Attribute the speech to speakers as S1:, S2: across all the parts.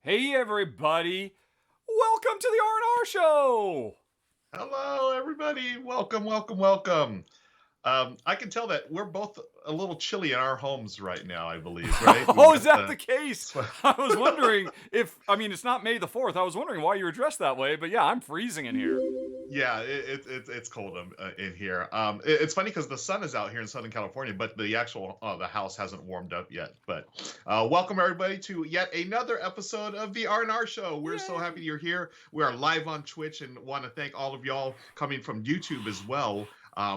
S1: Hey everybody, welcome to the R&R Show!
S2: Hello, everybody. Welcome, welcome, welcome. I can tell that we're both a little chilly in our homes right now, I believe, right? We've
S1: Oh, is
S2: got
S1: that the case? I was wondering it's not May the 4th. I was wondering why you were dressed that way, but yeah, I'm freezing in here.
S2: yeah, it's cold in here. It's funny because the sun is out here in Southern California, but the actual the house hasn't warmed up yet. But welcome everybody to yet another episode of the R&R Show. We're so
S1: Yay.
S2: happy you're here. We are live on Twitch and want to thank all of y'all coming from YouTube as well.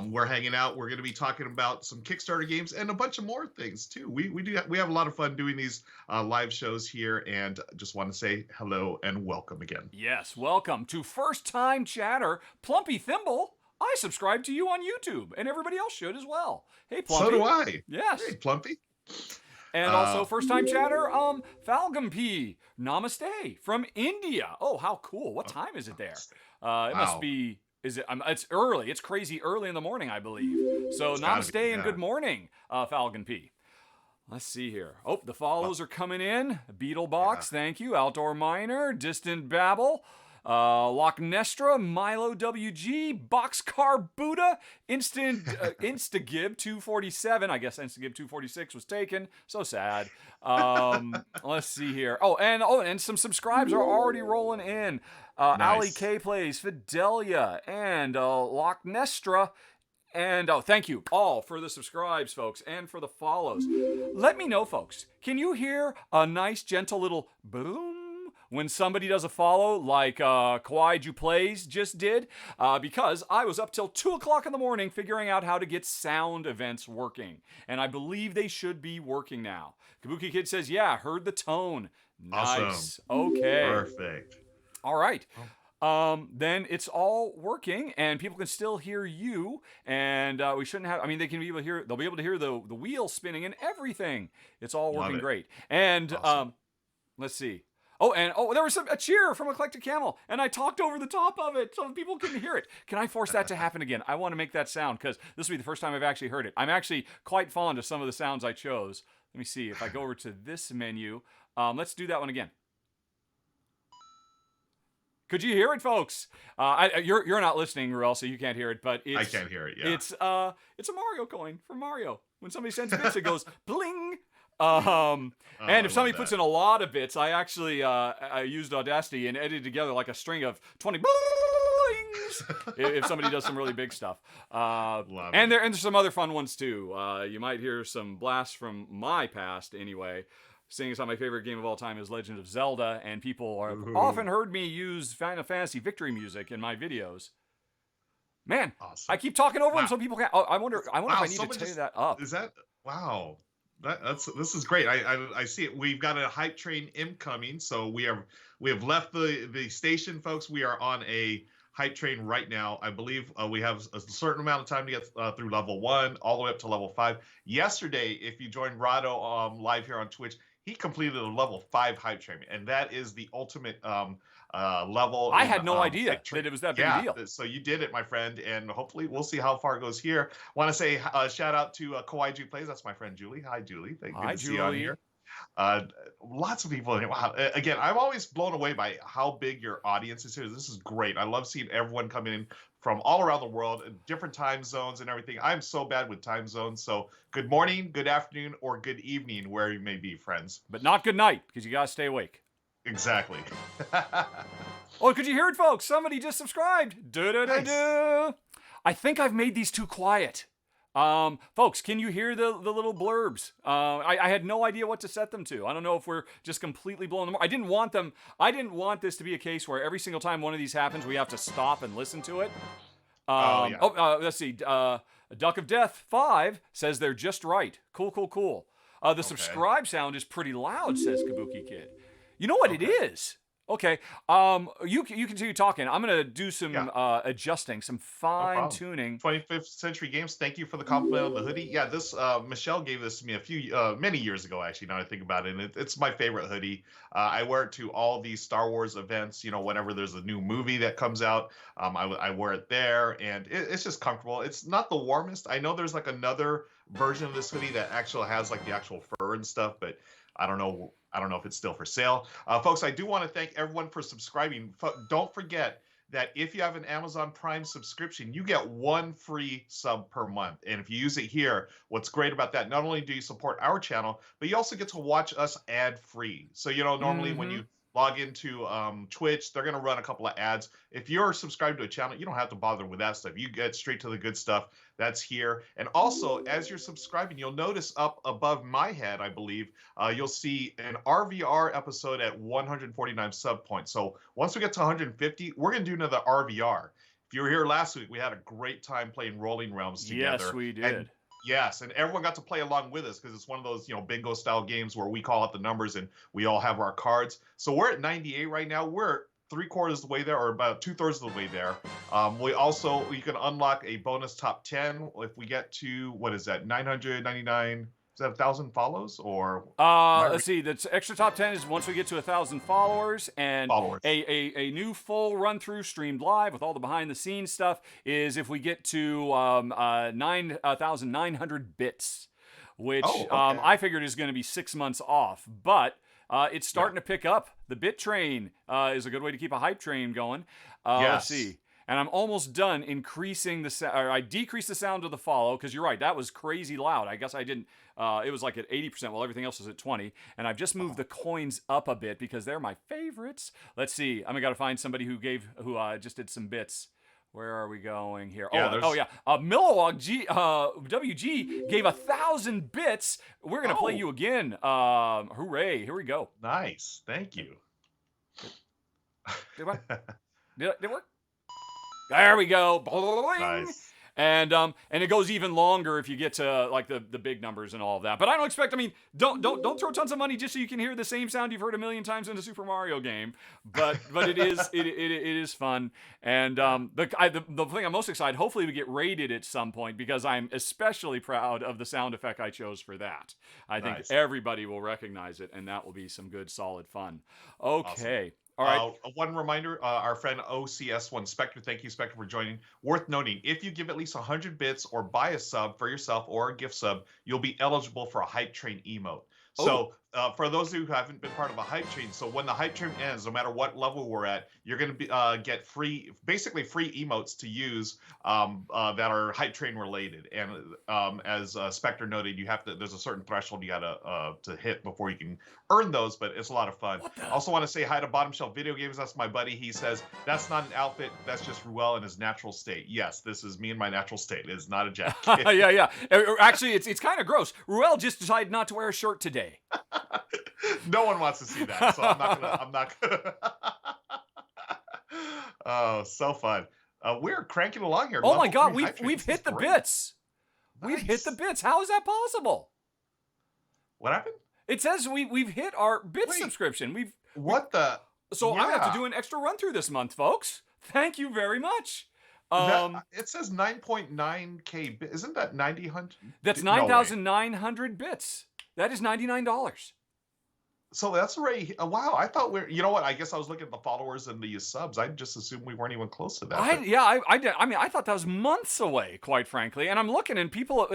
S2: We're hanging out. We're going to be talking about some Kickstarter games and a bunch of more things too. We have a lot of fun doing these live shows here, and just want to say hello and welcome again.
S1: Yes, welcome to First Time Chatter, Plumpy Thimble. I subscribe to you on YouTube, and everybody else should as well. Hey, Plumpy.
S2: So do I.
S1: Yes.
S2: Hey, Plumpy.
S1: And also, first time chatter, Falcon P. Namaste from India. Oh, how cool. What time is it there? It must be, it's early. It's crazy early in the morning, I believe. So, namaste and good morning, Falcon P. Let's see here. Oh, the follows are coming in. Beetlebox, thank you. Outdoor Miner, Distant Babble. Loch Nestra, Milo WG, Boxcar Buddha, Instagib 247. I guess Instagib 246 was taken. So sad. Let's see here. And some subscribes are already rolling in. Nice. Ali K Plays, Fidelia, and Loch Nestra. And thank you all for the subscribes, folks, and for the follows. Let me know, folks. Can you hear a nice, gentle little boom when somebody does a follow like Kawaii Plays just did? Because I was up till 2 o'clock in the morning figuring out how to get sound events working. And I believe they should be working now. Kabuki Kid says, yeah, heard the tone. Nice.
S2: Awesome.
S1: Okay.
S2: Perfect.
S1: All right. Then it's all working, and people can still hear you. And we shouldn't have. I mean, they can be able to hear. They'll be able to hear the wheel spinning and everything. It's all working great. And awesome. Let's see. There was a cheer from Eclectic Camel, and I talked over the top of it so people couldn't hear it. Can I force that to happen again? I want to make that sound because this will be the first time I've actually heard it. I'm actually quite fond of some of the sounds I chose. Let me see if I go over to this menu. Let's do that one again. Could you hear it, folks? You're not listening, Ruel, so you can't hear it. But
S2: I can't hear it. Yeah,
S1: it's a Mario coin from Mario. When somebody sends bits, it goes bling. And if somebody puts in a lot of bits, I actually I used Audacity and edited together like a string of 20 blings. If somebody does some really big stuff. And there's some other fun ones too. You might hear some blasts from my past anyway. Seeing as how my favorite game of all time is Legend of Zelda, and people have often heard me use Final Fantasy victory music in my videos. Man, awesome. I keep talking over them so people can't. I wonder if I need to tell that up.
S2: Is that wow? This is great. I see it. We've got a hype train incoming, so we have left the station, folks. We are on a hype train right now. I believe we have a certain amount of time to get through level 1 all the way up to level 5. Yesterday, if you joined Rahdo live here on Twitch, he completed a level 5 hype train, and that is the ultimate level.
S1: I had no idea that it was that big a deal.
S2: So you did it, my friend, and hopefully we'll see how far it goes here. Want to say shout out to Kawaii Plays. That's my friend Julie. Hi, Julie. Good to see you on here. Lots of people in here. Wow. Again, I'm always blown away by how big your audience is here. This is great. I love seeing everyone coming in from all around the world, different time zones and everything. I'm so bad with time zones. So good morning, good afternoon, or good evening, where you may be, friends.
S1: But not good night, because you got to stay awake.
S2: Exactly.
S1: Could you hear it, folks? Somebody just subscribed. Nice. I think I've made these too quiet. Folks, can you hear the little blurbs? I had no idea what to set them to. I don't know if we're just completely blowing them. I didn't want this to be a case where every single time one of these happens, we have to stop and listen to it. Let's see. Duck of Death 5 says they're just right. Cool. The subscribe sound is pretty loud, says Kabuki Kid. You know what it is? Okay. You continue talking. I'm gonna do some adjusting, some fine tuning.
S2: 25th Century Games. Thank you for the compliment on the hoodie. Yeah, this Michelle gave this to me many years ago. Actually, now I think about it, and it's my favorite hoodie. I wear it to all these Star Wars events. You know, whenever there's a new movie that comes out, I wear it there, and it's just comfortable. It's not the warmest. I know there's like another version of this hoodie that actually has like the actual fur and stuff, but I don't know. I don't know if it's still for sale. Folks, I do want to thank everyone for subscribing. Don't forget that if you have an Amazon Prime subscription, you get one free sub per month. And if you use it here, what's great about that, not only do you support our channel, but you also get to watch us ad free. So, normally when you log into Twitch, they're going to run a couple of ads. If you're subscribed to a channel, you don't have to bother with that stuff. You get straight to the good stuff. That's here. And also, as you're subscribing, you'll notice up above my head, I believe, you'll see an RVR episode at 149 sub points. So once we get to 150, we're going to do another RVR. If you were here last week, we had a great time playing Rolling Realms together.
S1: Yes, we did.
S2: And yes, and everyone got to play along with us because it's one of those, bingo style games where we call out the numbers and we all have our cards. So we're at 98 right now. We're 3/4 of the way there, or about 2/3 of the way there. You can unlock a bonus top 10 if we get to, what is that, 999? Is that 1,000 follows or?
S1: Let's see. The extra top 10 is once we get to 1,000 followers, and a new full run through streamed live with all the behind the scenes stuff is if we get to 9,900 bits, which I figured is going to be 6 months off, but it's starting to pick up. The bit train is a good way to keep a hype train going. Let's see. And I'm almost done increasing I decreased the sound of the follow, because you're right, that was crazy loud. I guess I didn't, it was like at 80% while everything else was at 20. And I've just moved the coins up a bit because they're my favorites. Let's see, I'm gonna find somebody who just did some bits. Where are we going here? Millowog WG gave 1,000 bits. We're gonna play you again. Hooray! Here we go.
S2: Nice, thank you.
S1: Did it work? There we go.
S2: Nice.
S1: And it goes even longer if you get to like the big numbers and all of that. But I don't expect. I mean, don't throw tons of money just so you can hear the same sound you've heard a million times in a Super Mario game. But it is fun. And the thing I'm most excited. Hopefully we get rated at some point, because I'm especially proud of the sound effect I chose for that. I think everybody will recognize it, and that will be some good solid fun. Okay.
S2: Awesome.
S1: All right.
S2: One reminder, our friend OCS1 Spectre, thank you, Spectre, for joining. Worth noting, if you give at least 100 bits or buy a sub for yourself or a gift sub, you'll be eligible for a Hype Train emote. So for those of you who haven't been part of a Hype Train, so when the Hype Train ends, no matter what level we're at, you're going to get basically free emotes to use that are Hype Train related. And as Spectre noted, there's a certain threshold you got to hit before you can earn those, but it's a lot of fun. I also want to say hi to Bottom Shelf Video Games. That's my buddy. He says, that's not an outfit. That's just Ruel in his natural state. Yes, this is me in my natural state. It is not a jacket.
S1: Yeah. Actually, it's kind of gross. Ruel just decided not to wear a shirt today.
S2: No one wants to see that, so I'm not gonna. Oh, so fun. We're cranking along here.
S1: Oh my God, we've hit the bits. Nice. We've hit the bits. How is that possible?
S2: What happened?
S1: It says we've hit our bit subscription. So I'm gonna have to do an extra run through this month, folks. Thank you very much.
S2: It says 9.9K. Isn't that 9,000?
S1: That's 9,900 bits. That is $99.
S2: So that's already wow. I thought you know what? I guess I was looking at the followers and the subs. I just assumed we weren't even close to that.
S1: I did. I mean, I thought that was months away, quite frankly. And I'm looking, and people,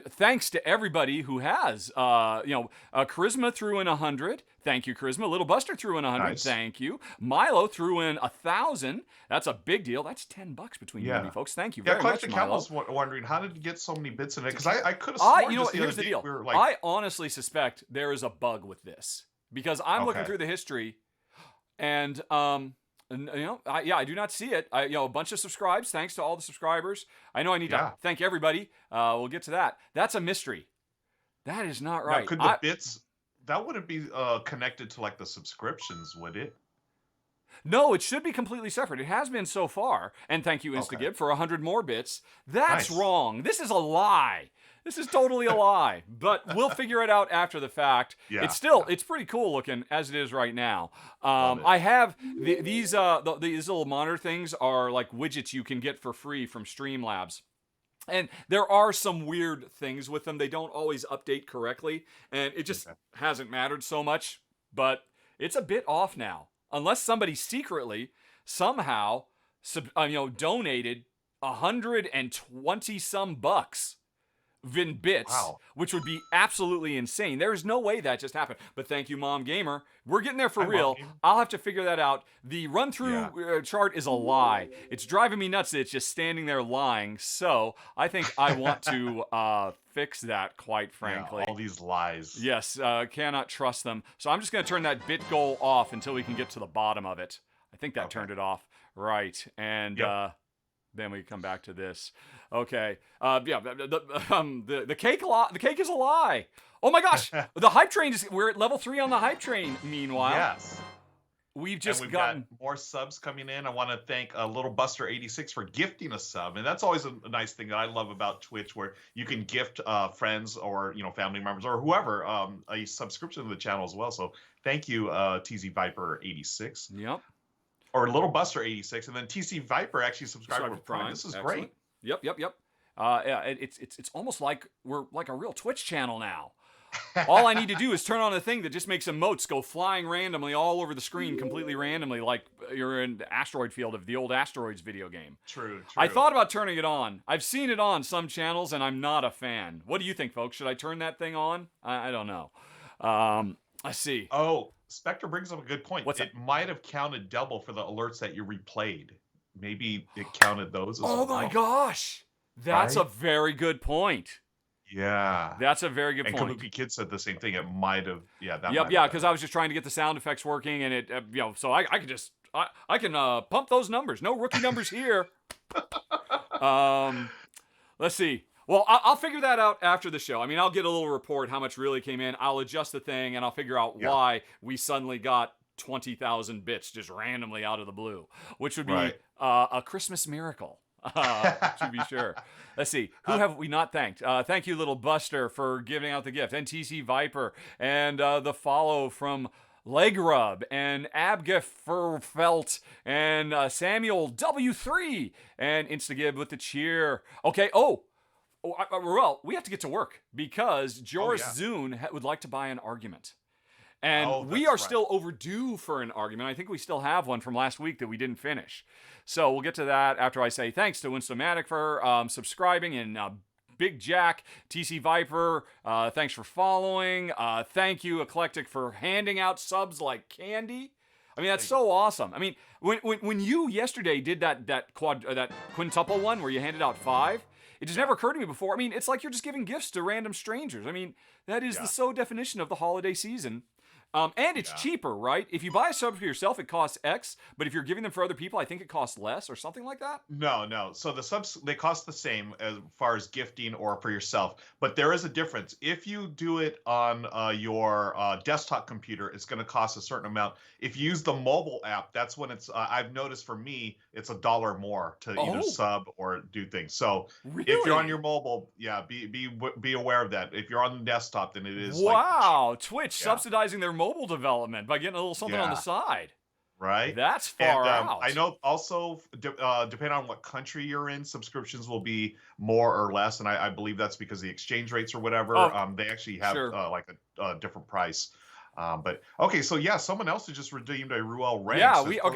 S1: thanks to everybody who has, Charisma threw in 100. Thank you, Charisma. Little Buster threw in 100. Nice. Thank you. Milo threw in 1,000. That's a big deal. That's $10 between you and me, folks. Thank you very much, Milo.
S2: I was wondering, how did you get so many bits in it? Because I could have sworn
S1: here's the deal. I honestly suspect there is a bug with this, because I'm looking through the history, and I do not see it. A bunch of subscribes. Thanks to all the subscribers. I know I need to thank everybody. We'll get to that. That's a mystery. That is not right.
S2: Now, could the bits? That wouldn't be connected to like the subscriptions, would it?
S1: No, it should be completely separate. It has been so far. And thank you, Instagib, for 100 more bits. That's wrong. This is a lie. This is totally a lie. But we'll figure it out after the fact. Yeah. It's pretty cool looking as it is right now. I have these little monitor things are like widgets you can get for free from Streamlabs. And there are some weird things with them. They don't always update correctly, and it just hasn't mattered so much. But it's a bit off now, unless somebody secretly somehow donated $120 some bucks bits,
S2: Wow.
S1: which would be absolutely insane. There is no way that just happened. But thank you, Mom Gamer. We're getting there for real. I'll have to figure that out. The run-through chart is a lie. It's driving me nuts that it's just standing there lying. So I think I want to fix that, quite frankly.
S2: Yeah, all these lies.
S1: Yes, cannot trust them. So I'm just going to turn that bit goal off until we can get to the bottom of it. I think that turned it off. Right. And then we come back to this. Okay. The cake the cake is a lie. Oh my gosh. The hype train we're at level 3 on the hype train. Meanwhile,
S2: yes,
S1: we've
S2: got more subs coming in. I want to thank Little Buster 86 for gifting a sub, and that's always a nice thing that I love about Twitch, where you can gift friends or family members or whoever a subscription to the channel as well. So thank you, TZ Viper 86.
S1: Yep.
S2: Or Little Buster 86, and then TC Viper actually subscribed with Prime. This is
S1: excellent.
S2: Great.
S1: Yep. Yeah, it's almost like we're like a real Twitch channel now. All I need to do is turn on a thing that just makes emotes go flying randomly all over the screen, completely randomly, like you're in the asteroid field of the old Asteroids video game.
S2: True.
S1: I thought about turning it on. I've seen it on some channels, and I'm not a fan. What do you think, folks? Should I turn that thing on? I don't know. Let's see.
S2: Oh, Spectre brings up a good point.
S1: What's
S2: it might have counted double for the alerts that you replayed. Maybe it counted those as well.
S1: Oh my gosh. That's a very good point.
S2: Yeah.
S1: That's a very good point.
S2: And Kabuki Kid said the same thing. It might have,
S1: because I was just trying to get the sound effects working, and it, so I could just, I can pump those numbers. No rookie numbers here. Let's see. Well, I'll figure that out after the show. I mean, I'll get a little report how much really came in. I'll adjust the thing, and I'll figure out why we suddenly got 20,000 bits just randomly out of the blue, which would be a Christmas miracle, to be sure. Let's see. Who have we not thanked? Thank you, Little Buster, for giving out the gift, and TC Viper, and the follow from Leg Rub, and Abgefert, and Samuel W3, and Instagib with the cheer. Okay, Ruel, we have to get to work because Joris Zune would like to buy an argument. And we are still overdue for an argument. I think we still have one from last week that we didn't finish. So we'll get to that after I say thanks to Winstomatic for subscribing, and Big Jack, TC Viper, thanks for following. Thank you, Eclectic, for handing out subs like candy. I mean, that's so awesome. I mean, when you yesterday did that quintuple one where you handed out 5, it just never occurred to me before. I mean, it's like you're just giving gifts to random strangers. I mean, that is the definition of the holiday season. And it's cheaper, right? If you buy a sub for yourself, it costs X, but if you're giving them for other people, I think it costs less or something like that?
S2: No. So the subs, they cost the same as far as gifting or for yourself, but there is a difference. If you do it on your desktop computer, it's going to cost a certain amount. If you use the mobile app, that's when it's, I've noticed for me, it's $1 more to either sub or do things. So if you're on your mobile, be aware of that. If you're on the desktop, then it is
S1: Twitch subsidizing their mobile development by getting a little something on the side.
S2: Right.
S1: That's far out.
S2: I know also, depending on what country you're in, subscriptions will be more or less. And I believe that's because the exchange rates or whatever, they actually have like a different price. But okay, so someone else has just redeemed a Ruel Ranks.
S1: Yeah, all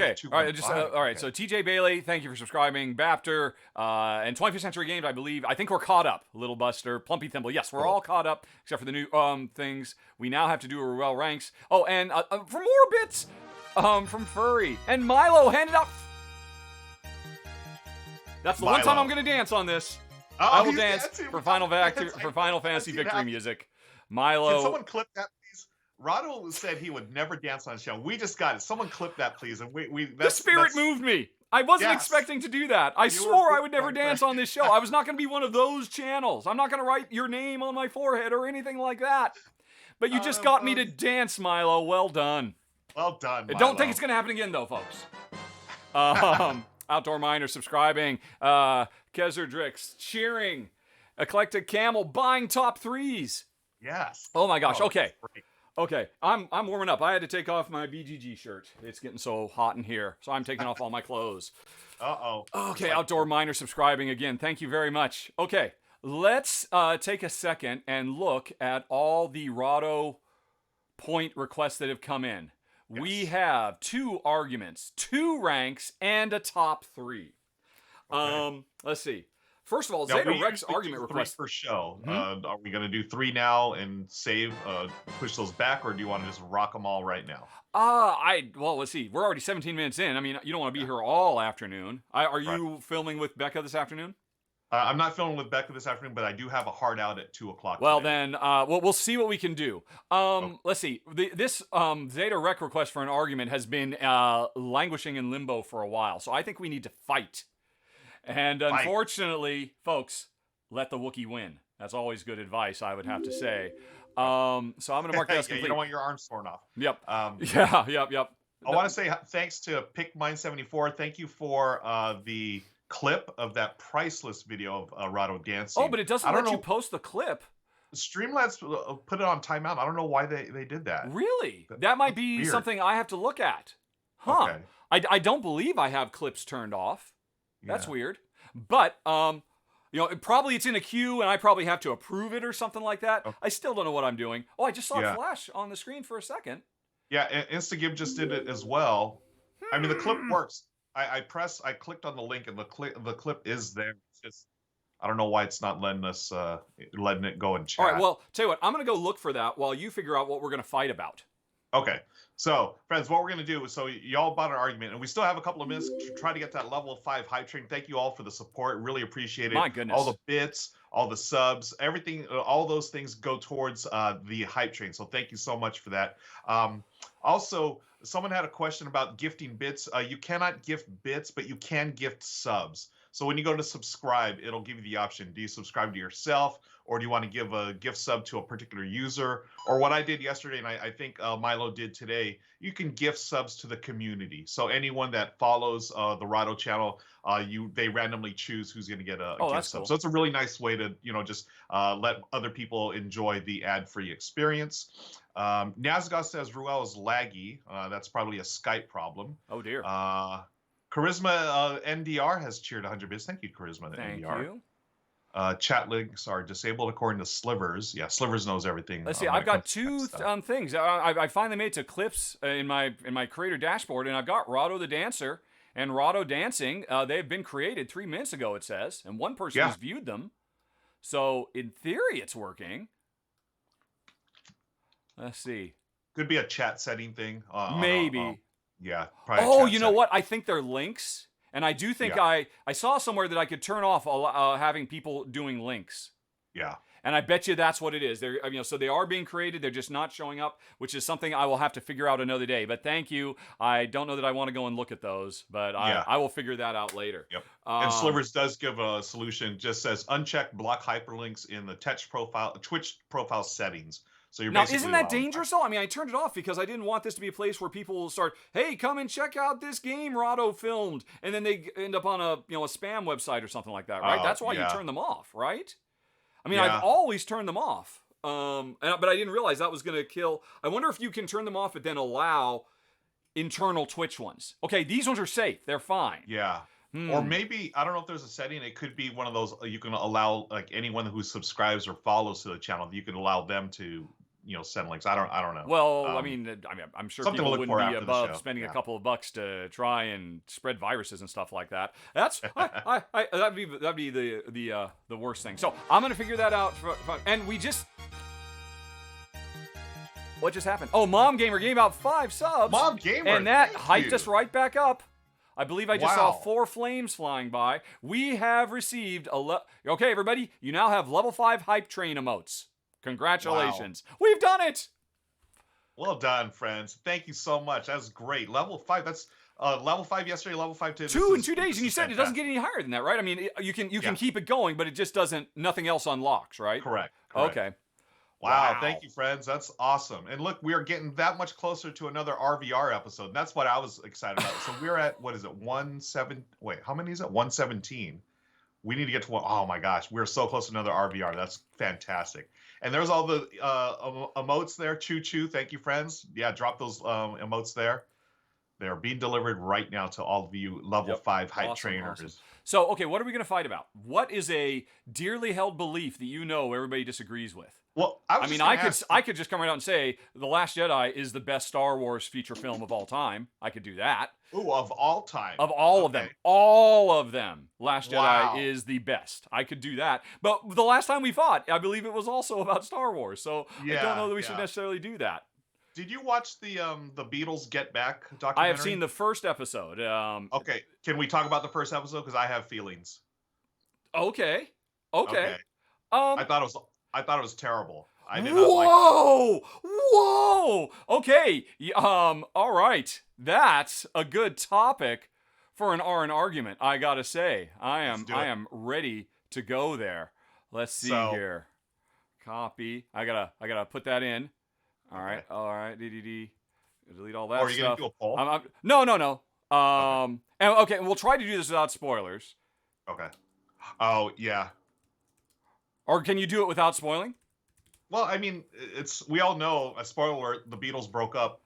S1: right. So TJ Bailey, thank you for subscribing. Bapter, and 25th Century Games, I think we're caught up. Little Buster, Plumpy Thimble, yes, we're all caught up except for the new things. We now have to do a Ruel Ranks. Oh, and for more bits, from Furry and Milo handed out. That's the one time I'm gonna dance on this. I will dance for Final Fantasy Victory music. Milo.
S2: Can someone clip that? Rahdo said he would never dance on the show. We just got it. Someone clip that, please. And
S1: the spirit moved me. I wasn't expecting to do that. I swore I would never dance on this show. I was not going to be one of those channels. I'm not going to write your name on my forehead or anything like that. But you just got me to dance, Milo. Well done.
S2: Well done, Milo.
S1: Don't think it's going to happen again, though, folks. Outdoor Miner subscribing. Kezerdrix cheering. Eclectic Camel buying top 3s.
S2: Yes.
S1: Oh, my gosh. Okay. Okay, I'm warming up. I had to take off my BGG shirt. It's getting so hot in here, so I'm taking off all my clothes. Okay, Outdoor Miner subscribing again. Thank you very much. Okay, let's take a second and look at all the Rahdo point requests that have come in. Yes. We have 2 arguments, 2 ranks, and a top 3. Okay. Let's see. First of all,
S2: Now,
S1: Zeta
S2: we
S1: Rex
S2: usually
S1: argument
S2: do 3
S1: request.
S2: per show.
S1: Hmm?
S2: Are we going to do 3 now and save, push those back, or do you want to just rock them all right now?
S1: Well, let's see. We're already 17 minutes in. I mean, you don't want to be here all afternoon. Are
S2: Right.
S1: you filming with Becca this afternoon?
S2: I'm not filming with Becca this afternoon, but I do have a hard out at 2:00
S1: Well,
S2: today.
S1: then, we'll see what we can do.
S2: Okay.
S1: Let's see. This Zeta Rec request for an argument has been languishing in limbo for a while, so I think we need to fight. And
S2: Fight.
S1: unfortunately, folks, let the Wookiee win. That's always good advice, I would have to say. So I'm going to mark that as complete.
S2: You don't want your arms torn off.
S1: Yep. Yep.
S2: I want to say thanks to PickMine74. Thank you for the clip of that priceless video of Rahdo dancing.
S1: Oh, but it doesn't let you post the clip.
S2: Streamlabs put it on timeout. I don't know why they did that.
S1: Really? That might be
S2: weird.
S1: something I have to look at. Huh.
S2: Okay.
S1: I don't believe I have clips turned off. That's
S2: Yeah.
S1: weird. But, probably it's in a queue and I probably have to approve it or something like that.
S2: Okay.
S1: I still don't know what I'm doing. Oh, I just saw
S2: Yeah.
S1: it flash on the screen for a second.
S2: Yeah, and Instagib just did it as well. I mean, the clip works. I clicked on the link, and the clip is there. It's just, I don't know why it's not letting it go in chat.
S1: All right, well, tell you what, I'm going to go look for that while you figure out what we're going to fight about.
S2: Okay. So, friends, what we're going to do is, so y'all bought an argument, and we still have a couple of minutes to try to get that level 5 hype train. Thank you all for the support. Really appreciate it.
S1: My goodness.
S2: All the bits, all the subs, everything, all those things go towards the hype train. So thank you so much for that. Also, someone had a question about gifting bits. You cannot gift bits, but you can gift subs. So when you go to subscribe, it'll give you the option. Do you subscribe to yourself, or do you want to give a gift sub to a particular user? Or what I did yesterday, and I think Milo did today, you can gift subs to the community. So anyone that follows the Rahdo channel, they randomly choose who's going to get a gift sub. Cool. So it's a really nice way to just let other people enjoy the ad-free experience. Nazgul says Ruel is laggy. That's probably a Skype problem.
S1: Oh dear.
S2: Charisma NDR has cheered 100 bits. Thank you, Charisma NDR.
S1: Thank you.
S2: Chat links are disabled according to Slivers. Yeah, Slivers knows everything.
S1: Let's see. I've got two things. I finally made it to clips in my creator dashboard, and I've got Rahdo the Dancer and Rahdo Dancing. They've been created 3 minutes ago, it says, and one person has viewed them. So in theory, it's working. Let's see.
S2: Could be a chat setting thing.
S1: Maybe.
S2: Yeah.
S1: Oh, you know what? I think they're links. And I do think I saw somewhere that I could turn off having people doing links.
S2: Yeah.
S1: And I bet you that's what it is. So they are being created. They're just not showing up, which is something I will have to figure out another day. But thank you. I don't know that I want to go and look at those, but I will figure that out later.
S2: Yep. And Slivers does give a solution. Just says uncheck block hyperlinks in the Twitch profile settings. So you're
S1: now, isn't that dangerous though? I mean, I turned it off because I didn't want this to be a place where people will start, hey, come and check out this game Rahdo filmed, and then they end up on a spam website or something like that, right? That's why you turn them off, right? I mean, I've always turned them off, but I didn't realize that was going to kill. I wonder if you can turn them off, but then allow internal Twitch ones. Okay, these ones are safe; they're fine.
S2: Yeah. Or maybe, I don't know if there's a setting. It could be one of those you can allow, like anyone who subscribes or follows to the channel, you can allow them to send links. I don't know.
S1: Well, I mean, I'm sure people wouldn't be above spending a couple of bucks to try and spread viruses and stuff like that. That's that'd be the worst thing. So I'm gonna figure that out. And what just happened? Oh, Mom Gamer gave out 5 subs.
S2: Mom Gamer,
S1: and that hyped us right back up. I believe I just saw 4 flames flying by. We have received okay, everybody, you now have level 5 hype train emotes. Congratulations. Wow. We've done it.
S2: Well done, friends. Thank you so much. That's great. Level 5. That's level 5 yesterday, level 5 today.
S1: 2 in 2 days, and you said it doesn't get any higher than that, right? I mean, you can keep it going, but it just doesn't. Nothing else unlocks, right?
S2: Correct.
S1: Okay.
S2: Wow. Thank you, friends. That's awesome. And look, we are getting that much closer to another RVR episode. And that's what I was excited about. So we're at, what is it? 17. Wait, how many is it? 117. We need to get to one. Oh my gosh, we're so close to another RVR. That's fantastic. And there's all the emotes there. Choo choo. Thank you, friends. Yeah, drop those emotes there. They're being delivered right now to all of you level 5 hype trainers.
S1: Awesome. So, okay, what are we going to fight about? What is a dearly held belief that everybody disagrees with?
S2: Well,
S1: I mean, I could just come right out and say The Last Jedi is the best Star Wars feature film of all time. I could do that.
S2: Ooh, of all time.
S1: Of all of them, Last Jedi
S2: Wow.
S1: is the best. I could do that. But the last time we fought, I believe it was also about Star Wars. So I don't know that we should necessarily do that.
S2: Did you watch the Beatles Get Back documentary?
S1: I have seen the first episode.
S2: Okay, can we talk about the first episode because I have feelings.
S1: Okay.
S2: I thought it was terrible. I did not like it.
S1: Whoa! Okay. All right. That's a good topic for an R&R-gument. I gotta say, I am ready to go there. Let's see here. Copy. I gotta put that in. All right. Delete all that stuff.
S2: Or are you gonna do a poll?
S1: No. And we'll try to do this without spoilers.
S2: Okay. Oh yeah.
S1: Or can you do it without spoiling?
S2: Well, I mean, we all know, a spoiler alert, the Beatles broke up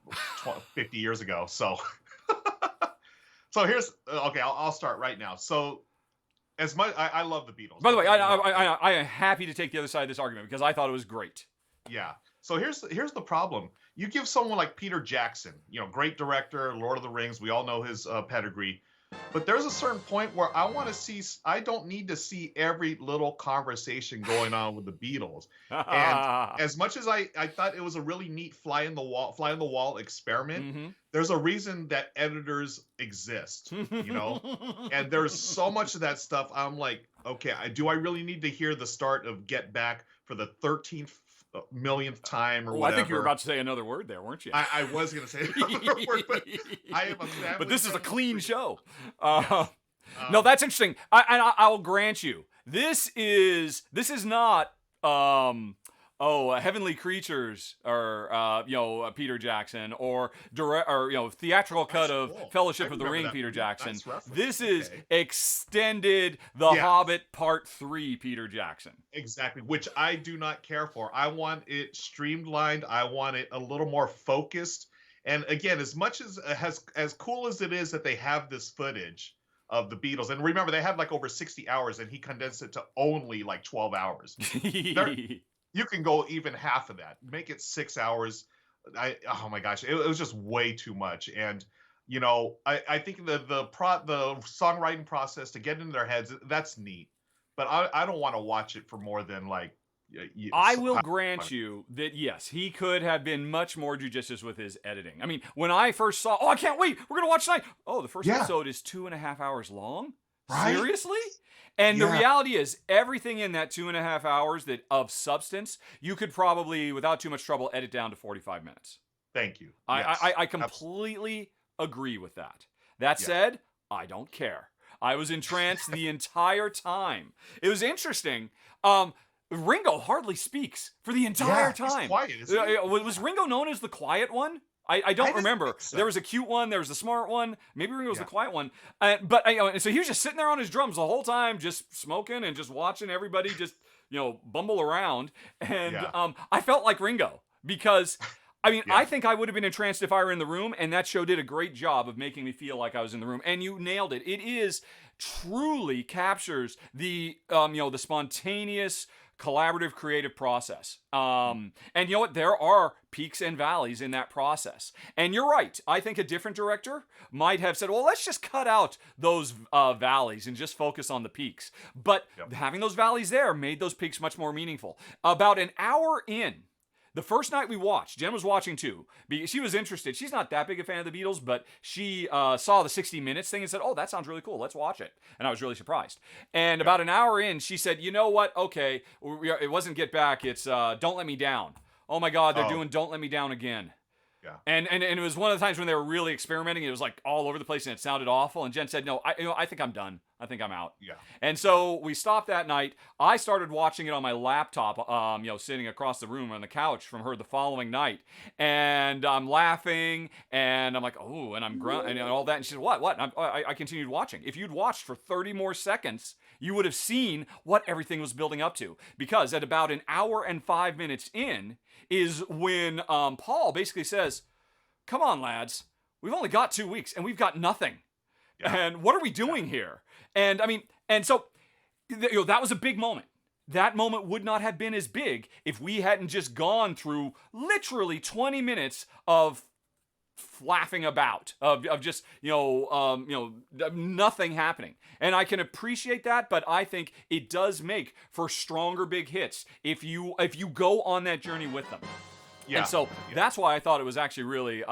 S2: 50 years ago. So, I'll start right now. So, as much I love the Beatles.
S1: By the way, I am happy to take the other side of this argument because I thought it was great.
S2: Yeah. So here's the problem. You give someone like Peter Jackson, great director, Lord of the Rings. We all know his pedigree. But there's a certain point where I don't need to see every little conversation going on with the Beatles. And as much as I thought it was a really neat fly in the wall experiment, there's a reason that editors exist, and there's so much of that stuff. I'm like, okay, do I really need to hear the start of Get Back for the 13th millionth time or whatever?
S1: I think you were about to say another word there, weren't you?
S2: I was going to say another word, but I am a family.
S1: But this is a clean show. No, that's interesting. I will grant you, this is not Heavenly Creatures or Peter Jackson or theatrical cut of Fellowship of the Ring Peter Jackson. This is extended The Hobbit Part 3 Peter Jackson.
S2: Exactly, which I do not care for. I want it streamlined. I want it a little more focused. And again, as much as cool as it is that they have this footage of the Beatles, and remember they had like over 60 hours, and he condensed it to only like 12 hours. You can go even half of that. Make it 6 hours. Oh my gosh, it was just way too much. And I think the songwriting process to get into their heads, that's neat. But I don't want to watch it for more than like.
S1: I will grant you that yes, he could have been much more judicious with his editing. I mean, when I first saw, I can't wait, we're gonna watch tonight. Oh, the first episode is 2.5 hours long. Right? Seriously? And the reality is, everything in that 2.5 hours of substance, you could probably, without too much trouble, edit down to 45 minutes.
S2: Thank you.
S1: I completely agree with that. That said, I don't care. I was entranced the entire time. It was interesting. Ringo hardly speaks for the entire time.
S2: He's quiet, isn't he?
S1: Was Ringo known as the quiet one? I don't remember. So. There was a cute one. There was a smart one. Maybe Ringo was the quiet one. But so he was just sitting there on his drums the whole time, just smoking and just watching everybody just bumble around. And I felt like Ringo because. I mean, I think I would have been entranced if I were in the room, and that show did a great job of making me feel like I was in the room. And you nailed it. It truly captures the the spontaneous, collaborative, creative process. And you know what? There are peaks and valleys in that process. And you're right. I think a different director might have said, well, let's just cut out those valleys and just focus on the peaks. But having those valleys there made those peaks much more meaningful. About an hour in, the first night we watched, Jen was watching too. She was interested. She's not that big a fan of the Beatles, but she saw the 60 Minutes thing and said, oh, that sounds really cool. Let's watch it. And I was really surprised. And about an hour in, she said, you know what? Okay, it wasn't Get Back. It's Don't Let Me Down. Oh my God, they're doing Don't Let Me Down again. Yeah. And it was one of the times when they were really experimenting. It was like all over the place and it sounded awful. And Jen said, no, I think I'm done. I think I'm out. Yeah. And so we stopped that night. I started watching it on my laptop, sitting across the room on the couch from her the following night. And I'm laughing and I'm like, oh, and I'm grunting and all that. And she said, what? I continued watching. If you'd watched for 30 more seconds, you would have seen what everything was building up to. Because at about an hour and 5 minutes in is when Paul basically says, come on, lads, we've only got 2 weeks and we've got nothing. Yeah. And what are we doing here? And I mean, and so, that was a big moment. that moment would not have been as big if we hadn't just gone through literally 20 minutes of flapping about, of just nothing happening. And I can appreciate that, but I think it does make for stronger big hits if you go on that journey with them.
S2: Yeah.
S1: And so that's why I thought it was actually really,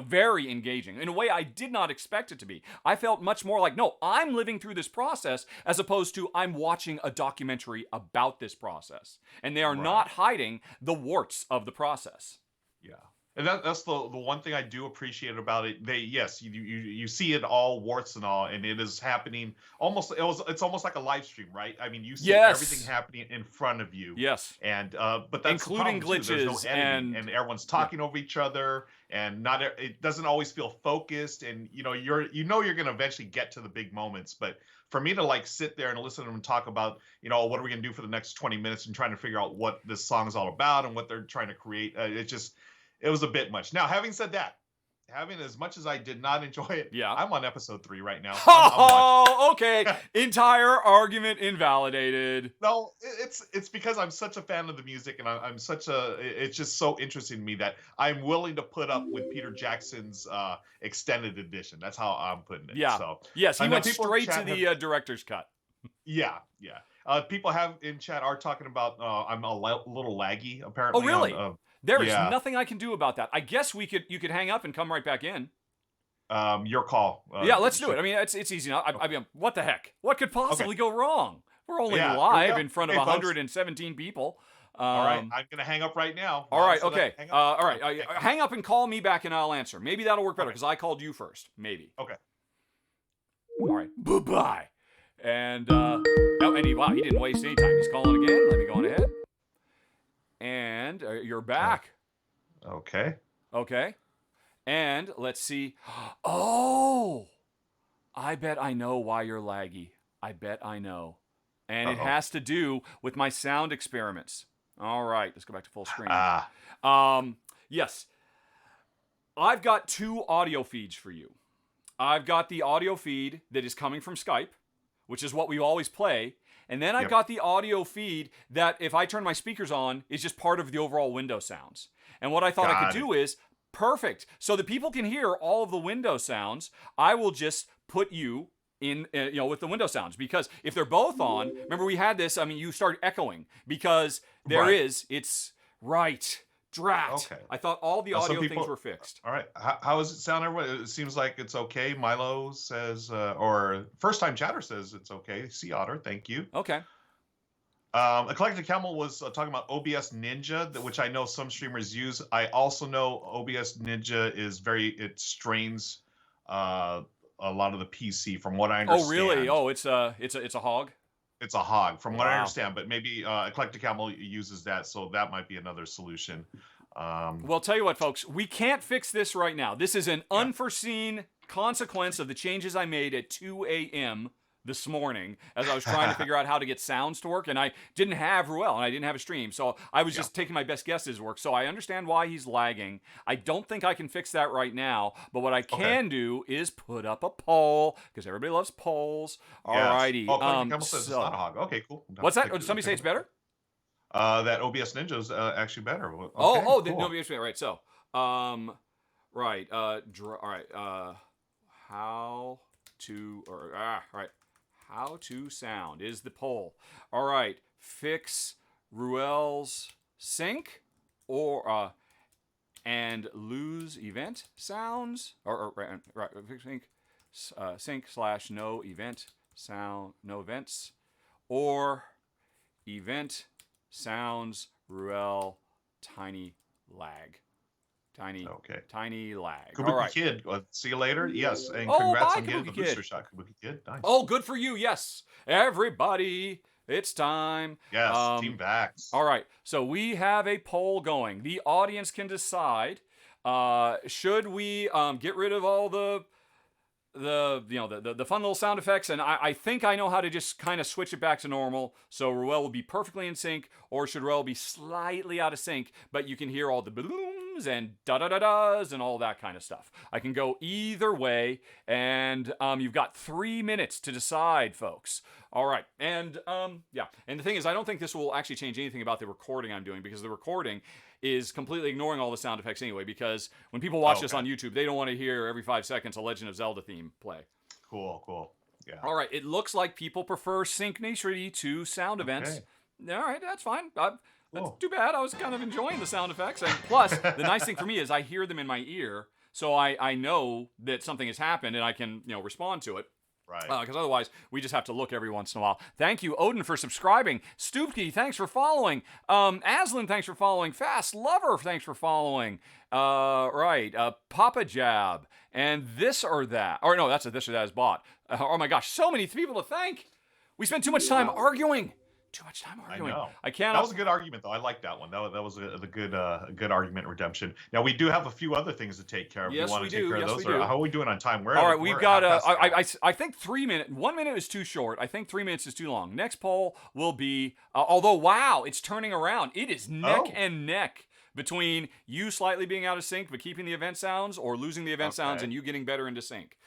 S1: very engaging in a way I did not expect it to be. I felt much more like, no, I'm living through this process as opposed to I'm watching a documentary about this process. And they are not hiding the warts of the process.
S2: Yeah. And that's the one thing I do appreciate about it. You see it all, warts and all, and it is happening almost. It's almost like a live stream, right? I mean, you see everything happening in front of you.
S1: Yes.
S2: And but that's
S1: including glitches
S2: too. There's no editing, and everyone's talking over each other, and it doesn't always feel focused. And you're going to eventually get to the big moments, but for me to like sit there and listen to them talk about, what are we going to do for the next 20 minutes and trying to figure out what this song is all about and what they're trying to create, it was a bit much. Now, having said that, as much as I did not enjoy it, I'm on episode 3 right now.
S1: Oh, okay. Entire argument invalidated.
S2: No, it's because I'm such a fan of the music, and it's just so interesting to me that I'm willing to put up with Peter Jackson's extended edition. That's how I'm putting it.
S1: Yeah.
S2: So,
S1: yes, he went straight to the director's cut.
S2: Yeah. People in chat are talking about I'm a little laggy, apparently.
S1: Oh, really? There is nothing I can do about that. I guess you could hang up and come right back in.
S2: Your call.
S1: Let's do it. I mean, it's easy now. I mean, what the heck? What could possibly go wrong? We're only live in front of 117 people.
S2: All right, I'm gonna hang up right now.
S1: All right, okay. All right, hang up and call me back, and I'll answer. Maybe that'll work better because I called you first. Maybe.
S2: Okay.
S1: All right. Bye-bye. And he didn't waste any time. He's calling again. Let me go on ahead. And you're back.
S2: Okay.
S1: And let's see. Oh, I bet I know why you're laggy. I bet I know. And it has to do with my sound experiments. All right, let's go back to full screen. Yes. I've got 2 audio feeds for you. I've got the audio feed that is coming from Skype, which is what we always play. And then I've got the audio feed that, if I turn my speakers on, is just part of the overall window sounds. And what I thought I could do is, perfect. So that people can hear all of the window sounds, I will just put you in, with the window sounds. Because if they're both on, remember we had this, you start echoing. Because it's right. Drat.
S2: Okay.
S1: I thought all the audio things were fixed.
S2: All right. How does it sound, everyone? It seems like it's okay. Milo says, or first time chatter says it's okay. Sea Otter, thank you.
S1: Okay.
S2: Eclectic Camel was talking about OBS Ninja, which I know some streamers use. I also know OBS Ninja it strains a lot of the PC, from what I understand.
S1: Oh, really? Oh, it's a hog?
S2: It's a hog, from what I understand, but maybe Eclectic Camel uses that, so that might be another solution.
S1: Well, tell you what, folks, we can't fix this right now. This is an unforeseen consequence of the changes I made at 2 a.m. this morning as I was trying to figure out how to get sounds to work, and I didn't have Ruel, and I didn't have a stream, so I was just taking my best guesses to work, so I understand why he's lagging. I don't think I can fix that right now, but what I can do is put up a poll, because everybody loves polls. Alrighty.
S2: Says it's not a hog. Okay, cool.
S1: What's that? Did somebody say it's better?
S2: That OBS Ninja is actually better. Okay,
S1: cool.
S2: The
S1: OBS Ninja, right, so, all right, how to sound is the poll. All right, fix Ruel's sync and lose event sounds, sync / no event sound, no events, or event sounds Ruel tiny lag. Tiny lag.
S2: Kabuki
S1: All right.
S2: Kid. See you later. Yes, and congrats on getting the booster shot, Kabuki Kid. Nice.
S1: Oh, good for you. Yes, everybody, it's time.
S2: Yes, Team Vax.
S1: All right, so we have a poll going. The audience can decide: should we get rid of all the the fun little sound effects, and I think I know how to just kind of switch it back to normal. So Ruel will be perfectly in sync, or should Ruel be slightly out of sync, but you can hear all the balloons and da-da-da-das and all that kind of stuff. I can go either way, and you've got 3 minutes to decide, folks. All right, and yeah, and the thing is, I don't think this will actually change anything about the recording I'm doing, because the recording is completely ignoring all the sound effects anyway, because when people watch this on YouTube, they don't want to hear every 5 seconds a Legend of Zelda theme play.
S2: Cool. Yeah.
S1: All right, it looks like people prefer synchronicity to sound events. All right, that's fine. That's too bad. I was kind of enjoying the sound effects. And plus, the nice thing for me is I hear them in my ear, so I know that something has happened and I can respond to it.
S2: Right.
S1: Because otherwise, we just have to look every once in a while. Thank you, Odin, for subscribing. Stoopkey, thanks for following. Aslan, thanks for following. Fast Lover, thanks for following. Papa Jab. And This or That. Or no, that's a This or That is bought. Oh my gosh, so many people to thank. We spent too much time arguing. I know. I can't.
S2: That was a good argument, though. I like that one. That was a good argument redemption. Now we do have a few other things to take care of.
S1: Yes,
S2: you want
S1: we
S2: to take
S1: do.
S2: care of those, or how are we doing on time?
S1: All right, we've got. I think 3 minutes. 1 minute is too short. I think 3 minutes is too long. Next poll will be. Although, wow, it's turning around. It is neck and neck between you slightly being out of sync but keeping the event sounds, or losing the event sounds and you getting better into sync.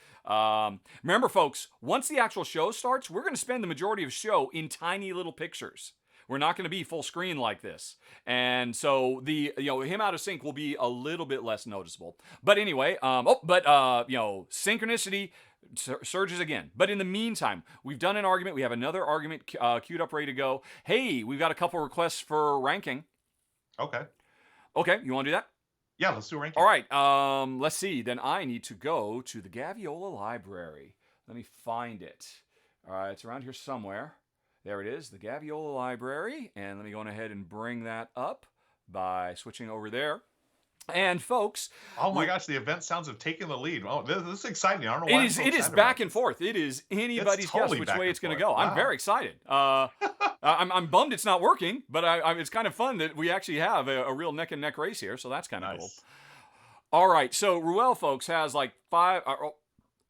S1: Remember, folks, once the actual show starts, we're going to spend the majority of the show in tiny little pictures. We're not going to be full screen like this. And so him out of sync will be a little bit less noticeable. But anyway, synchronicity surges again. But in the meantime, we've done an argument. We have another argument queued up, ready to go. Hey, we've got a couple requests for ranking.
S2: Okay,
S1: you want to do that?
S2: Yeah, let's do a ranking.
S1: All right, let's see. Then I need to go to the Gaviola Library. Let me find it. All right, it's around here somewhere. There it is, the Gaviola Library. And let me go ahead and bring that up by switching over there. And folks,
S2: oh my gosh, the event sounds have taken the lead. Oh, this is exciting. I don't know why.
S1: It is back and forth. It is anybody's guess which way it's going to go. Wow. I'm very excited. I'm bummed it's not working, but it's kind of fun that we actually have a real neck and neck race here. So that's kind of cool. All right, so Ruel, folks, has like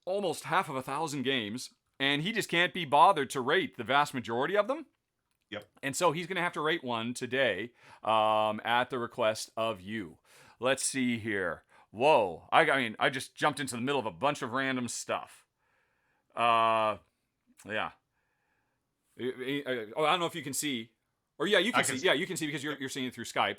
S1: almost half of 1,000 games, and he just can't be bothered to rate the vast majority of them.
S2: Yep.
S1: And so he's going to have to rate one today at the request of you. Let's see here. Whoa. I just jumped into the middle of a bunch of random stuff. Yeah. I don't know if you can see. Or yeah, you can see. Yeah, you can see because you're seeing it through Skype.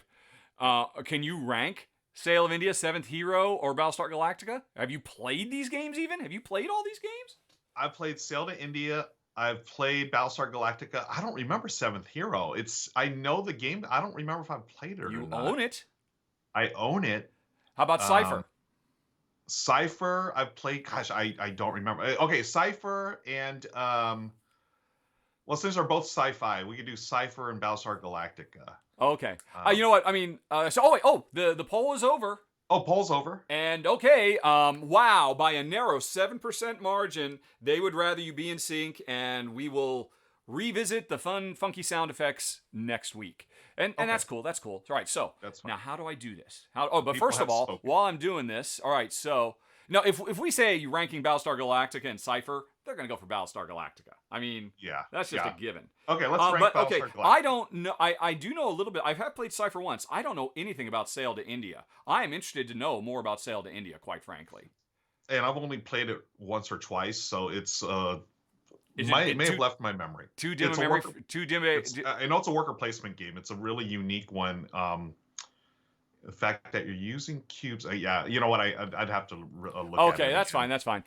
S1: Can you rank Sail of India, 7th Hero, or Battlestar Galactica? Have you played these games even? Have you played all these games?
S2: I've played Sail to India. I've played Battlestar Galactica. I don't remember 7th Hero. I know the game. I don't remember if I've played it or not.
S1: You own it.
S2: I own it.
S1: How about Cypher?
S2: Cypher, I've played. Gosh, I don't remember. Okay, Cypher and well, since they're both sci-fi, we could do Cypher and Battlestar Galactica.
S1: Okay. You know what? I mean, the poll is over.
S2: Oh, poll's over.
S1: And okay, wow, by a narrow 7% margin, they would rather you be in sync, and we will revisit the fun, funky sound effects next week. And that's cool. That's cool. All right, so now how do I do this? But first of all, while I'm doing this, all right, so now if we say ranking Battlestar Galactica and Cypher, they're going to go for Battlestar Galactica. I mean, that's just a given.
S2: Okay, let's rank Battlestar Galactica.
S1: I don't know. I do know a little bit. I have played Cypher once. I don't know anything about Sail to India. I am interested to know more about Sail to India, quite frankly.
S2: And I've only played it once or twice, so it's may have left my memory.
S1: Too dim a memory. Too dim.
S2: I know it's a worker placement game. It's a really unique one. The fact that you're using cubes, yeah, you know what? I'd have to look at it.
S1: Okay, that's fine. That's fine.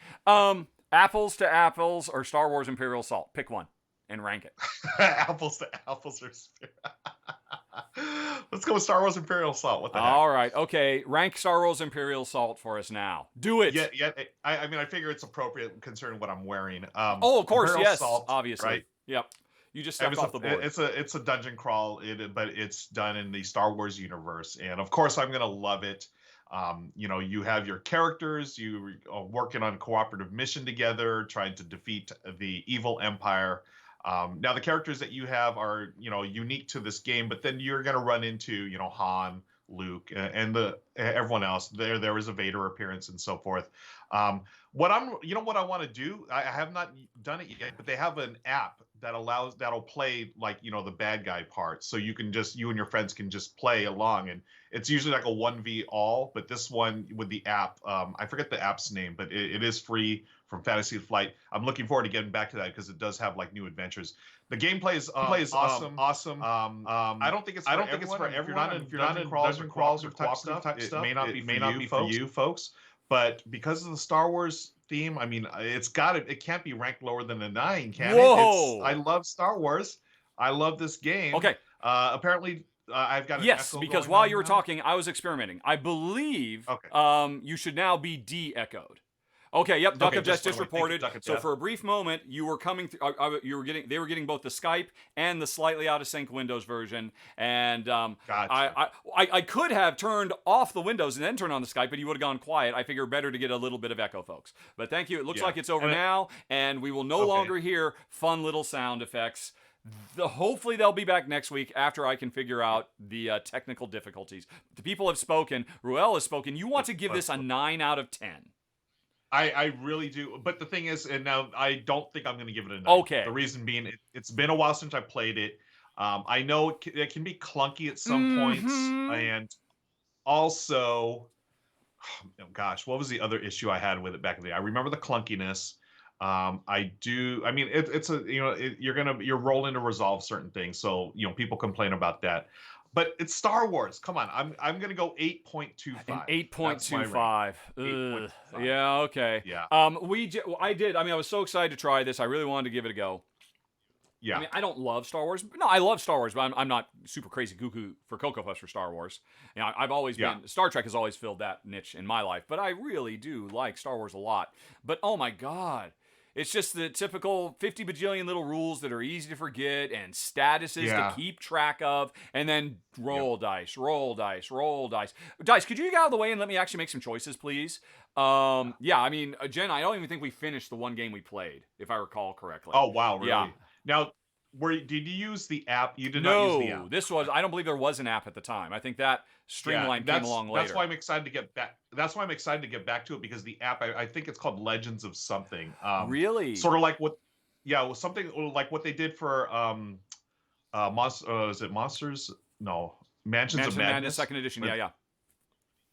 S1: Apples to Apples or Star Wars Imperial Assault. Pick one and rank it.
S2: Apples to Apples or let's go with Star Wars Imperial Assault. What the heck?
S1: All right. Okay. Rank Star Wars Imperial Assault for us now. Do it.
S2: Yeah. I mean, I figure it's appropriate considering what I'm wearing.
S1: Of course.
S2: Imperial
S1: yes.
S2: Assault,
S1: obviously.
S2: Right?
S1: Yep. You just stepped off the board.
S2: It's a dungeon crawl, but it's done in the Star Wars universe, and of course I'm gonna love it. You have your characters, you are working on a cooperative mission together, trying to defeat the evil empire. Now the characters that you have are unique to this game, but then you're gonna run into Han, Luke, and the everyone else. There was a Vader appearance and so forth. What I want to do, I have not done it yet, but they have an app that'll play like the bad guy part, so you and your friends can just play along, and it's usually like a 1v all. But this one with the app, I forget the app's name, but it is free from Fantasy Flight. I'm looking forward to getting back to that because it does have like new adventures. The gameplay is awesome. I don't think it's for everyone. If you're not in dungeon crawls or type stuff, it may not be for you folks. But because of the Star Wars theme, I mean, it can't be ranked lower than a 9, can it? I love Star Wars. I love this game.
S1: Okay.
S2: Apparently, I've got an
S1: yes,
S2: echo
S1: because
S2: going
S1: while
S2: on
S1: you were
S2: now.
S1: talking, I was experimenting. I believe you should now be de-echoed. Okay, yep. Duck of Death just reported. So for a brief moment, you were coming through. They were getting both the Skype and the slightly out of sync Windows version. And
S2: Gotcha.
S1: I could have turned off the Windows and then turned on the Skype, but you would have gone quiet. I figure better to get a little bit of echo, folks. But thank you. It looks like it's over now, and we will no longer hear fun little sound effects. Hopefully they'll be back next week after I can figure out the technical difficulties. The people have spoken. Ruel has spoken. You want to give this a 9 out of 10.
S2: I really do. But the thing is, and now I don't think I'm going to give it a 9.
S1: Okay.
S2: The reason being, it's been a while since I played it. I know it can be clunky at some points. And also, gosh, what was the other issue I had with it back in the day? I remember the clunkiness. You're rolling to resolve certain things. So, people complain about that. But it's Star Wars. Come on, I'm gonna go 8.25.
S1: An 8.25. Yeah. Okay.
S2: Yeah.
S1: I did. I mean, I was so excited to try this. I really wanted to give it a go.
S2: Yeah.
S1: I mean, I don't love Star Wars. No, I love Star Wars, but I'm not super crazy cuckoo for Cocoa Puffs for Star Wars. I've always been. Star Trek has always filled that niche in my life, but I really do like Star Wars a lot. But oh my God. It's just the typical 50 bajillion little rules that are easy to forget and statuses to keep track of, and then roll dice, roll dice, roll dice. Dice, could you get out of the way and let me actually make some choices, please? I mean, Jen, I don't even think we finished the one game we played, if I recall correctly.
S2: Oh, wow, really?
S1: Yeah.
S2: Now, did you use the app? You did not use the app.
S1: No, I don't believe there was an app at the time. I think that Streamline came along later.
S2: That's why I'm excited to get back. That's why I'm excited to get back to it, because the app, I think it's called Legends of something.
S1: Really?
S2: Sort of like something like what they did for is it Monsters? No, Mansions of Madness,
S1: second edition.
S2: Yeah,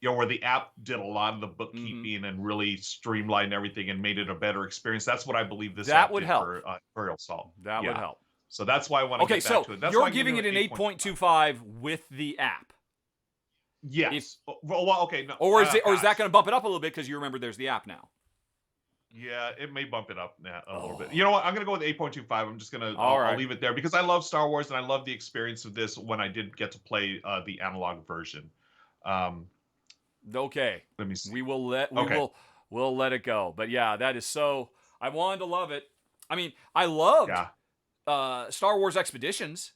S2: where the app did a lot of the bookkeeping and really streamlined everything and made it a better experience. That's what I believe this app did for Imperial Assault.
S1: That would help.
S2: So that's why I want to get back to it. That's
S1: you're giving it an 8.25 with the app.
S2: Yes. Okay. No.
S1: Or is that going to bump it up a little bit because you remember there's the app now?
S2: Yeah, it may bump it up a little bit. You know what? I'm going to go with 8.25. I'm just going to I'll leave it there because I love Star Wars and I love the experience of this when I did get to play the analog version.
S1: Okay.
S2: Let me see.
S1: We'll let it go. But yeah, that is so. I wanted to love it. I mean, I loved Star Wars Expeditions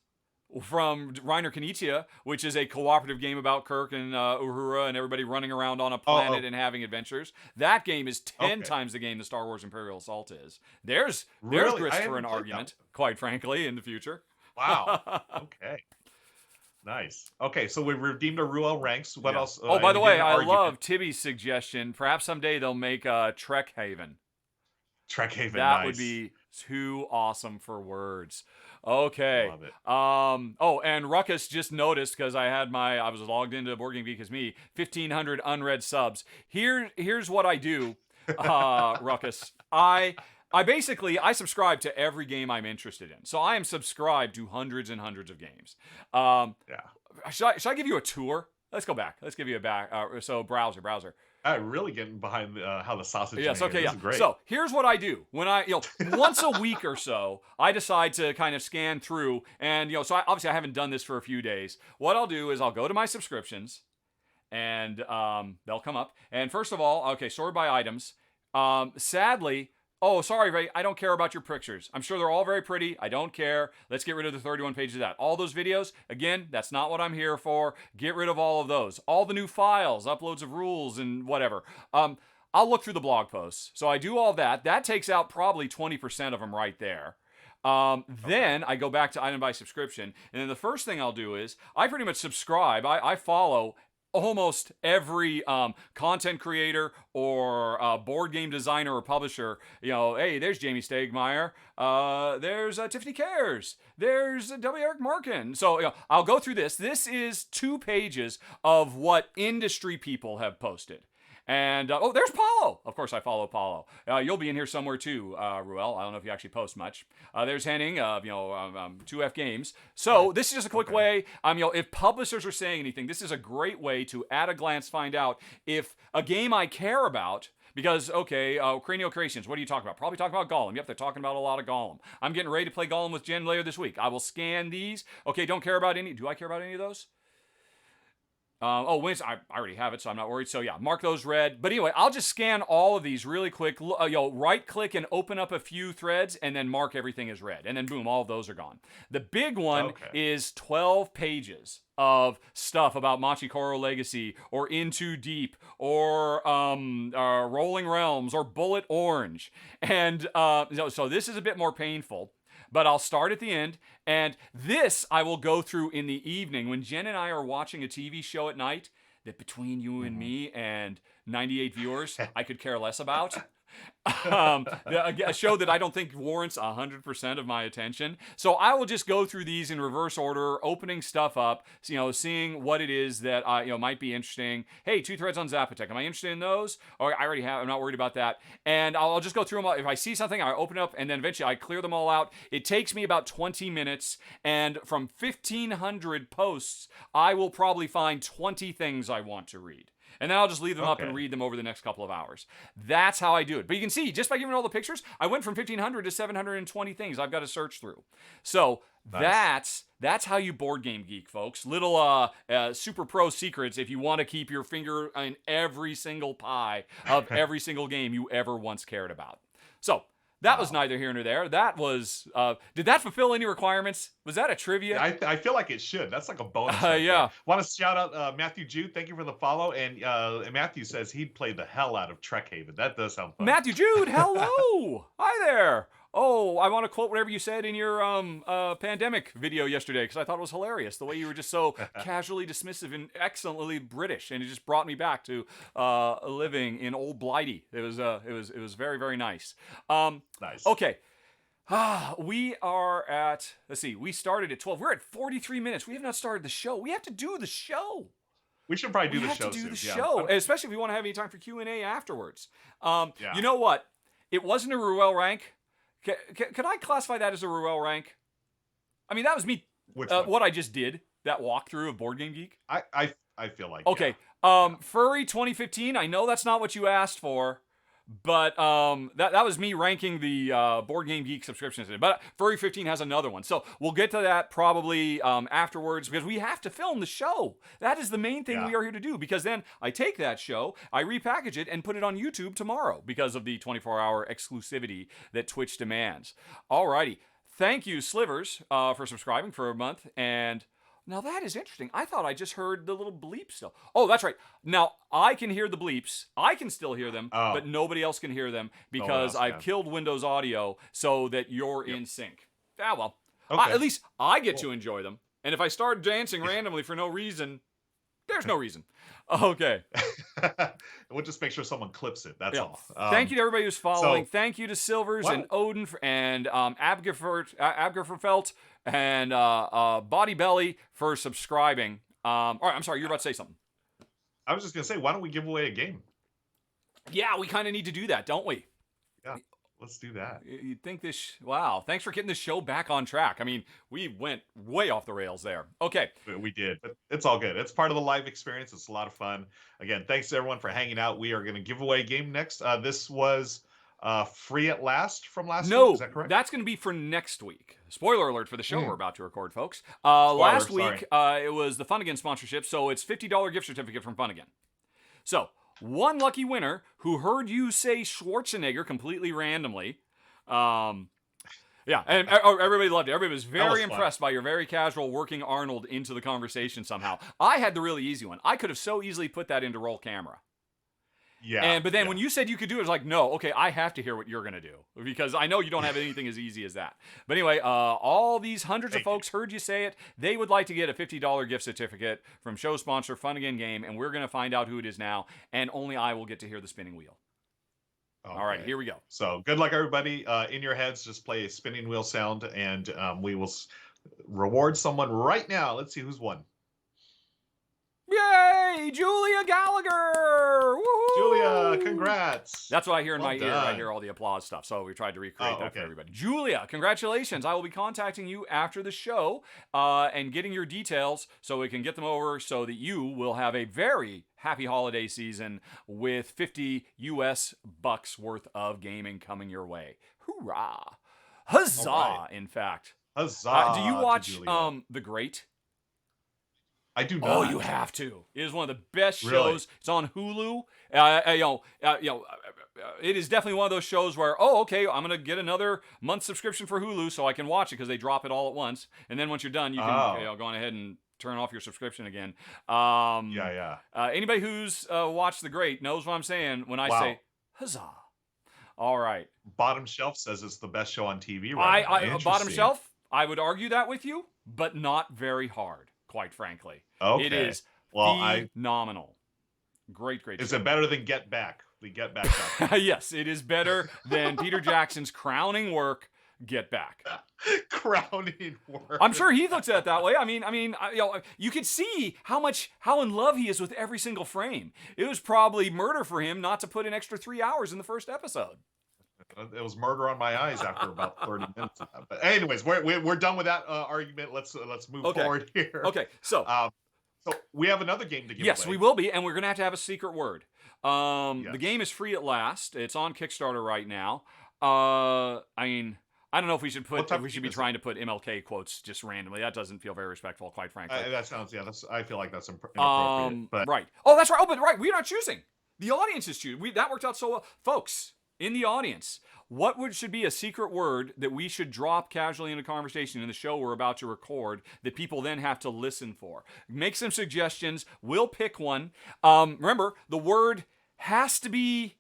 S1: from Reiner Knizia, which is a cooperative game about Kirk and Uhura and everybody running around on a planet and having adventures. That game is 10 times the game the Star Wars Imperial Assault is. There's grist for an argument, quite frankly, in the future.
S2: Wow. Okay. Nice. Okay, so we've redeemed a Ruel Ranks. What else?
S1: By the way, I love Tibby's suggestion. Perhaps someday they'll make Trek Haven.
S2: Trek Haven,
S1: that would be too awesome for words. Okay.
S2: Love it.
S1: And Ruckus just noticed because I was logged into Board Game Geek as me, 1,500 unread subs. Here's what I do, Ruckus. I subscribe to every game I'm interested in. So I am subscribed to hundreds and hundreds of games. Should I give you a tour? Let's go back. Let's give you a back. So browser.
S2: I'm really getting behind how the sausage. Yes.
S1: Okay.
S2: This is great.
S1: So here's what I do when once a week or so, I decide to kind of scan through, and so obviously I haven't done this for a few days. What I'll do is I'll go to my subscriptions, and they'll come up. And first of all, sort by items. Sadly. Oh, sorry, Ray. I don't care about your pictures. I'm sure they're all very pretty. I don't care. Let's get rid of the 31 pages of that. All those videos, again, that's not what I'm here for. Get rid of all of those. All the new files, uploads of rules and whatever. I'll look through the blog posts. So I do all that. That takes out probably 20% of them right there. Then I go back to item by subscription. And then the first thing I'll do is I pretty much subscribe. I follow almost every content creator or board game designer or publisher. Hey, there's Jamie Stegmaier. There's Tiffany Cares. There's W. Eric Markin. So I'll go through this. This is 2 pages of what industry people have posted. And, there's Paulo. Of course, I follow Paulo. You'll be in here somewhere too, Ruel. I don't know if you actually post much. There's Henning, 2F Games. So this is just a quick way. If publishers are saying anything, this is a great way to, at a glance, find out if a game I care about. Because, Cranio Creations, what are you talking about? Probably talking about Gollum. Yep, they're talking about a lot of Gollum. I'm getting ready to play Gollum with Jen later this week. I will scan these. Okay, don't care about any. Do I care about any of those? Wins. I already have it, so I'm not worried. So yeah, mark those red. But anyway, I'll just scan all of these really quick. Right click and open up a few threads, and then mark everything as red, and then boom, all of those are gone. The big one is 12 pages of stuff about Machikoro Legacy or Into Deep or Rolling Realms or Bullet Orange, and so this is a bit more painful. But I'll start at the end, and this I will go through in the evening when Jen and I are watching a TV show at night that between you and me and 98 viewers, I could care less about. A show that I don't think warrants 100% of my attention. So I will just go through these in reverse order, opening stuff up, seeing what it is that might be interesting. Hey, 2 threads on Zapotec. Am I interested in those? Or I already have. I'm not worried about that. And I'll just go through them all. If I see something, I open up, and then eventually I clear them all out. It takes me about 20 minutes, and from 1,500 posts, I will probably find 20 things I want to read. And then I'll just leave them up and read them over the next couple of hours. That's how I do it. But you can see, just by giving all the pictures, I went from 1,500 to 720 things I've got to search through. So that's how you board game geek, folks. Little super pro secrets if you want to keep your finger in every single pie of every single game you ever once cared about. So that was neither here nor there. That was, did that fulfill any requirements? Was that a trivia?
S2: I feel like it should. That's like a bonus.
S1: Yeah.
S2: Want to shout out Matthew Jude. Thank you for the follow. And Matthew says he'd play the hell out of Trek Haven. That does sound fun.
S1: Matthew Jude, hello. Hi there. Oh, I want to quote whatever you said in your pandemic video yesterday, because I thought it was hilarious. The way you were just so casually dismissive and excellently British, and it just brought me back to living in old Blighty. It was very, very nice.
S2: Nice.
S1: Okay. We are at, let's see, we started at 12. We're at 43 minutes. We have not started the show. We have to do the show.
S2: We should probably do the show soon.
S1: We have to do the show, especially if we want to have any time for Q&A afterwards. You know what? It wasn't a Ruel rank. Could I classify that as a Ruel rank? I mean, that was me. What I just did, that walkthrough of Board Game Geek.
S2: I feel like.
S1: Okay. Furry 2015. I know that's not what you asked for, but that was me ranking the Board Game Geek subscriptions. But Furry 15 has another one, so we'll get to that probably afterwards, because we have to film the show. That is the main thing we are here to do, because then I take that show, I repackage it, and put it on YouTube tomorrow because of the 24-hour exclusivity that Twitch demands. Alrighty. Thank you, Slivers, for subscribing for a month. And now that is interesting. I thought I just heard the little bleep still. Oh, that's right. Now, I can hear the bleeps. I can still hear them, but nobody else can hear them because I've killed Windows Audio so that you're in sync. Ah, well. Okay. At least I get to enjoy them. And if I start dancing randomly for no reason, there's no reason. Okay.
S2: We'll just make sure someone clips it. That's all.
S1: Thank you to everybody who's following. Thank you to Silvers and Odin and Abgerfeld and Body Belly for subscribing. All right, I'm sorry, you're about to say something.
S2: I was just going to say, why don't we give away a game?
S1: Yeah, we kind of need to do that, don't we?
S2: Yeah, let's do that.
S1: You'd think this... Wow, thanks for getting this show back on track. I mean, we went way off the rails there. Okay.
S2: We did, but it's all good. It's part of the live experience. It's a lot of fun. Again, thanks to everyone for hanging out. We are going to give away a game next. This was free at last from last week. Is that correct?
S1: That's going to be for next week. Spoiler alert for the show we're about to record, folks. Last week, it was the Fun Again sponsorship, so it's $50 gift certificate from Fun Again. So, one lucky winner who heard you say Schwarzenegger completely randomly. Yeah, and everybody loved it. Everybody was very impressed by your very casual working Arnold into the conversation somehow. I had the really easy one. I could have so easily put that into roll camera.
S2: Yeah.
S1: But then when you said you could do it, it's like, no, okay, I have to hear what you're going to do because I know you don't have anything as easy as that. But anyway, all these hundreds of folks heard you say it. They would like to get a $50 gift certificate from show sponsor Fun Again Game, and we're going to find out who it is now, and only I will get to hear the spinning wheel. Okay. All right, here we go.
S2: So good luck, everybody. In your heads, just play a spinning wheel sound, and we will reward someone right now. Let's see who's won.
S1: Yay! Julia Gallagher! Woo-hoo!
S2: Julia, congrats.
S1: That's what I hear in my ear. I hear all the applause stuff. So we tried to recreate that for everybody. Julia, congratulations. I will be contacting you after the show and getting your details so we can get them over so that you will have a very happy holiday season with 50 US bucks worth of gaming coming your way. Hoorah! Huzzah, right. In fact.
S2: Huzzah.
S1: Do you watch The Great?
S2: I do not.
S1: Oh, you have to. It is one of the best shows.
S2: Really?
S1: It's on Hulu. It is definitely one of those shows where, okay, I'm gonna get another month subscription for Hulu so I can watch it because they drop it all at once. And then once you're done, you can go on ahead and turn off your subscription again. Anybody who's watched The Great knows what I'm saying when I say huzzah. All right.
S2: Bottom Shelf says it's the best show on TV right now.
S1: Bottom Shelf, I would argue that with you, but not very hard. Quite frankly, it is phenomenal. Great
S2: Is
S1: show.
S2: it better than Get Back? The Get Back stuff.
S1: Yes, it is better than Peter Jackson's crowning work, Get Back.
S2: Crowning work.
S1: I'm sure he looks at it that way. I mean, you could see how in love he is with every single frame. It was probably murder for him not to put an extra 3 hours in the first episode.
S2: It was murder on my eyes after about 30 minutes of that. But anyways, we're done with that argument. Let's move forward here.
S1: Okay, so
S2: we have another game to give away.
S1: Yes, we will be, and we're going to have a secret word. The game is free at last. It's on Kickstarter right now. I don't know if we should be trying to put MLK quotes just randomly. That doesn't feel very respectful, quite frankly.
S2: That sounds, I feel like that's inappropriate. But
S1: right. Oh, that's right. Oh, but right, we're not choosing. The audience is choosing. That worked out so well. Folks, in the audience, what should be a secret word that we should drop casually in a conversation in the show we're about to record that people then have to listen for? Make some suggestions. We'll pick one. Remember, the word has to be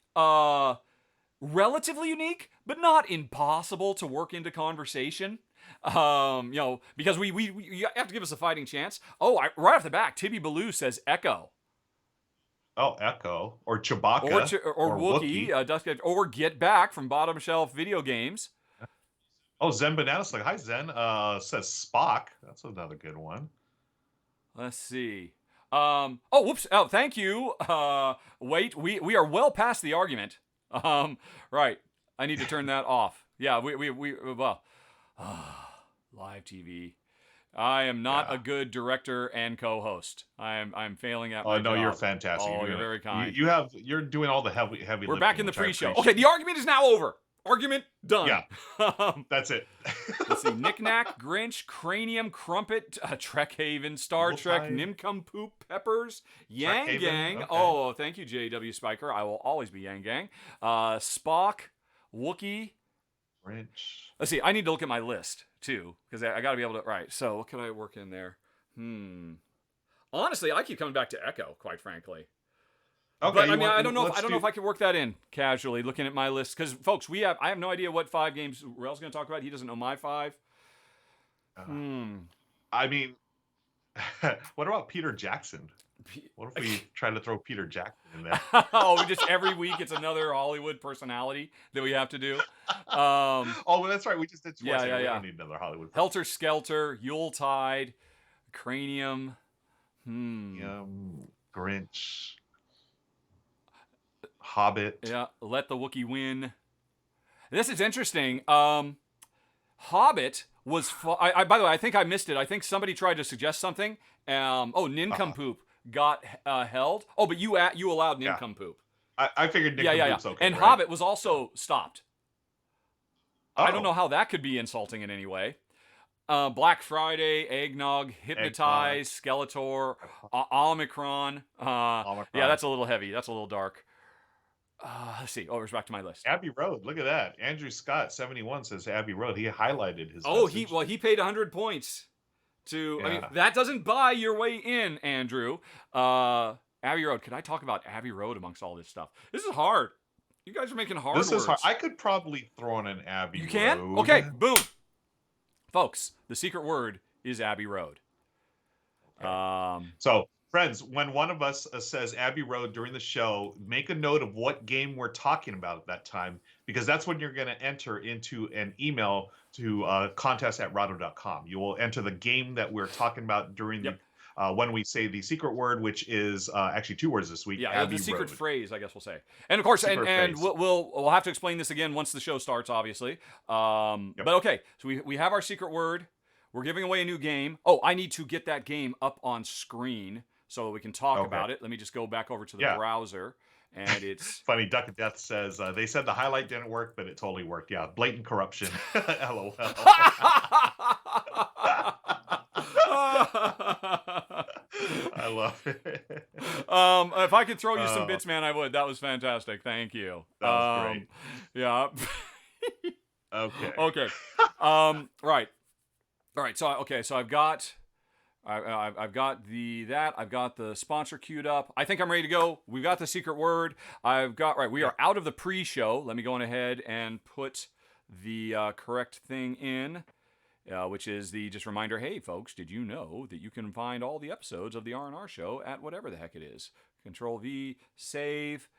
S1: relatively unique, but not impossible to work into conversation. Because you have to give us a fighting chance. Right off the bat, Tibby Ballou says echo.
S2: Oh, Echo or Chewbacca
S1: or Wookiee, or Get Back from Bottom Shelf Video Games.
S2: Oh, Zen Bananas, like hi Zen. Says Spock. That's another good one.
S1: Let's see. Whoops. Oh, thank you. Wait, we are well past the argument. Right. I need to turn that off. Yeah, live TV. I am not a good director and co-host. I'm failing at my job.
S2: You're fantastic.
S1: You're very kind.
S2: You're doing all the heavy
S1: We're back in the pre-show. Okay, the argument is now over. Argument done.
S2: Yeah, that's it.
S1: Let's see. Knick-Knack, Grinch, Cranium, Crumpet, Trek Haven, Star Trek, Nincompoop, Peppers, Yang Gang. Okay. Oh, thank you, J.W. Spiker. I will always be Yang Gang. Spock, Wookiee.
S2: Grinch.
S1: Let's see. I need to look at my list too, because I got to be able to. Right. So what can I work in there? Honestly, I keep coming back to Echo, quite frankly. Okay. But I don't know if I can work that in casually, looking at my list, because folks, I have no idea what 5 games Ruel's going to talk about. He doesn't know my 5.
S2: I mean, what about Peter Jackson? What if we try to throw Peter Jackson in there?
S1: Just every week it's another Hollywood personality that we have to do.
S2: Well, that's right. We just did Schwarzenegger.
S1: We
S2: don't need another Hollywood.
S1: Helter Skelter, Yuletide, Cranium,
S2: Grinch, Hobbit.
S1: Yeah, Let the Wookiee Win. This is interesting. Hobbit was. By the way, I think I missed it. I think somebody tried to suggest something. Nincompoop got held. Oh, but you allowed Nincompoop.
S2: I figured Nincompoop's okay.
S1: And
S2: right?
S1: Hobbit was also stopped.
S2: Oh.
S1: I don't know how that could be insulting in any way. Black Friday, Eggnog, Hypnotize, Skeletor, Omicron. Yeah, that's a little heavy. That's a little dark. Let's see. It's back to my list.
S2: Abbey Road. Look at that. Andrew Scott, 71, says Abbey Road. He highlighted his.
S1: He paid 100 points to. Yeah. I mean, that doesn't buy your way in, Andrew. Abbey Road. Could I talk about Abbey Road amongst all this stuff? This is hard. You guys are making hard words.
S2: This is hard. I could probably throw in an Abbey Road.
S1: You can? Okay, boom. Folks, the secret word is Abbey Road.
S2: Okay. So, friends, when one of us says Abbey Road during the show, make a note of what game we're talking about at that time, because that's when you're going to enter into an email to contest@rahdo.com. You will enter the game that we're talking about during the when we say the secret word, which is actually 2 words this week.
S1: Yeah,
S2: Abbey
S1: the secret
S2: Road.
S1: phrase, I guess we'll say. And of course, and we'll have to explain this again once the show starts, obviously. But okay, so we have our secret word. We're giving away a new game. Oh, I need to get that game up on screen so we can talk about it. Let me just go back over to the browser. And it's
S2: funny. Duck of Death says they said the highlight didn't work, but it totally worked. Yeah, blatant corruption. LOL. I love it.
S1: If I could throw you some bits, man, I would. That was fantastic. Thank you.
S2: That was great.
S1: Yeah.
S2: Okay.
S1: Right. All right. So I've got I've got I've got the sponsor queued up. I think I'm ready to go. We've got the secret word. We are out of the pre-show. Let me go on ahead and put the correct thing in, which is the just reminder. Hey, folks, did you know that you can find all the episodes of the R&R Show at whatever the heck it is? Control V, save.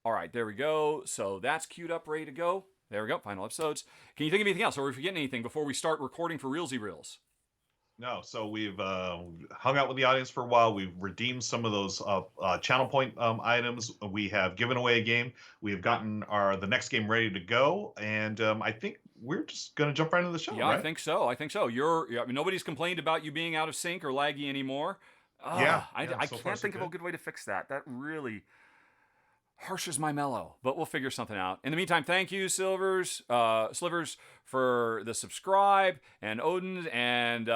S1: All right, there we go. So that's queued up, ready to go. There we go. Final episodes. Can you think of anything else, or are we forgetting anything before we start recording for Reelsy Reels?
S2: No, so we've hung out with the audience for a while. We've redeemed some of those channel point items. We have given away a game. We have gotten the next game ready to go, and I think we're just going to jump right into the show.
S1: Yeah,
S2: right?
S1: I think so. Nobody's complained about you being out of sync or laggy anymore. I can't think of a good way to fix that. That really harshes my mellow, but we'll figure something out. In the meantime, thank you, Slivers, for the subscribe, and Odin, and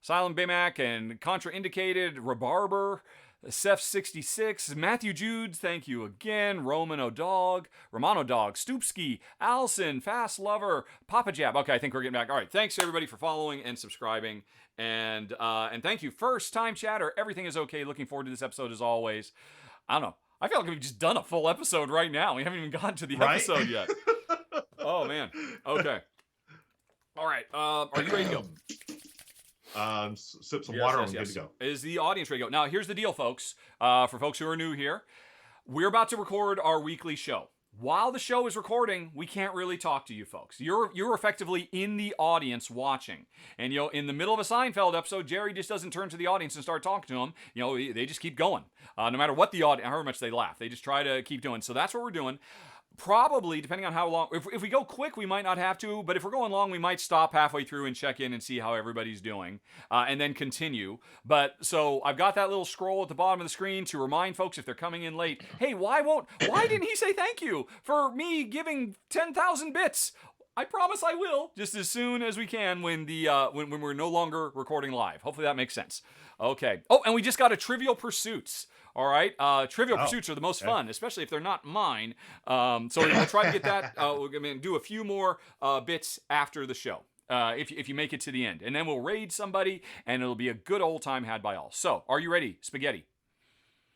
S1: Silent Baymac, and Contraindicated, Rebarber, Seth66, Matthew Judes, thank you again, Romano Dog, Stoopski, Allison, Fast Lover, Papa Jab. Okay, I think we're getting back. All right, thanks everybody for following and subscribing, and thank you, first time chatter. Everything is okay. Looking forward to this episode as always. I don't know. I feel like we've just done a full episode right now. We haven't even gotten to the episode yet. Oh, man. Okay. All right. Are you ready to go?
S2: Sip some water and good to go.
S1: Is the audience ready to go? Now, here's the deal, folks. For folks who are new here, we're about to record our weekly show. While the show is recording, we can't really talk to you folks. You're effectively in the audience watching. And, in the middle of a Seinfeld episode, Jerry just doesn't turn to the audience and start talking to them. They just keep going. No matter what the audience, however much they laugh, they just try to keep doing. So that's what we're doing. Probably, depending on how long, if we go quick, we might not have to, but if we're going long, we might stop halfway through and check in and see how everybody's doing, and then continue. But, so, I've got that little scroll at the bottom of the screen to remind folks if they're coming in late, hey, why didn't he say thank you for me giving 10,000 bits? I promise I will, just as soon as we can when when we're no longer recording live. Hopefully that makes sense. Okay. Oh, and we just got a Trivial Pursuits. All right. Trivial Pursuits are the most fun, especially if they're not mine. So we'll try to get that. We're going to do a few more bits after the show, if you make it to the end. And then we'll raid somebody, and it'll be a good old time had by all. So, are you ready, Spaghetti?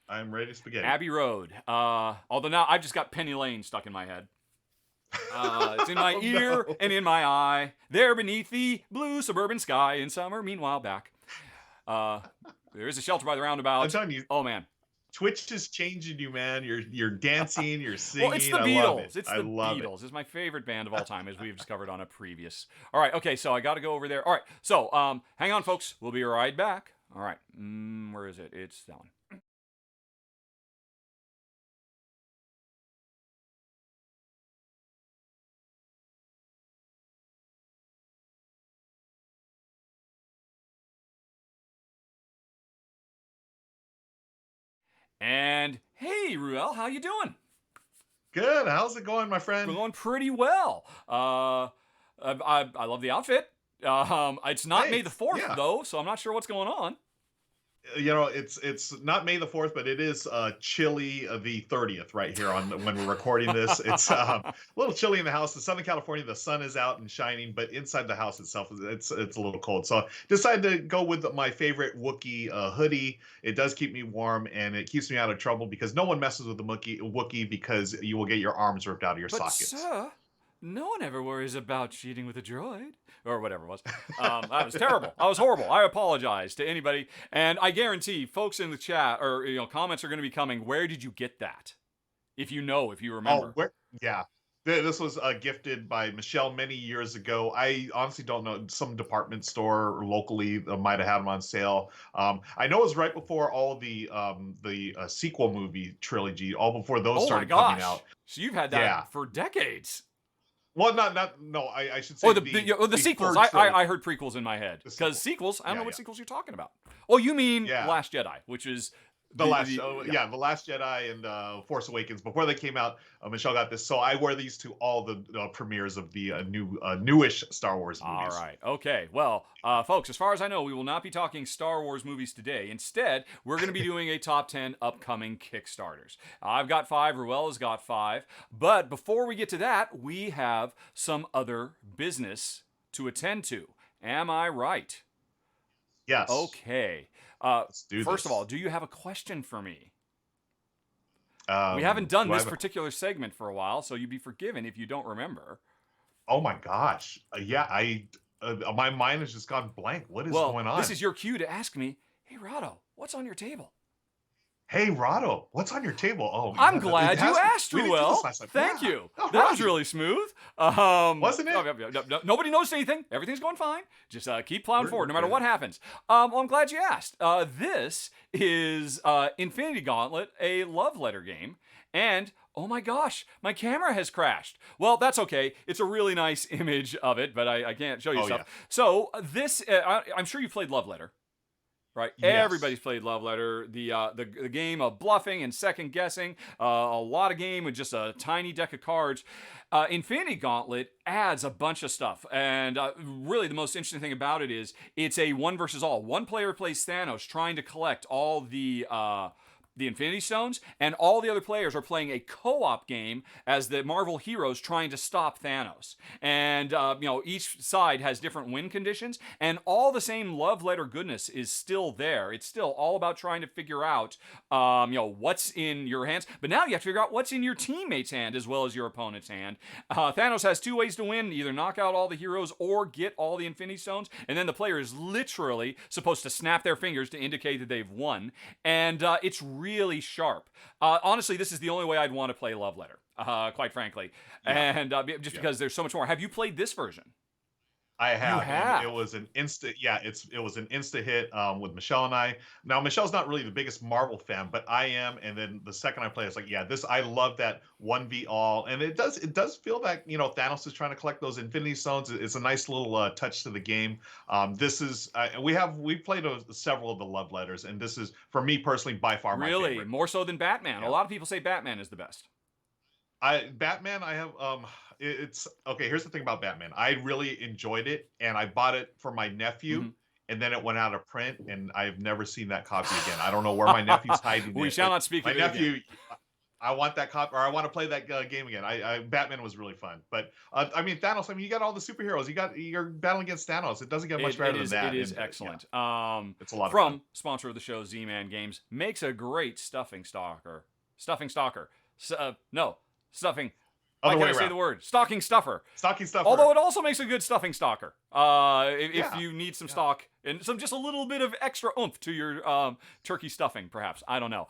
S2: I'm ready, Spaghetti.
S1: Abbey Road. Although now I've just got Penny Lane stuck in my head. It's in my ear and in my eye. There beneath the blue suburban sky in summer. Meanwhile, back. There is a shelter by the roundabout.
S2: I'm telling you.
S1: Oh, man.
S2: Twitch is changing you, man. You're dancing, you're singing.
S1: Well, it's the Beatles. It's the Beatles. It's my favorite band of all time, as we've discovered on a previous. All right, okay, so I got to go over there. All right, so hang on, folks. We'll be right back. All right, where is it? It's that one. And hey, Ruel, how you doing?
S2: Good. How's it going, my friend?
S1: Going pretty well. I love the outfit. It's not May the 4th, though, so I'm not sure what's going on.
S2: it's not May the 4th, but it is chilly the 30th right here on when we're recording this. It's a little chilly in the house. In Southern California, the sun is out and shining, but inside the house itself, it's a little cold. So decided to go with my favorite Wookiee hoodie. It does keep me warm, and it keeps me out of trouble because no one messes with the Wookiee because you will get your arms ripped out of your sockets.
S1: Sir, no one ever worries about cheating with a droid. Or whatever it was. That was terrible. I was horrible. I apologize to anybody. And I guarantee folks in the chat or comments are going to be coming. Where did you get that? If you remember.
S2: Yeah. This was gifted by Michelle many years ago. I honestly don't know. Some department store locally might have had them on sale. I know it was right before all the sequel movie trilogy, all before those started coming out.
S1: So you've had that for decades.
S2: Well, I should say
S1: the sequels. I heard prequels in my head. Because sequels, I don't know what sequels you're talking about. Oh, you mean Last Jedi, which is...
S2: The Last Jedi and Force Awakens. Before they came out, Michelle got this. So I wear these to all the premieres of the newish Star Wars movies.
S1: All right. Okay. Well, folks, as far as I know, we will not be talking Star Wars movies today. Instead, we're going to be doing a top 10 upcoming Kickstarters. I've got 5. Ruel has got 5. But before we get to that, we have some other business to attend to. Am I right?
S2: Yes.
S1: Okay.
S2: Let's do
S1: first
S2: this.
S1: of all, do you have a question for me? We haven't done this particular segment for a while, so you'd be forgiven if you don't remember.
S2: Oh my gosh. My mind has just gone blank. What is going on?
S1: This is your cue to ask me, hey, Rahdo, what's on your table?
S2: Hey, Rahdo, what's on your table? Oh,
S1: I'm glad you asked, Ruel. Thank you. That was really smooth.
S2: Wasn't
S1: it? Nobody knows anything. Everything's going fine. Just keep plowing forward no matter what happens. I'm glad you asked. This is Infinity Gauntlet, a love letter game. And, oh my gosh, my camera has crashed. Well, that's okay. It's a really nice image of it, but I can't show you stuff. Yeah. So this, I'm sure you've played Love Letter. Right, yes. Everybody's played Love Letter, the game of bluffing and second guessing, a lot of game with just a tiny deck of cards. Infinity Gauntlet adds a bunch of stuff, and really the most interesting thing about it is it's a one versus all. One player plays Thanos trying to collect all the Infinity Stones, and all the other players are playing a co-op game as the Marvel heroes trying to stop Thanos. And, each side has different win conditions, and all the same love letter goodness is still there. It's still all about trying to figure out, what's in your hands. But now you have to figure out what's in your teammate's hand as well as your opponent's hand. Thanos has 2 ways to win, either knock out all the heroes or get all the Infinity Stones, and then the player is literally supposed to snap their fingers to indicate that they've won. And it's really sharp. Honestly, this is the only way I'd want to play Love Letter, quite frankly. Yeah. And because there's so much more. Have you played this version?
S2: I have. You have. It was an instant. Yeah, it was an insta hit with Michelle and I. Now Michelle's not really the biggest Marvel fan, but I am. And then the second I play, it's like, I love that 1v all, and it does feel that Thanos is trying to collect those Infinity Stones. It's a nice little touch to the game. This is we played several of the Love Letters, and this is for me personally by far my favorite.
S1: Really, more so than Batman. Yeah. A lot of people say Batman is the best.
S2: Batman, I have it's okay. Here's the thing about Batman. I really enjoyed it, and I bought it for my nephew, and then it went out of print, and I've never seen that copy again. I don't know where my nephew's hiding.
S1: We shall not speak.
S2: My nephew, again. I want that copy, or I want to play that game again. Batman was really fun, but Thanos. You got all the superheroes. You're battling against Thanos. It doesn't get much better than that.
S1: It is excellent.
S2: Yeah. It's a lot of
S1: fun.
S2: From
S1: sponsor of the show, Z-Man Games, makes a great stuffing stalker. Stuffing. I can't say the word. Stocking stuffer.
S2: Stocking stuffer.
S1: Although it also makes a good stuffing stalker. If you need some stock and just a little bit of extra oomph to your turkey stuffing, perhaps. I don't know.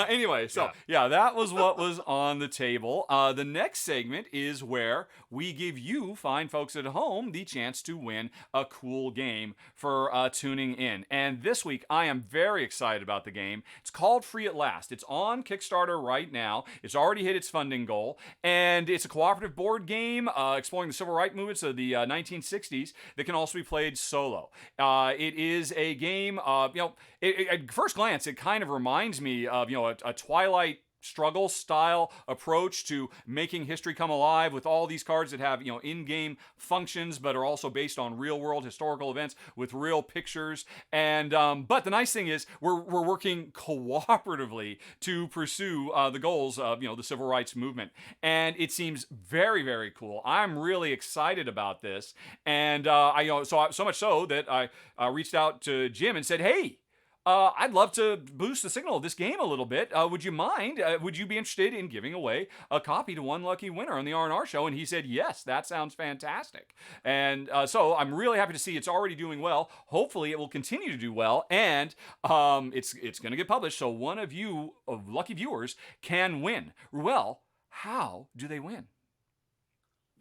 S1: Anyway, so that was what was on the table. The next segment is where we give you, fine folks at home, the chance to win a cool game for tuning in. And this week, I am very excited about the game. It's called Free at Last. It's on Kickstarter right now. It's already hit its funding goal. And it's a cooperative board game exploring the civil rights movements of the 1960s that can also be played solo. It is a game, at first glance, it kind of reminds me of, a Twilight struggle style approach to making history come alive with all these cards that have, in-game functions but are also based on real-world historical events with real pictures. And but the nice thing is we're working cooperatively to pursue the goals of the civil rights movement, and it seems very, very cool. I'm really excited about this, and so much so that I reached out to Jim and said, hey, I'd love to boost the signal of this game a little bit. Would you mind? Would you be interested in giving away a copy to one lucky winner on the R&R Show? And he said, yes, that sounds fantastic. And so I'm really happy to see it's already doing well. Hopefully it will continue to do well. And it's going to get published. So one of you, lucky viewers, can win. Ruel, how do they win?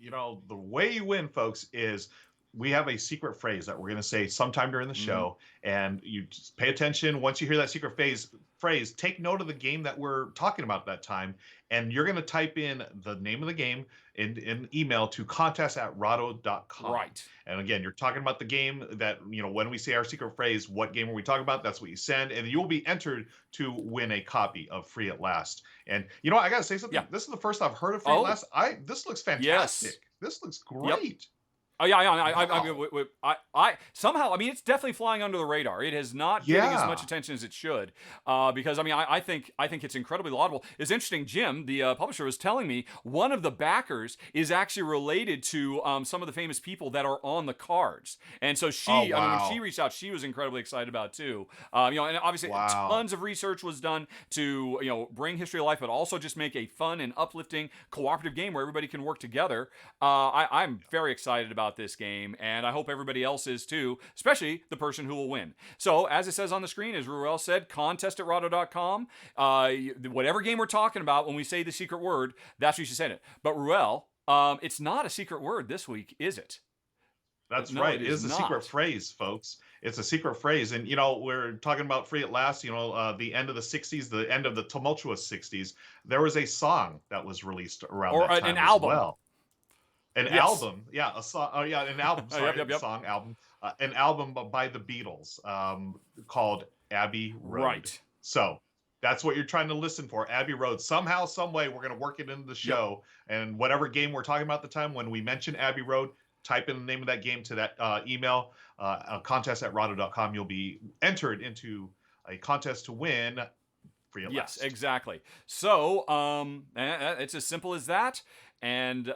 S2: The way you win, folks, is we have a secret phrase that we're going to say sometime during the show, and you just pay attention. Once you hear that secret phrase, take note of the game that we're talking about at that time, and you're going to type in the name of the game in email to contest@rahdo.com.
S1: Right.
S2: And again, you're talking about the game that, when we say our secret phrase, what game are we talking about? That's what you send, and you will be entered to win a copy of Free at Last. And, I got to say something. Yeah. This is the first I've heard of Free at Last. This looks fantastic. Yes. This looks great. Yep.
S1: Oh yeah, I somehow, it's definitely flying under the radar. It has not getting as much attention as it should, because I think it's incredibly laudable. It's interesting. Jim, the publisher, was telling me one of the backers is actually related to some of the famous people that are on the cards, and so she, when she reached out, she was incredibly excited about it too. And obviously tons of research was done to bring history to life, but also just make a fun and uplifting cooperative game where everybody can work together. I'm very excited about this game, and I hope everybody else is too, especially the person who will win. So, as it says on the screen, as Ruel said, contest@rahdo.com. Whatever game we're talking about, when we say the secret word, that's what you said it. But Ruel, it's not a secret word this week, is it?
S2: That's right. It is a secret phrase, folks. It's a secret phrase. And, we're talking about Free at Last, the end of the 60s, the end of the tumultuous 60s. There was a song that was released around that time
S1: an album.
S2: As well. An album, a song. Oh, yeah, an album. Sorry, song, album. An album by the Beatles called Abbey Road. Right. So that's what you're trying to listen for, Abbey Road. Somehow, some way, we're going to work it into the show. Yep. And whatever game we're talking about at the time, when we mention Abbey Road, type in the name of that game to that email, contest@rahdo.com. You'll be entered into a contest to win Free at Last.
S1: Yes, exactly. So it's as simple as that. And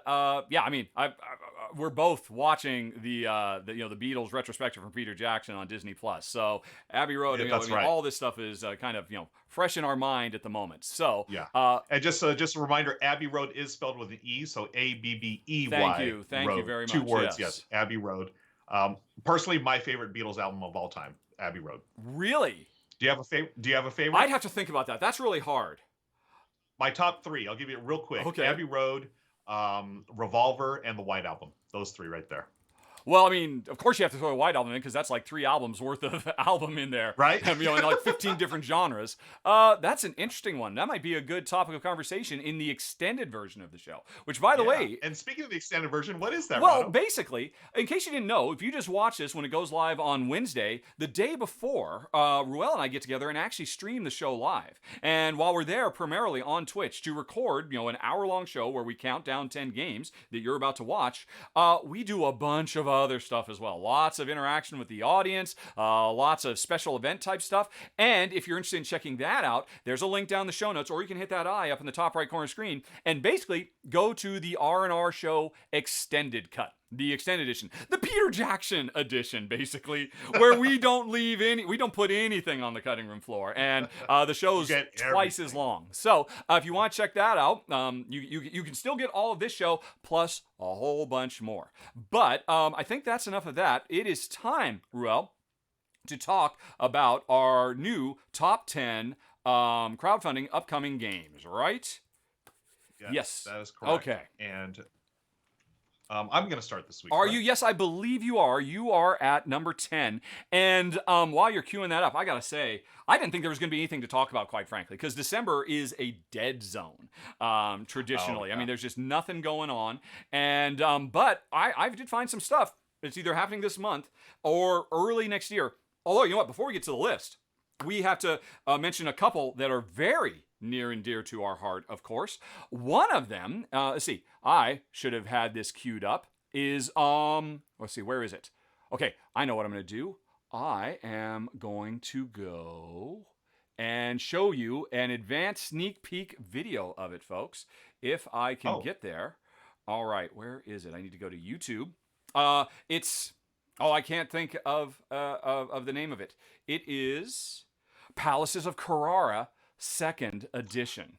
S1: we're both watching the Beatles retrospective from Peter Jackson on Disney Plus. So Abbey Road,
S2: right.
S1: All this stuff is kind of fresh in our mind at the moment. So
S2: and just a reminder, Abbey Road is spelled with an E, so ABBEY.
S1: Thank you very much.
S2: 2 words, yes. Abbey Road. Personally, my favorite Beatles album of all time, Abbey Road.
S1: Really?
S2: Do you have a favorite?
S1: I'd have to think about that. That's really hard.
S2: My top 3. I'll give you it real quick.
S1: Okay.
S2: Abbey Road, Revolver, and the White Album. Those 3 right there.
S1: Well, of course you have to throw a White Album in because that's like 3 albums worth of album in there.
S2: Right.
S1: In like 15 different genres. That's an interesting one. That might be a good topic of conversation in the extended version of the show, which, by the way...
S2: And speaking of the extended version, what is that,
S1: Well,
S2: Rahdo?
S1: Basically, in case you didn't know, if you just watch this when it goes live on Wednesday, the day before, Ruel and I get together and actually stream the show live. And while we're there primarily on Twitch to record, an hour-long show where we count down 10 games that you're about to watch, we do a bunch of other stuff as well. Lots of interaction with the audience, lots of special event type stuff. And if you're interested in checking that out, there's a link down in the show notes, or you can hit that eye up in the top right corner screen and basically go to the R&R Show Extended Cut. The extended edition, the Peter Jackson edition, basically, where we don't put anything on the cutting room floor, and the show's twice as long. So if you want to check that out, you can still get all of this show plus a whole bunch more. But I think that's enough of that. It is time, Ruel, to talk about our new top 10 crowdfunding upcoming games, right?
S2: Yes, that is correct.
S1: Okay.
S2: And I'm going to start this week.
S1: Are you? Yes, I believe you are. You are at number 10. And while you're queuing that up, I got to say, I didn't think there was going to be anything to talk about, quite frankly, because December is a dead zone, traditionally. Oh, yeah. There's just nothing going on. And but I did find some stuff. It's either happening this month or early next year. Although, you know what? Before we get to the list, we have to mention a couple that are very, near and dear to our heart, of course. One of them, let's see, I should have had this queued up, is, let's see, where is it? Okay, I know what I'm going to do. I am going to go and show you an advanced sneak peek video of it, folks, if I can get there. All right, where is it? I need to go to YouTube. It's, I can't think of the name of it. It is Palaces of Carrara, 2nd edition.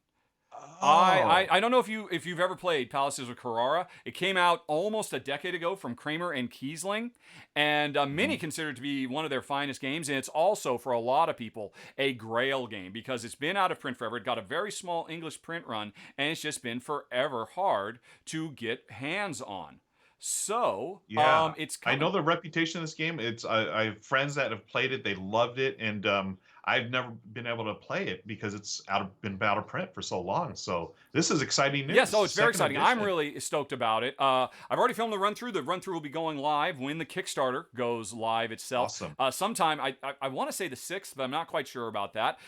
S1: I don't know if you've ever played Palaces of Carrara. It came out almost a decade ago from Kramer and Kiesling, and many consider it to be one of their finest games. And it's also, for a lot of people, a grail game because it's been out of print forever. It got a very small English print run, and it's just been forever hard to get hands on. So
S2: yeah,
S1: it's
S2: I know the reputation of this game. It's I have friends that have played it. They loved it, and I've never been able to play it because it's been out of print for so long. So this is exciting news.
S1: Yes, it's very exciting. I'm really stoked about it. I've already filmed the run-through. The run-through will be going live when the Kickstarter goes live itself.
S2: Awesome.
S1: Sometime, I want to say the 6th, but I'm not quite sure about that.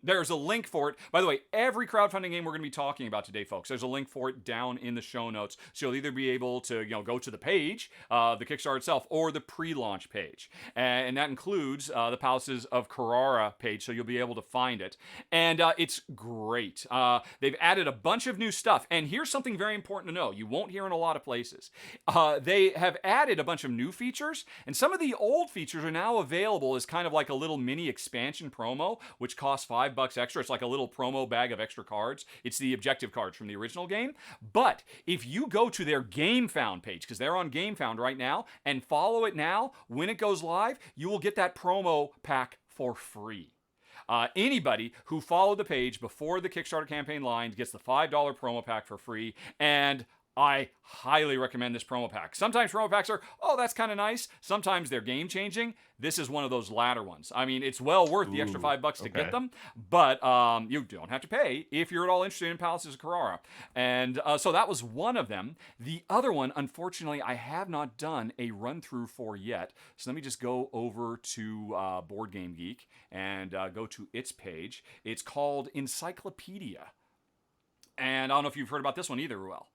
S1: There's a link for it. By the way, every crowdfunding game we're going to be talking about today, folks, there's a link for it down in the show notes. So you'll either be able to go to the page, the Kickstarter itself, or the pre-launch page. And that includes the Palaces of Carrara page, so you'll be able to find it. And it's great. They've added a bunch of new stuff. And here's something very important to know. You won't hear in a lot of places. They have added a bunch of new features, and some of the old features are now available as kind of like a little mini expansion promo, which costs $5 extra. It's like a little promo bag of extra cards. It's the objective cards from the original game. But if you go to their GameFound page, because they're on GameFound right now, and follow it now, when it goes live, you will get that promo pack for free. Anybody who followed the page before the Kickstarter campaign line gets the $5 promo pack for free, and I highly recommend this promo pack. Sometimes promo packs are, that's kind of nice. Sometimes they're game-changing. This is one of those latter ones. I mean, it's well worth the extra $5 to get them, but you don't have to pay if you're at all interested in Palaces of Carrara. And so that was one of them. The other one, unfortunately, I have not done a run-through for yet. So let me just go over to Board Game Geek and go to its page. It's called Encyclopedia. And I don't know if you've heard about this one either, Ruel.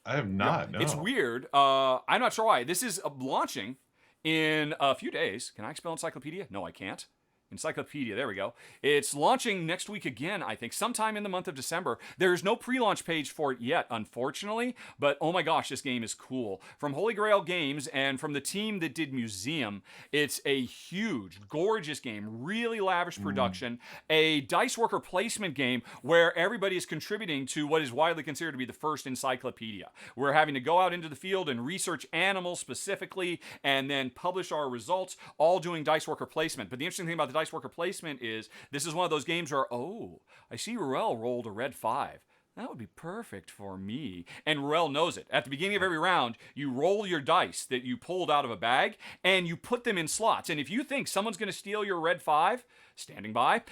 S2: I have not. No.
S1: It's weird. I'm not sure why. This is launching in a few days. Can I spell encyclopedia? No, I can't. Encyclopedia, there we go. It's launching next week again, I think, sometime in the month of December. There's no pre-launch page for it yet, unfortunately, but oh my gosh, this game is cool. From Holy Grail Games and from the team that did Museum, it's a huge, gorgeous game, really lavish production, a dice worker placement game where everybody is contributing to what is widely considered to be the first encyclopedia. We're having to go out into the field and research animals specifically and then publish our results, all doing dice worker placement. But the interesting thing about the dice worker placement is this is one of those games where, I see Ruel rolled a red 5. That would be perfect for me. And Ruel knows it. At the beginning of every round, you roll your dice that you pulled out of a bag, and you put them in slots. And if you think someone's going to steal your red 5, standing by,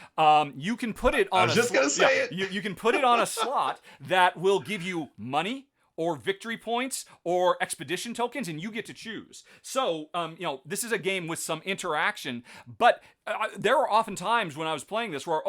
S1: you can put it on you can put it on a slot that will give you money, or victory points, or expedition tokens, and you get to choose. So, this is a game with some interaction, but there are often times when I was playing this where,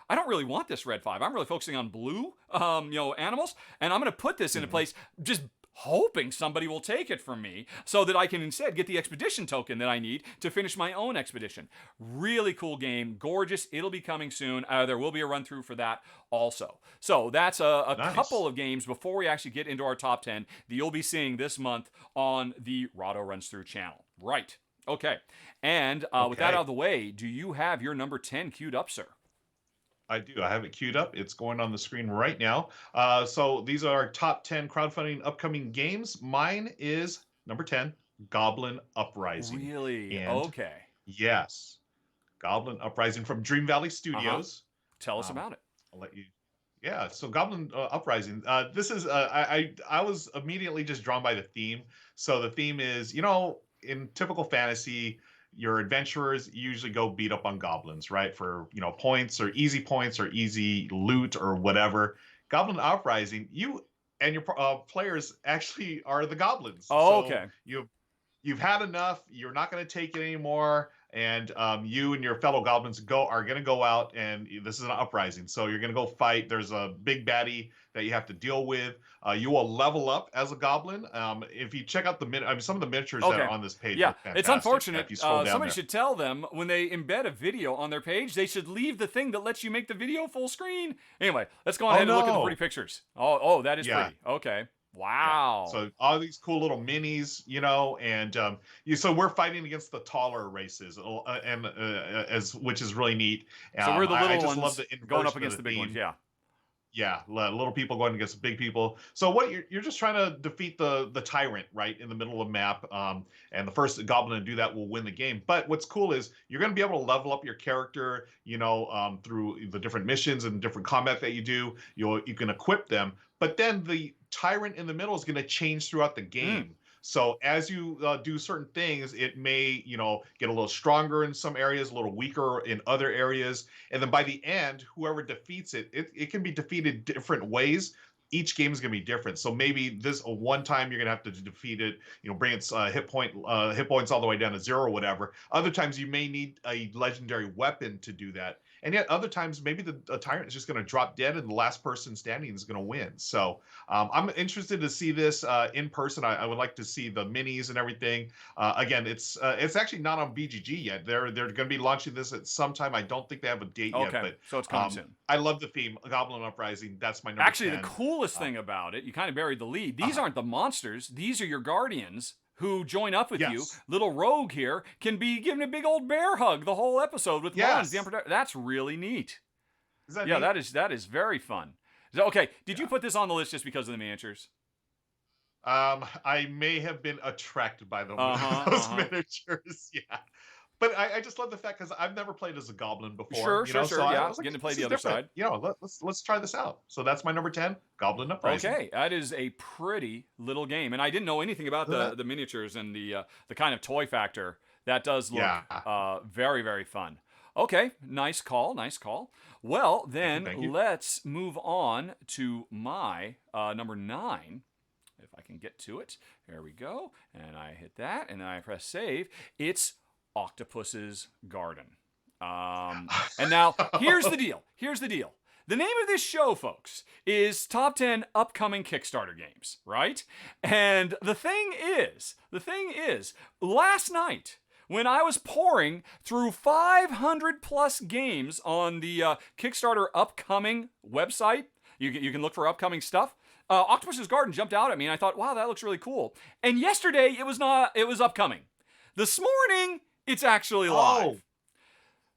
S1: I don't really want this red 5. I'm really focusing on blue, animals, and I'm going to put this in a place just hoping somebody will take it from me so that I can instead get the expedition token that I need to finish my own expedition. Really cool game, gorgeous. It'll be coming soon. There will be a run through for that also. So that's a nice couple of games before we actually get into our top 10 that you'll be seeing this month on the Rahdo Runs Through channel. Right. Okay. And with that out of the way, do you have your number 10 queued up, sir?
S2: I do. I have it queued up. It's going on the screen right now. So these are our top 10 crowdfunding upcoming games. Mine is number 10, Goblin Uprising.
S1: Really?
S2: And
S1: okay.
S2: Yes. Goblin Uprising from Dream Valley Studios.
S1: Tell us about it.
S2: I'll let you. Yeah. So Goblin Uprising. This is, I was immediately just drawn by the theme. So the theme is, in typical fantasy, your adventurers usually go beat up on goblins, right? For, points or easy loot or whatever. Goblin Uprising, you and your players actually are the goblins.
S1: Oh, okay.
S2: You've had enough. You're not going to take it anymore. and you and your fellow goblins are going to go out, and this is an uprising, so you're going to go fight. There's a big baddie that you have to deal with. You will level up as a goblin. If you check out some of the miniatures that are on this page
S1: yeah,
S2: look fantastic.
S1: it's unfortunate.
S2: If you scroll down
S1: somebody
S2: there.
S1: should tell them when they embed a video on their page, they should leave the thing that lets you make the video full screen. Anyway, let's go on ahead and look at the pretty pictures. Oh, that is pretty. Okay. Wow.
S2: Yeah. So all these cool little minis, and so we're fighting against the taller races, which is really neat.
S1: So we're the little
S2: I just
S1: ones
S2: love the
S1: going up against the big ones. Yeah.
S2: Yeah, little people going against big people. So what you're just trying to defeat the tyrant right in the middle of the map, and the first goblin to do that will win the game. But what's cool is you're going to be able to level up your character, through the different missions and different combat that you do. You can equip them, but then the tyrant in the middle is going to change throughout the game. So as you do certain things, it may, get a little stronger in some areas, a little weaker in other areas. And then by the end, whoever defeats it can be defeated different ways. Each game is going to be different. So maybe this one time you're going to have to defeat it, bring its hit points all the way down to 0 or whatever. Other times you may need a legendary weapon to do that. And yet other times maybe the tyrant is just going to drop dead and the last person standing is going to win. So I'm interested to see this in person. I would like to see the minis and everything. Again, it's actually not on BGG yet. They're going to be launching this at some time. I don't think they have a date yet. But
S1: so it's coming soon.
S2: I love the theme, Goblin Uprising. That's my number 10.
S1: Actually, the coolest thing about it, you kind of buried the lead. These aren't the monsters. These are your guardians who join up with you. Little Rogue here can be given a big old bear hug the whole episode with Mullins, the Emperor. That's really neat.
S2: Is that
S1: neat? that is very fun. Okay, did you put this on the list just because of the miniatures?
S2: I may have been attracted by those miniatures. Yeah. But I just love the fact because I've never played as a goblin before.
S1: Sure.
S2: So
S1: I
S2: was like,
S1: getting to play the other side.
S2: Let's try this out. So that's my number 10, Goblin Uprising.
S1: Okay, that is a pretty little game, and I didn't know anything about the miniatures and the kind of toy factor. That does look very, very fun. Okay, nice call. Well, then
S2: Thank you.
S1: Let's move on to my number 9. If I can get to it. There we go. And I hit that, and then I press save. It's Octopus's Garden. And now, here's the deal. The name of this show, folks, is Top 10 Upcoming Kickstarter Games, right? And the thing is, last night, when I was pouring through 500 plus games on the Kickstarter Upcoming website, you can look for upcoming stuff. Octopus's Garden jumped out at me, and I thought, wow, that looks really cool. And yesterday, it was upcoming. This morning, it's actually live.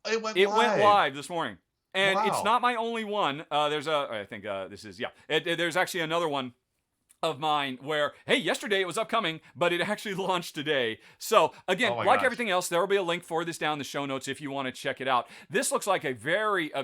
S2: It went
S1: live this morning. And
S2: wow.
S1: It's not my only one. There's actually another one of mine where, hey, yesterday it was upcoming, but it actually launched today. So, again, everything else, there will be a link for this down in the show notes if you want to check it out. This looks like a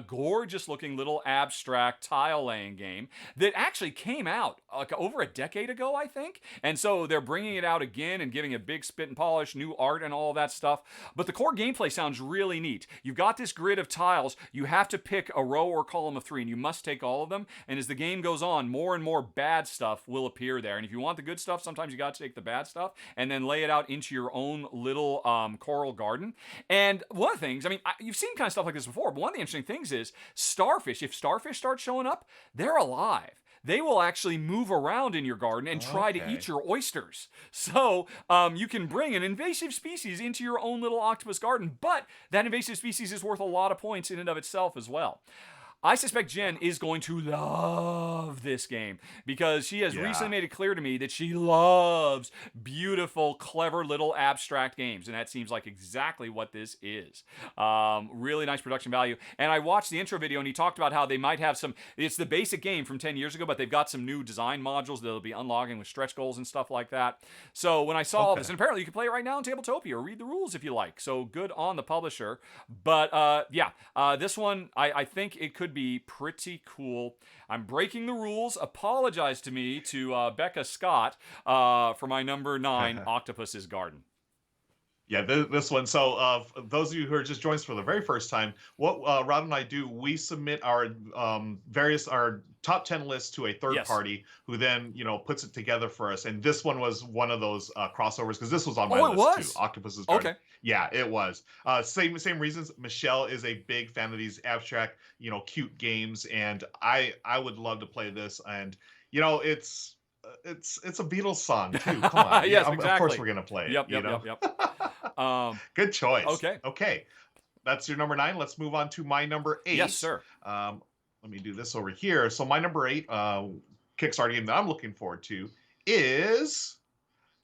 S1: gorgeous-looking little abstract tile-laying game that actually came out like over a decade ago, I think. And so they're bringing it out again and giving a big spit and polish, new art and all that stuff. But the core gameplay sounds really neat. You've got this grid of tiles. You have to pick a row or column of 3, and you must take all of them. And as the game goes on, more and more bad stuff will appear there. And if you want the good stuff, sometimes you got to take the bad stuff and then lay it out into your own little coral garden. And one of the things, you've seen kind of stuff like this before, but one of the interesting things is starfish. If starfish start showing up, they're alive. They will actually move around in your garden and try to eat your oysters. So you can bring an invasive species into your own little octopus garden, but that invasive species is worth a lot of points in and of itself as well. I suspect Jen is going to love this game because she has recently made it clear to me that she loves beautiful, clever little abstract games, and that seems like exactly what this is. Really nice production value. And I watched the intro video, and he talked about how they might have it's the basic game from 10 years ago, but they've got some new design modules that'll be unlocking with stretch goals and stuff like that. So when I saw all this, and apparently you can play it right now in Tabletopia or read the rules if you like. So good on the publisher. But this one, I think it could be pretty cool. I'm breaking the rules. Apologize to me to Becca Scott for my number 9, Octopus's Garden.
S2: Yeah, this one. So, those of you who are just joining us for the very first time, what Rod and I do, we submit our our top 10 lists to a third
S1: Yes.
S2: party who then puts it together for us. And this one was one of those crossovers because this was on my
S1: Oh, it
S2: list too.
S1: was?
S2: Octopus's Garden.
S1: Okay.
S2: Yeah, it was. Same reasons. Michelle is a big fan of these abstract, cute games, and I would love to play this. And it's a Beatles song too. Come on.
S1: Yes,
S2: Of course
S1: exactly.
S2: we're gonna play it.
S1: Yep.
S2: Good choice.
S1: Okay.
S2: Okay. That's your number 9. Let's move on to my number 8.
S1: Yes, sir.
S2: Let me do this over here. So my number 8 Kickstarter game that I'm looking forward to is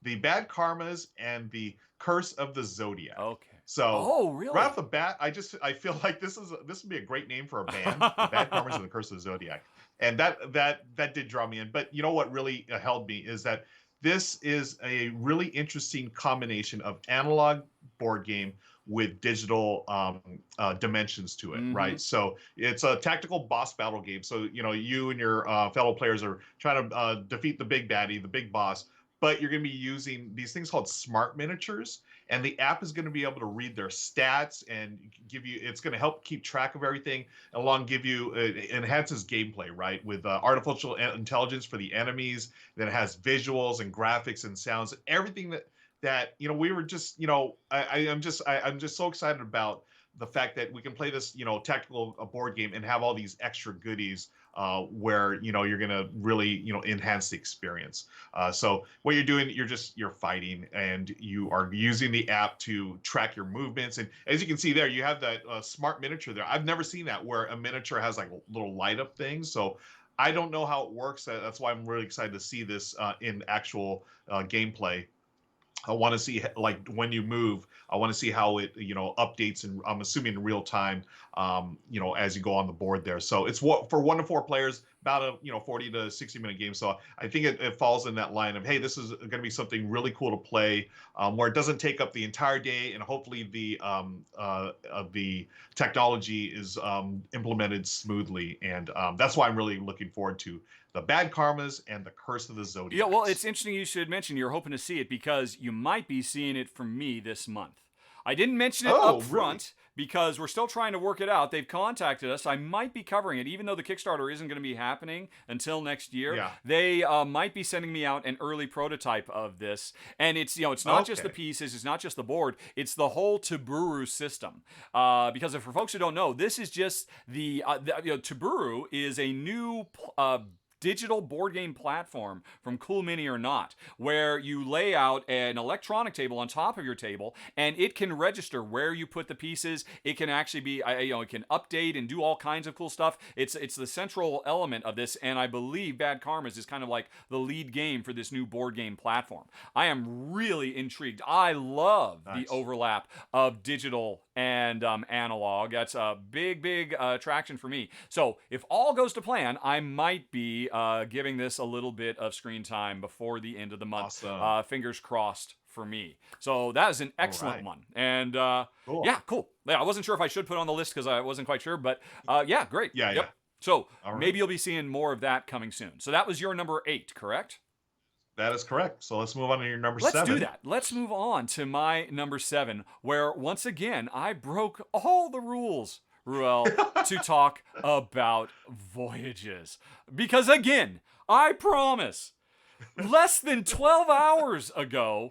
S2: the Bad Karmas and the Curse of the Zodiac.
S1: Okay.
S2: So,
S1: really?
S2: right off the bat, I feel like this would be a great name for a band, the Bad Karmas and the Curse of the Zodiac, and that did draw me in. But you know what really held me is that this is a really interesting combination of analog board game with digital dimensions to it, right? So it's a tactical boss battle game. So you and your fellow players are trying to defeat the big baddie, the big boss. But you're going to be using these things called smart miniatures, and the app is going to be able to read their stats and it's going to help keep track of everything, along give you, enhances gameplay, right? With artificial intelligence for the enemies, then it has visuals and graphics and sounds, everything that we were just, I'm just so excited about the fact that we can play this, tactical board game and have all these extra goodies where you're gonna really enhance the experience. So what you're doing, you're fighting, and you are using the app to track your movements. And as you can see there, you have that smart miniature there. I've never seen that where a miniature has like little light up things. So I don't know how it works. That's why I'm really excited to see this in actual gameplay. I want to see, like, when you move, I want to see how it, updates, and I'm assuming in real time, as you go on the board there. So it's for 1 to 4 players, about a 40 to 60 minute game. So I think it falls in that line of, hey, this is going to be something really cool to play, where it doesn't take up the entire day, and hopefully the technology is implemented smoothly. And that's why I'm really looking forward to the Bad Karmas and the Curse of the Zodiac.
S1: Yeah, well, it's interesting you should mention you're hoping to see it, because you might be seeing it from me this month. I didn't mention it up front because we're still trying to work it out. They've contacted us. I might be covering it, even though the Kickstarter isn't going to be happening until next year.
S2: Yeah.
S1: They might be sending me out an early prototype of this, and it's it's not just the pieces, it's not just the board, it's the whole Tuburu system. Because for folks who don't know, this is just the Tuburu is a new digital board game platform from Cool Mini or Not, where you lay out an electronic table on top of your table, and it can register where you put the pieces. It can actually be, it can update and do all kinds of cool stuff. It's the central element of this, and I believe Bad Karmas is kind of like the lead game for this new board game platform. I am really intrigued. I love the overlap of digital and analog. That's a big attraction for me. So if all goes to plan, I might be giving this a little bit of screen time before the end of the month.
S2: Awesome.
S1: Fingers crossed for me. So that is an excellent one. And
S2: cool.
S1: Yeah, cool. Yeah, I wasn't sure if I should put it on the list because I wasn't quite sure, but yeah, great.
S2: Yeah.
S1: So maybe you'll be seeing more of that coming soon. So that was your number 8, correct?
S2: That is correct. So let's move on to your number 7.
S1: Let's do that. Let's move on to my number 7, where once again I broke all the rules, Ruel, to talk about Voyages. Because again, I promise, less than 12 hours ago,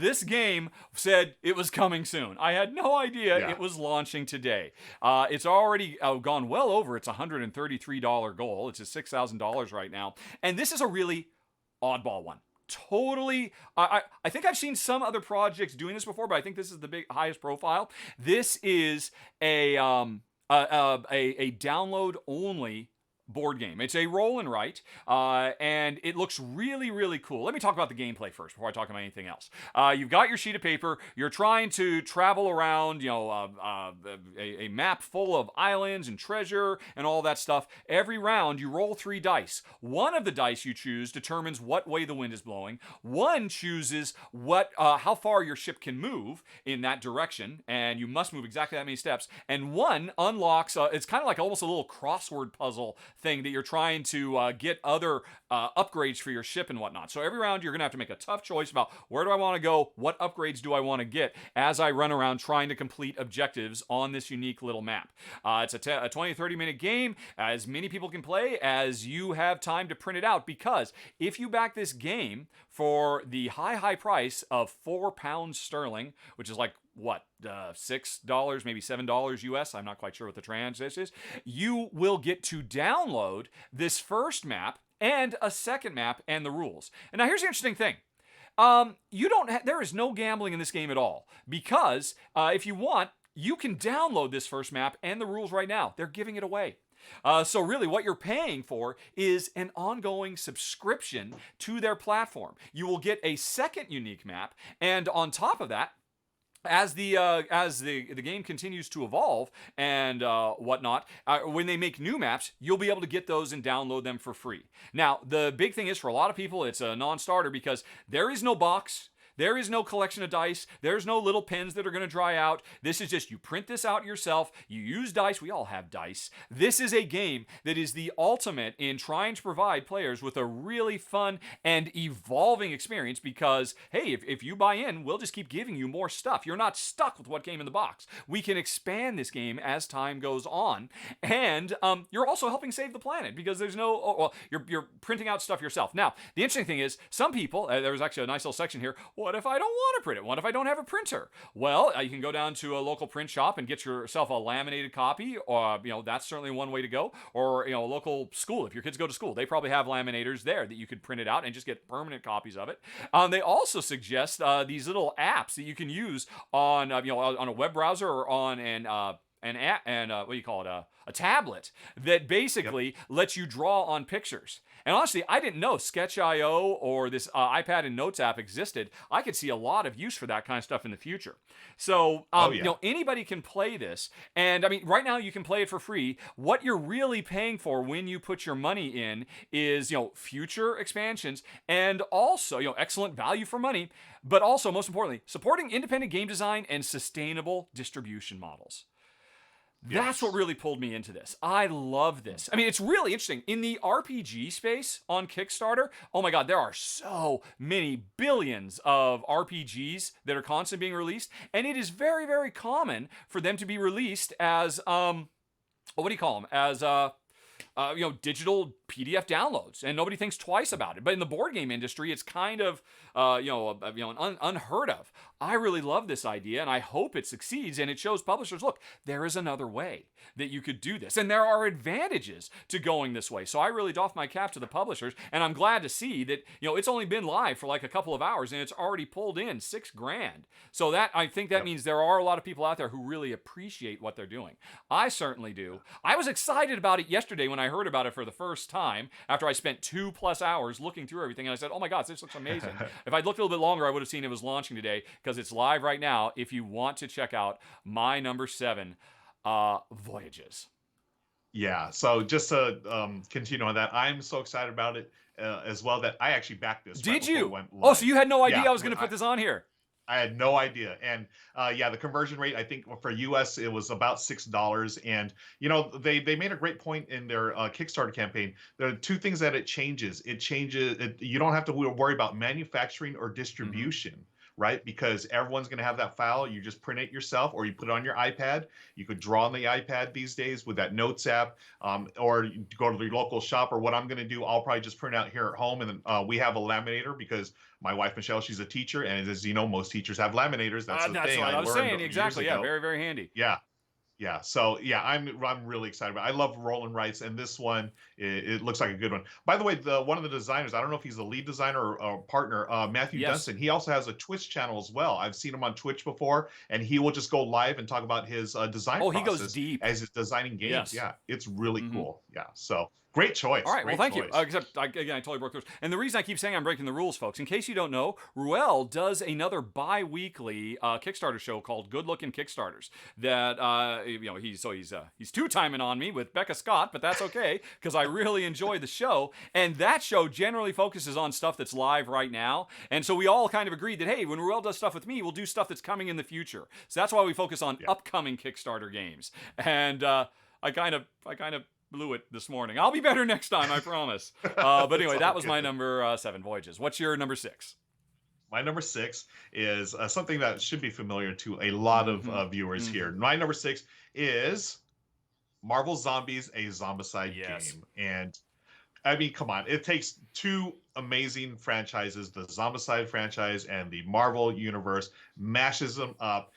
S1: this game said it was coming soon. I had no idea it was launching today. It's already gone well over its $133 goal. It's at $6,000 right now. And this is a really oddball one. Totally. I think I've seen some other projects doing this before, but I think this is the highest profile. This is a download only board game. It's a roll and write, and it looks really, really cool. Let me talk about the gameplay first before I talk about anything else. You've got your sheet of paper. You're trying to travel around, a map full of islands and treasure and all that stuff. Every round, you roll 3 dice. One of the dice you choose determines what way the wind is blowing. One chooses how far your ship can move in that direction, and you must move exactly that many steps. And one unlocks, it's kind of like almost a little crossword puzzle thing that you're trying to get other upgrades for your ship and whatnot. So every round you're going to have to make a tough choice about where do I want to go, what upgrades do I want to get as I run around trying to complete objectives on this unique little map. It's a 20 30 minute game. As many people can play as you have time to print it out, because if you back this game for the high price of £4 sterling, which is like what, $6, maybe $7 US. I'm not quite sure what the translation is. You will get to download this first map and a second map and the rules. And now here's the interesting thing. There is no gambling in this game at all, because if you want, you can download this first map and the rules right now. They're giving it away. So really what you're paying for is an ongoing subscription to their platform. You will get a second unique map, and on top of that, as the game continues to evolve and whatnot, when they make new maps, you'll be able to get those and download them for free. Now, the big thing is, for a lot of people, it's a non-starter because there is no box. There is no collection of dice. There's no little pins that are going to dry out. This is just, you print this out yourself. You use dice. We all have dice. This is a game that is the ultimate in trying to provide players with a really fun and evolving experience, because, hey, if you buy in, we'll just keep giving you more stuff. You're not stuck with what came in the box. We can expand this game as time goes on. And you're also helping save the planet, because there's you're printing out stuff yourself. Now, the interesting thing is, some people, there was actually a nice little section here, what if I don't want to print it? What if I don't have a printer? Well, you can go down to a local print shop and get yourself a laminated copy. Or, that's certainly one way to go. Or, a local school. If your kids go to school, they probably have laminators there that you could print it out and just get permanent copies of it. They also suggest these little apps that you can use on, on a web browser or on an app, and what do you call it? A tablet that basically lets you draw on pictures. And honestly, I didn't know Sketch.io or this iPad and Notes app existed. I could see a lot of use for that kind of stuff in the future. So, anybody can play this. And I mean, right now you can play it for free. What you're really paying for when you put your money in is, future expansions, and also, excellent value for money, but also, most importantly, supporting independent game design and sustainable distribution models. That's what really pulled me into this. I love this. I mean, it's really interesting. In the RPG space on Kickstarter, oh my God, there are so many billions of RPGs that are constantly being released. And it is very, very common for them to be released as, what do you call them? As, digital PDF downloads, and nobody thinks twice about it. But in the board game industry, it's kind of, unheard of. I really love this idea, and I hope it succeeds, and it shows publishers, look, there is another way that you could do this, and there are advantages to going this way. So I really doff my cap to the publishers, and I'm glad to see that, it's only been live for like a couple of hours, and it's already pulled in $6,000. So I think that means there are a lot of people out there who really appreciate what they're doing. I certainly do. I was excited about it yesterday when I heard about it for the first time, after I spent 2+ hours looking through everything, and I said, oh my gosh, this looks amazing. If I'd looked a little bit longer, I would have seen it was launching today, because it's live right now if you want to check out my number 7, Voyages.
S2: Yeah, so just to continue on that, I'm so excited about it as well that I actually backed this.
S1: Did you? Oh, so you had no idea I was going to put this on here?
S2: I had no idea. And the conversion rate, I think for US, it was about $6. And, they made a great point in their Kickstarter campaign. There are two things that it changes. You don't have to worry about manufacturing or distribution. Mm-hmm. Right? Because everyone's going to have that file. You just print it yourself, or you put it on your iPad. You could draw on the iPad these days with that Notes app, or you go to the local shop. Or what I'm going to do, I'll probably just print out here at home. And then we have a laminator, because my wife, Michelle, she's a teacher. And as you know, most teachers have laminators. That's the thing.
S1: What I was saying. Exactly. Yeah. Very, very handy.
S2: Yeah. Yeah, so I'm really excited about it. I love Roland Wrights, and this one it looks like a good one. By the way, one of the designers, I don't know if he's the lead designer or partner, Matthew Dunstan. He also has a Twitch channel as well. I've seen him on Twitch before, and he will just go live and talk about his design process.
S1: He goes deep
S2: as he's designing games. Yes. Yeah, it's really cool. Yeah, so. Great choice.
S1: All right, well, thank you. Except, again, I totally broke the rules. And the reason I keep saying I'm breaking the rules, folks, in case you don't know, Ruel does another bi-weekly Kickstarter show called Good Looking Kickstarters. That he's two-timing on me with Becca Scott, but that's okay, because I really enjoy the show. And that show generally focuses on stuff that's live right now. And so we all kind of agreed that, hey, when Ruel does stuff with me, we'll do stuff that's coming in the future. So that's why we focus on upcoming Kickstarter games. And I kind of blew it this morning. I'll be better next time, I promise. But anyway, that was my number 7, Voyages. What's your number 6?
S2: My number 6 is something that should be familiar to a lot of viewers here. My number 6 is Marvel Zombies, a Zombicide game. And I mean, come on. It takes two amazing franchises, the Zombicide franchise and the Marvel Universe, mashes them up.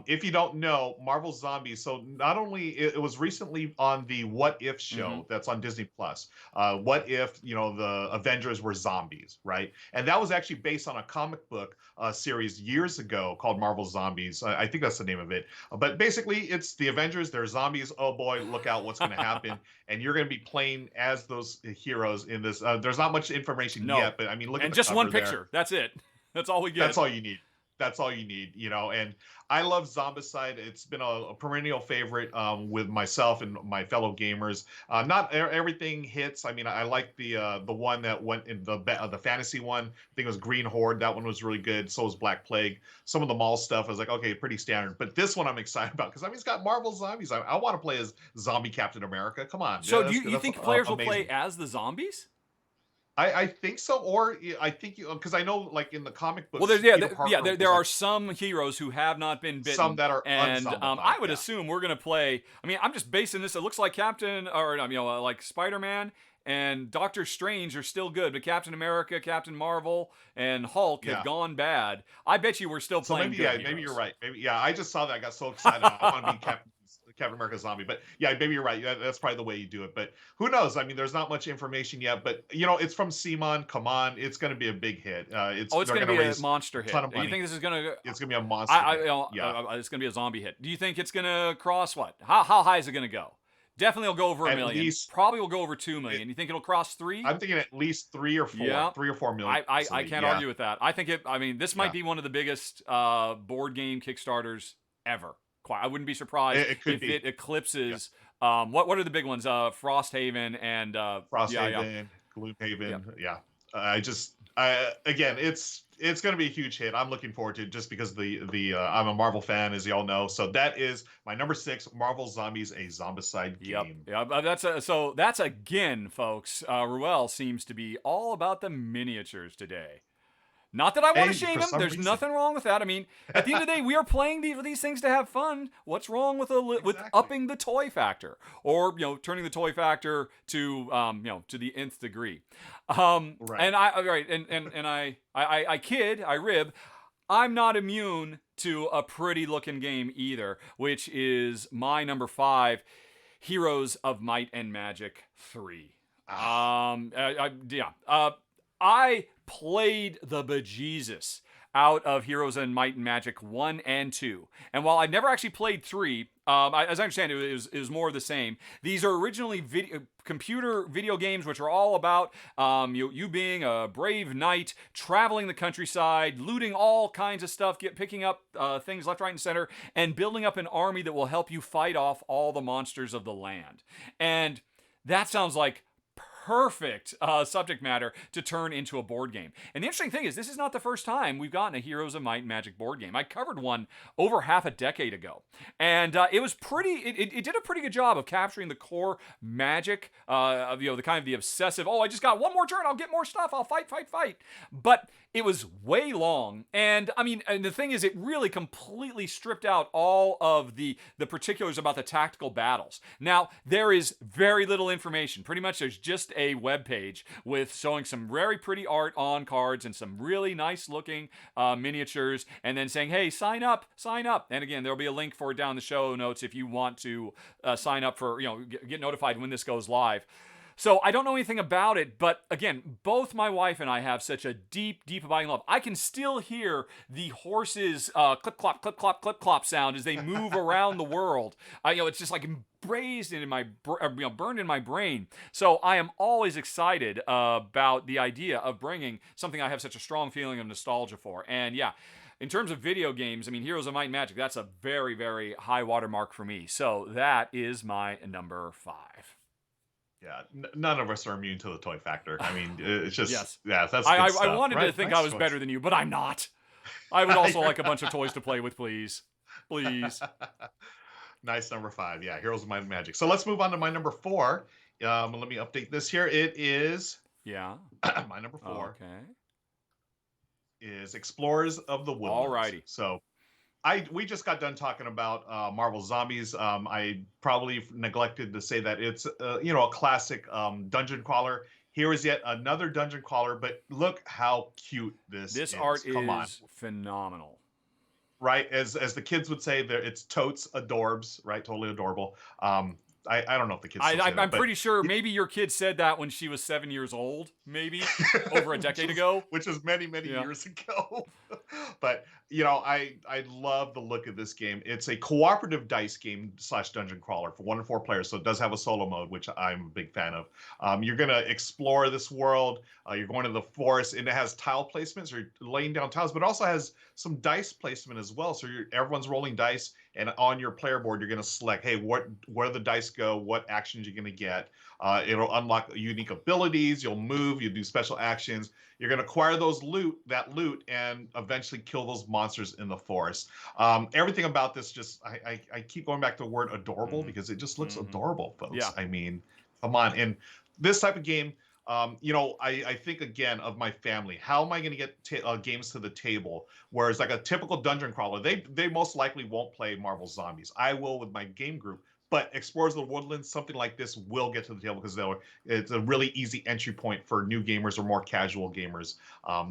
S2: If you don't know, Marvel Zombies, so not only, it was recently on the What If show that's on Disney Plus. What if, you know, the Avengers were zombies, right? And that was actually based on a comic book series years ago called Marvel Zombies. I think that's the name of it. But basically, it's the Avengers, they're zombies. Oh boy, look out what's going to happen. And you're going to be playing as those heroes in this. There's not much information yet, but I mean, look at the
S1: just one picture.
S2: There.
S1: That's it. That's all we get.
S2: That's all you need. That's all you need, you know. And I love Zombicide. It's been a perennial favorite with myself and my fellow gamers. Not everything hits. I mean, I like the one that went in the fantasy one. I think it was Green Horde. That one was really good. So was Black Plague. Some of the mall stuff I was like, okay, pretty standard. But this one I'm excited about because I mean, it's got Marvel zombies. I want to play as Zombie Captain America. Come on.
S1: So do you think players will play as the zombies?
S2: I think so, or I think because I know, like in the comic books,
S1: well, there are some heroes who have not been bitten,
S2: some that are
S1: and I would assume we're gonna play. I mean, I'm just basing this. It looks like like Spider-Man and Doctor Strange are still good, but Captain America, Captain Marvel, and Hulk have gone bad. I bet you we're still playing.
S2: Maybe you're right. Maybe I just saw that. I got so excited. I want to be Captain America zombie, but yeah, maybe you're right. That's probably the way you do it, but who knows? I mean, there's not much information yet, but you know, it's from CMON. Come on, it's going to be a big hit. It's
S1: going to be a monster hit. Do you think this is going to?
S2: It's going to be a monster.
S1: It's going to be a zombie hit. Do you think it's going to cross what? How high is it going to go? Definitely will go over a million. Probably will go over 2 million. You think it'll cross 3?
S2: I'm thinking at least 3 or 4.
S1: Yeah.
S2: 3 or 4 million.
S1: I can't argue with that. I think it. I mean, this might be one of the biggest board game Kickstarters ever. I wouldn't be surprised if it eclipses. What are the big ones? Frosthaven and
S2: Frosthaven, Gloomhaven. Yeah. Again, it's going to be a huge hit. I'm looking forward to it just because I'm a Marvel fan, as y'all know. So that is my number 6, Marvel Zombies, a Zombicide game.
S1: That's again, folks. Ruel seems to be all about the miniatures today. Not that I want to shame him. There's nothing wrong with that. I mean, at the end of the day, we are playing these things to have fun. What's wrong with upping the toy factor, or turning the toy factor to to the nth degree? Right. And I kid, I rib. I'm not immune to a pretty looking game either, which is my number 5, Heroes of Might and Magic 3. I played the bejesus out of Heroes and Might and Magic 1 and 2. And while I never actually played 3, as I understand it was more of the same. These are originally computer video games which are all about you being a brave knight, traveling the countryside, looting all kinds of stuff, picking up things left, right, and center, and building up an army that will help you fight off all the monsters of the land. And that sounds like perfect subject matter to turn into a board game. And the interesting thing is, this is not the first time we've gotten a Heroes of Might and Magic board game. I covered one over half a decade ago, and it was it did a pretty good job of capturing the core magic of the kind of the obsessive. Oh, I just got one more turn. I'll get more stuff. I'll fight. But it was way long, and I mean, and the thing is, it really completely stripped out all of the particulars about the tactical battles. Now, there is very little information. Pretty much, there's just a web page with showing some very pretty art on cards and some really nice looking miniatures, and then saying, hey, sign up. And again, there'll be a link for it down in the show notes if you want to sign up for, get notified when this goes live. So I don't know anything about it, but again, both my wife and I have such a deep, deep abiding love. I can still hear the horses clip clop, clip clop, clip clop sound as they move around the world. It's just like embraced in my, burned in my brain. So I am always excited about the idea of bringing something I have such a strong feeling of nostalgia for. And yeah, in terms of video games, I mean, Heroes of Might and Magic, that's a very, very high watermark for me. So that is my number 5.
S2: Yeah, none of us are immune to the toy factor. I mean, it's just
S1: yes.
S2: Yeah, that's
S1: I
S2: stuff.
S1: wanted to think I was better than you, but I'm not. I would also like a bunch of toys to play with, please. Please.
S2: Nice number 5. Yeah, Heroes of Might and Magic. So let's move on to my number 4. Let me update this here. It is my number 4.
S1: Okay.
S2: Is Explorers of the Woodlands.
S1: Alrighty.
S2: So we just got done talking about Marvel Zombies. I probably neglected to say that it's a classic dungeon crawler. Here is yet another dungeon crawler, but look how cute this is.
S1: This art is phenomenal.
S2: Right, as the kids would say, it's totes adorbs, right? Totally adorable. I don't know if the kids.
S1: I'm pretty sure maybe your kid said that when she was 7 years old, maybe over a decade ago,
S2: which was many years ago. But I love the look of this game. It's a cooperative dice game / dungeon crawler for 1 to 4 players, so it does have a solo mode, which I'm a big fan of. You're gonna explore this world. You're going to the forest, and it has tile placements. So you're laying down tiles, but it also has some dice placement as well. So everyone's rolling dice. And on your player board, you're going to select, hey, where the dice go, what actions you're going to get. It'll unlock unique abilities. You'll move. You do special actions. You're going to acquire that loot, and eventually kill those monsters in the forest. Everything about this I keep going back to the word adorable because it just looks adorable, folks.
S1: Yeah.
S2: I mean, come on. And this type of game, I think again of my family. How am I going to get games to the table? Whereas like a typical dungeon crawler, they most likely won't play Marvel Zombies. I will with my game group. But Explorers of the Woodlands, something like this will get to the table because it's a really easy entry point for new gamers or more casual gamers.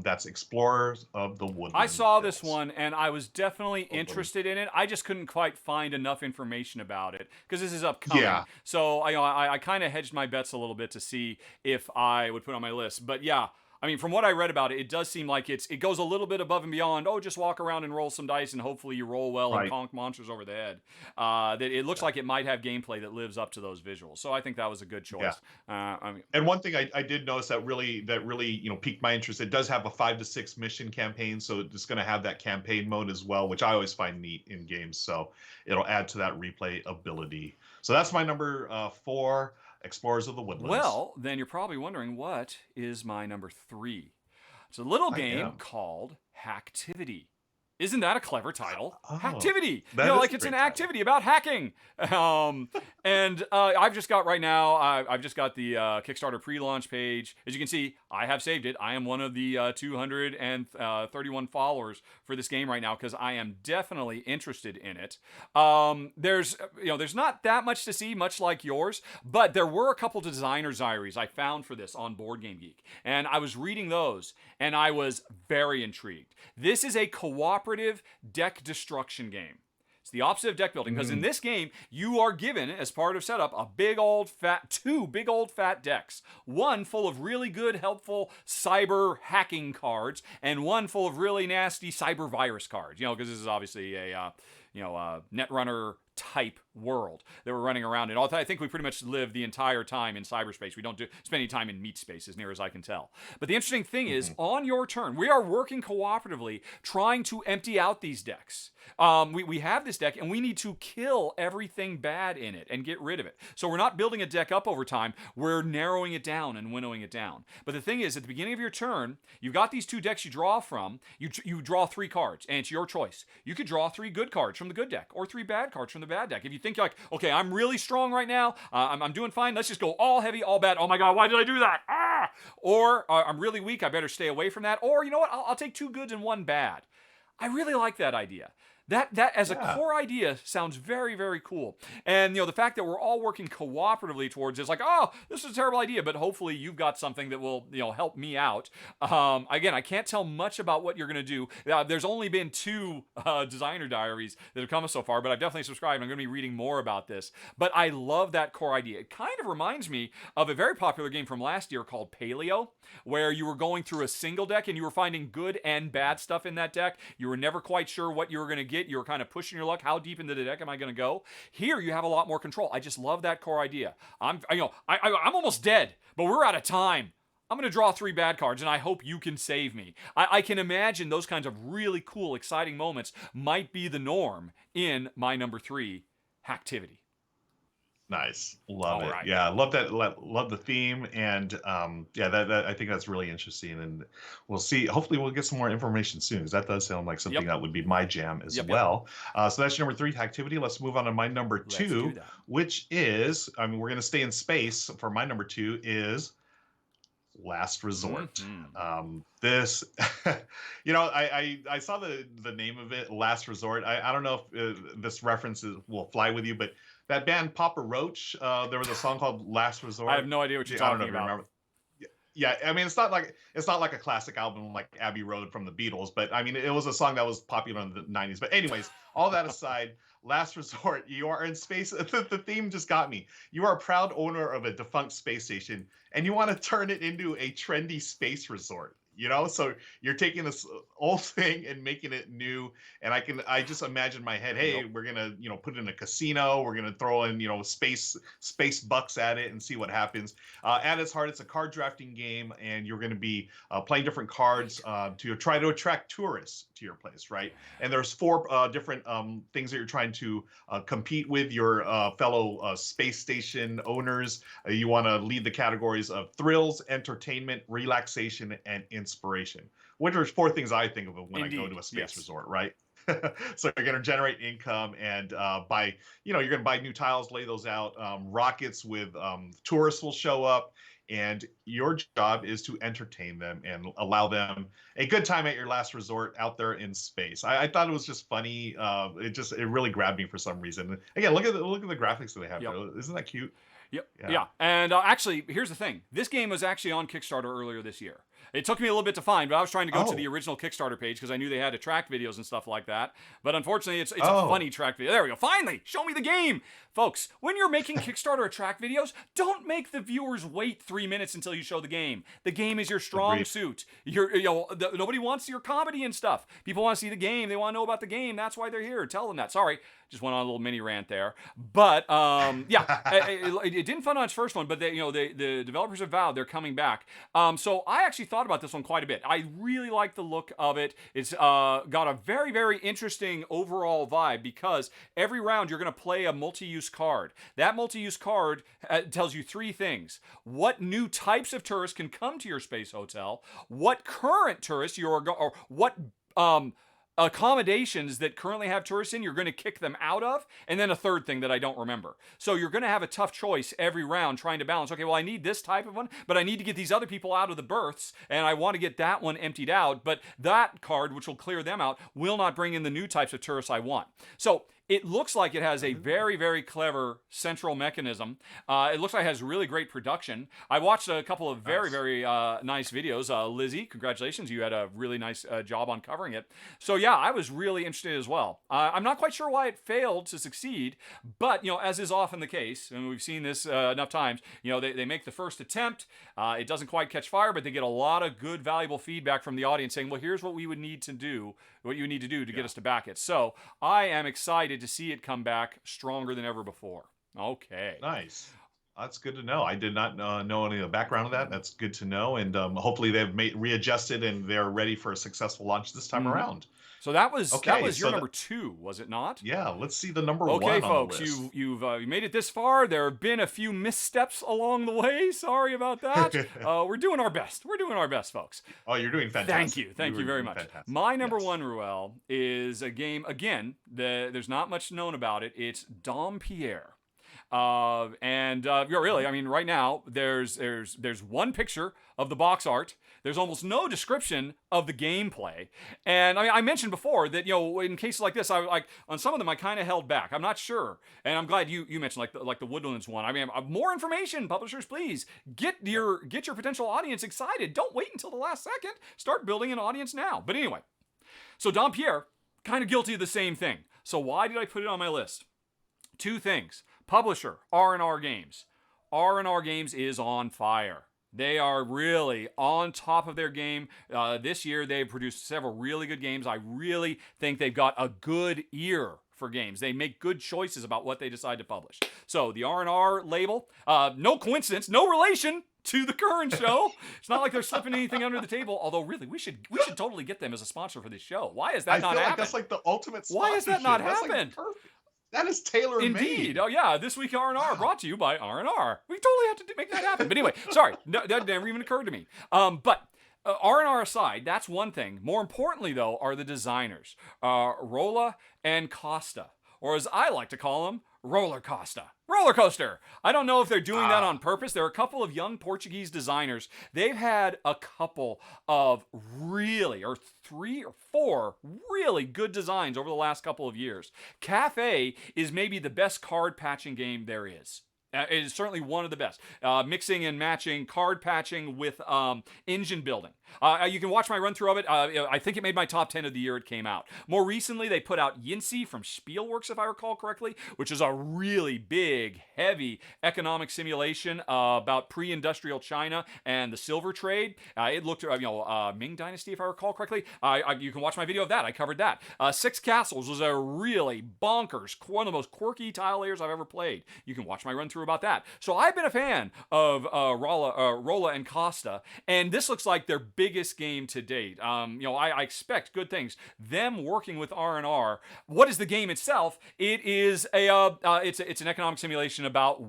S2: That's Explorers of the Woodlands.
S1: I saw this one, and I was definitely interested in it. I just couldn't quite find enough information about it because this is upcoming. Yeah. So I kind of hedged my bets a little bit to see if I would put it on my list. But yeah. I mean, from what I read about it, it does seem like it goes a little bit above and beyond. Oh, just walk around and roll some dice, and hopefully you roll well and conk monsters over the head. That it looks like it might have gameplay that lives up to those visuals. So I think that was a good choice.
S2: Yeah. And one thing I did notice that really piqued my interest. It does have a 5 to 6 mission campaign, so it's going to have that campaign mode as well, which I always find neat in games. So it'll add to that replay ability. So that's my number 4. Explorers of the Woodlands.
S1: Well, then you're probably wondering, what is my number 3? It's a little game called Hacktivity. Isn't that a clever title? Hacktivity. It's an activity about hacking. And I've just got right now, I've just got the Kickstarter pre-launch page. As you can see, I have saved it. I am one of the 231 followers for this game right now because I am definitely interested in it. There's not that much to see, much like yours, but there were a couple designer diaries I found for this on Board Game Geek, and I was reading those, and I was very intrigued. This is a cooperative deck destruction game. It's the opposite of deck building because in this game you are given, as part of setup, two big old fat decks. One full of really good, helpful cyber hacking cards, and one full of really nasty cyber virus cards. Because this is obviously a Netrunner type world that we're running around in. I think we pretty much live the entire time in cyberspace. We don't spend any time in meat space, as near as I can tell. But the interesting thing is, on your turn, we are working cooperatively, trying to empty out these decks. We have this deck, and we need to kill everything bad in it and get rid of it. So we're not building a deck up over time. We're narrowing it down and winnowing it down. But the thing is, at the beginning of your turn, you've got these 2 decks you draw from. You draw 3 cards, and it's your choice. You could draw 3 good cards from the good deck, or 3 bad cards from the bad deck. If you think like, okay, I'm really strong right now, I'm doing fine, let's just go all heavy, all bad. Oh my god, why did I do that? Or I'm really weak, I better stay away from that. Or you know what, I'll take 2 goods and 1 bad. I really like that idea. That as a core idea sounds very, very cool. And the fact that we're all working cooperatively towards this, like, oh, this is a terrible idea, but hopefully you've got something that will help me out. Again, I can't tell much about what you're going to do. There's only been 2 designer diaries that have come so far, but I've definitely subscribed. I'm going to be reading more about this. But I love that core idea. It kind of reminds me of a very popular game from last year called Paleo, where you were going through a single deck and you were finding good and bad stuff in that deck. You were never quite sure what you were going to get. You were kind of pushing your luck. How deep into the deck am I going to go? Here, you have a lot more control. I just love that core idea. I'm almost dead, but we're out of time. I'm going to draw 3 bad cards, and I hope you can save me. I can imagine those kinds of really cool, exciting moments might be the norm in my number 3, Hacktivity.
S2: Nice. Love
S1: All
S2: it.
S1: right.
S2: Yeah, love that. Love the theme, and yeah, that I think that's really interesting, and we'll see. Hopefully, we'll get some more information soon, because that does sound like something
S1: Yep.
S2: that would be my jam as
S1: Yep.
S2: well. So that's your number 3, Hacktivity. Let's move on to my number
S1: Let's do
S2: 2,
S1: that.
S2: which is, I mean, we're going to stay in space. For my number 2 is Last Resort. This, I saw the name of it, Last Resort. I don't know if this will fly with you, but that band Papa Roach, there was a song called Last Resort.
S1: I have no idea what you're
S2: I don't
S1: talking
S2: know if you
S1: about.
S2: remember. Yeah, I mean, it's not like a classic album like Abbey Road from the Beatles, but I mean, it was a song that was popular in the 90s. But anyways, all that aside, Last Resort, you are in space. The theme just got me. You are a proud owner of a defunct space station, and you want to turn it into a trendy space resort. So you're taking this old thing and making it new. And I just imagine in my head, hey, we're gonna, put in a casino. We're gonna throw in, space bucks at it and see what happens. At its heart, it's a card drafting game, and you're going to be playing different cards to try to attract tourists to your place, right? And there's 4 different things that you're trying to compete with your fellow space station owners. You want to lead the categories of thrills, entertainment, relaxation, and inspiration, which are 4 things I think of when I go to a space resort, right? So you're going to generate income, and you're going to buy new tiles, lay those out. Rockets with tourists will show up, and your job is to entertain them and allow them a good time at your last resort out there in space. I thought it was just funny. It really grabbed me for some reason. Again, look at the graphics that they have. Yep. Isn't that cute?
S1: Yep. Yeah. And actually, here's the thing. This game was actually on Kickstarter earlier this year. It took me a little bit to find, but I was trying to go to the original Kickstarter page because I knew they had attract videos and stuff like that. But unfortunately, it's a funny track video. There we go. Finally, show me the game. Folks, when you're making Kickstarter attract videos, don't make the viewers wait 3 minutes until you show the game. The game is your strong suit. Nobody wants your comedy and stuff. People want to see the game. They want to know about the game. That's why they're here. Tell them that. Sorry. Just went on a little mini rant there, but it didn't fund on its first one. But the developers have vowed they're coming back. So I actually thought about this one quite a bit. I really like the look of it. It's got a very, very interesting overall vibe because every round you're going to play a multi-use card. That multi-use card tells you 3 things: what new types of tourists can come to your space hotel, what current tourists or what accommodations that currently have tourists in, you're going to kick them out of, and then a third thing that I don't remember. So you're going to have a tough choice every round trying to balance, okay, well, I need this type of one, but I need to get these other people out of the berths, and I want to get that one emptied out, but that card, which will clear them out, will not bring in the new types of tourists I want. So it looks like it has a very, very clever central mechanism. It looks like it has really great production. I watched a couple of very, very nice videos. Lizzie, congratulations. You had a really nice job on covering it. So yeah, I was really interested as well. I'm not quite sure why it failed to succeed, but as is often the case, and we've seen this enough times, they make the first attempt. It doesn't quite catch fire, but they get a lot of good, valuable feedback from the audience saying, well, here's what we would need to do, what you need to do to get us to back it. So I am excited to see it come back stronger than ever before. Okay.
S2: Nice. That's good to know. I did not know any of the background of that. That's good to know. And hopefully they've readjusted and they're ready for a successful launch this time around.
S1: So that was your number 2, was it not?
S2: Yeah, let's see the number 1
S1: on
S2: the
S1: folks,
S2: list.
S1: you've made it this far. There have been a few missteps along the way. Sorry about that. We're doing our best. We're doing our best, folks.
S2: Oh, you're doing fantastic.
S1: Thank you very much. Fantastic. My number 1, Ruel, is a game, again, there's not much known about it. It's Pierre. Really, I mean, right now there's one picture of the box art. There's almost no description of the gameplay. And I mean, I mentioned before that in cases like this, I on some of them I kind of held back. I'm not sure, and I'm glad you mentioned like the Woodlands one. I mean, more information, publishers, please get your potential audience excited. Don't wait until the last second. Start building an audience now. But anyway, so Pierre, kind of guilty of the same thing. So why did I put it on my list? 2 things. Publisher, R&R Games. R&R Games is on fire. They are really on top of their game. This year, they've produced several really good games. I really think they've got a good ear for games. They make good choices about what they decide to publish. So the R&R label, no coincidence, no relation to the current show. It's not like they're slipping anything under the table. Although, really, we should totally get them as a sponsor for this show. Why has that not happened?
S2: Like that's like the ultimate sponsorship.
S1: Why has that not happened?
S2: Perfect. That is tailor-made.
S1: Indeed. Oh, yeah. This week R&R brought to you by R&R. We totally have to make that happen. But anyway, sorry. No, that never even occurred to me. But R&R aside, that's one thing. More importantly, though, are the designers. Rolla and Costa. Or as I like to call them, Roller Coaster. I don't know if they're doing that on purpose. There are a couple of young Portuguese designers. They've had a couple of really, or 3 or 4 really good designs over the last couple of years. Cafe is maybe the best card patching game there is. It is certainly one of the best. Mixing and matching card patching with engine building. You can watch my run through of it. I think it made my top 10 of the year it came out. More recently, they put out Yinsi from Spielworks, if I recall correctly, which is a really big, heavy economic simulation about pre-industrial China and the silver trade. It looked, Ming Dynasty, if I recall correctly. You can watch my video of that. I covered that. Six Castles was a really bonkers, one of the most quirky tile layers I've ever played. You can watch my run through about that. So I've been a fan of Rolla and Costa, and this looks like their biggest game to date. I expect good things. Them working with R&R. What is the game itself? It is it's an economic simulation about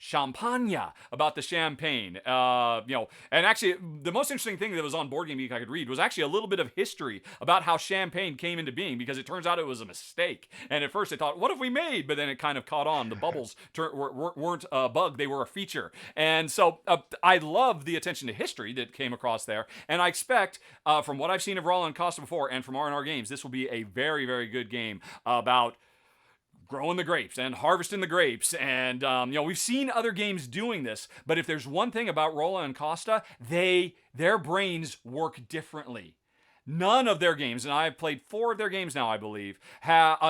S1: champagne, about the champagne. And actually, the most interesting thing that was on Board Game Geek I could read was actually a little bit of history about how champagne came into being, because it turns out it was a mistake. And at first they thought, what have we made? But then it kind of caught on. The bubbles weren't a bug, they were a feature. And so I love the attention to history that came across there. And I expect, from what I've seen of Roland Costa before and from R&R Games, this will be a very, very good game about growing the grapes and harvesting the grapes. And, we've seen other games doing this, but if there's one thing about Rolla and Costa, their brains work differently. None of their games, and I've played 4 of their games now, I believe,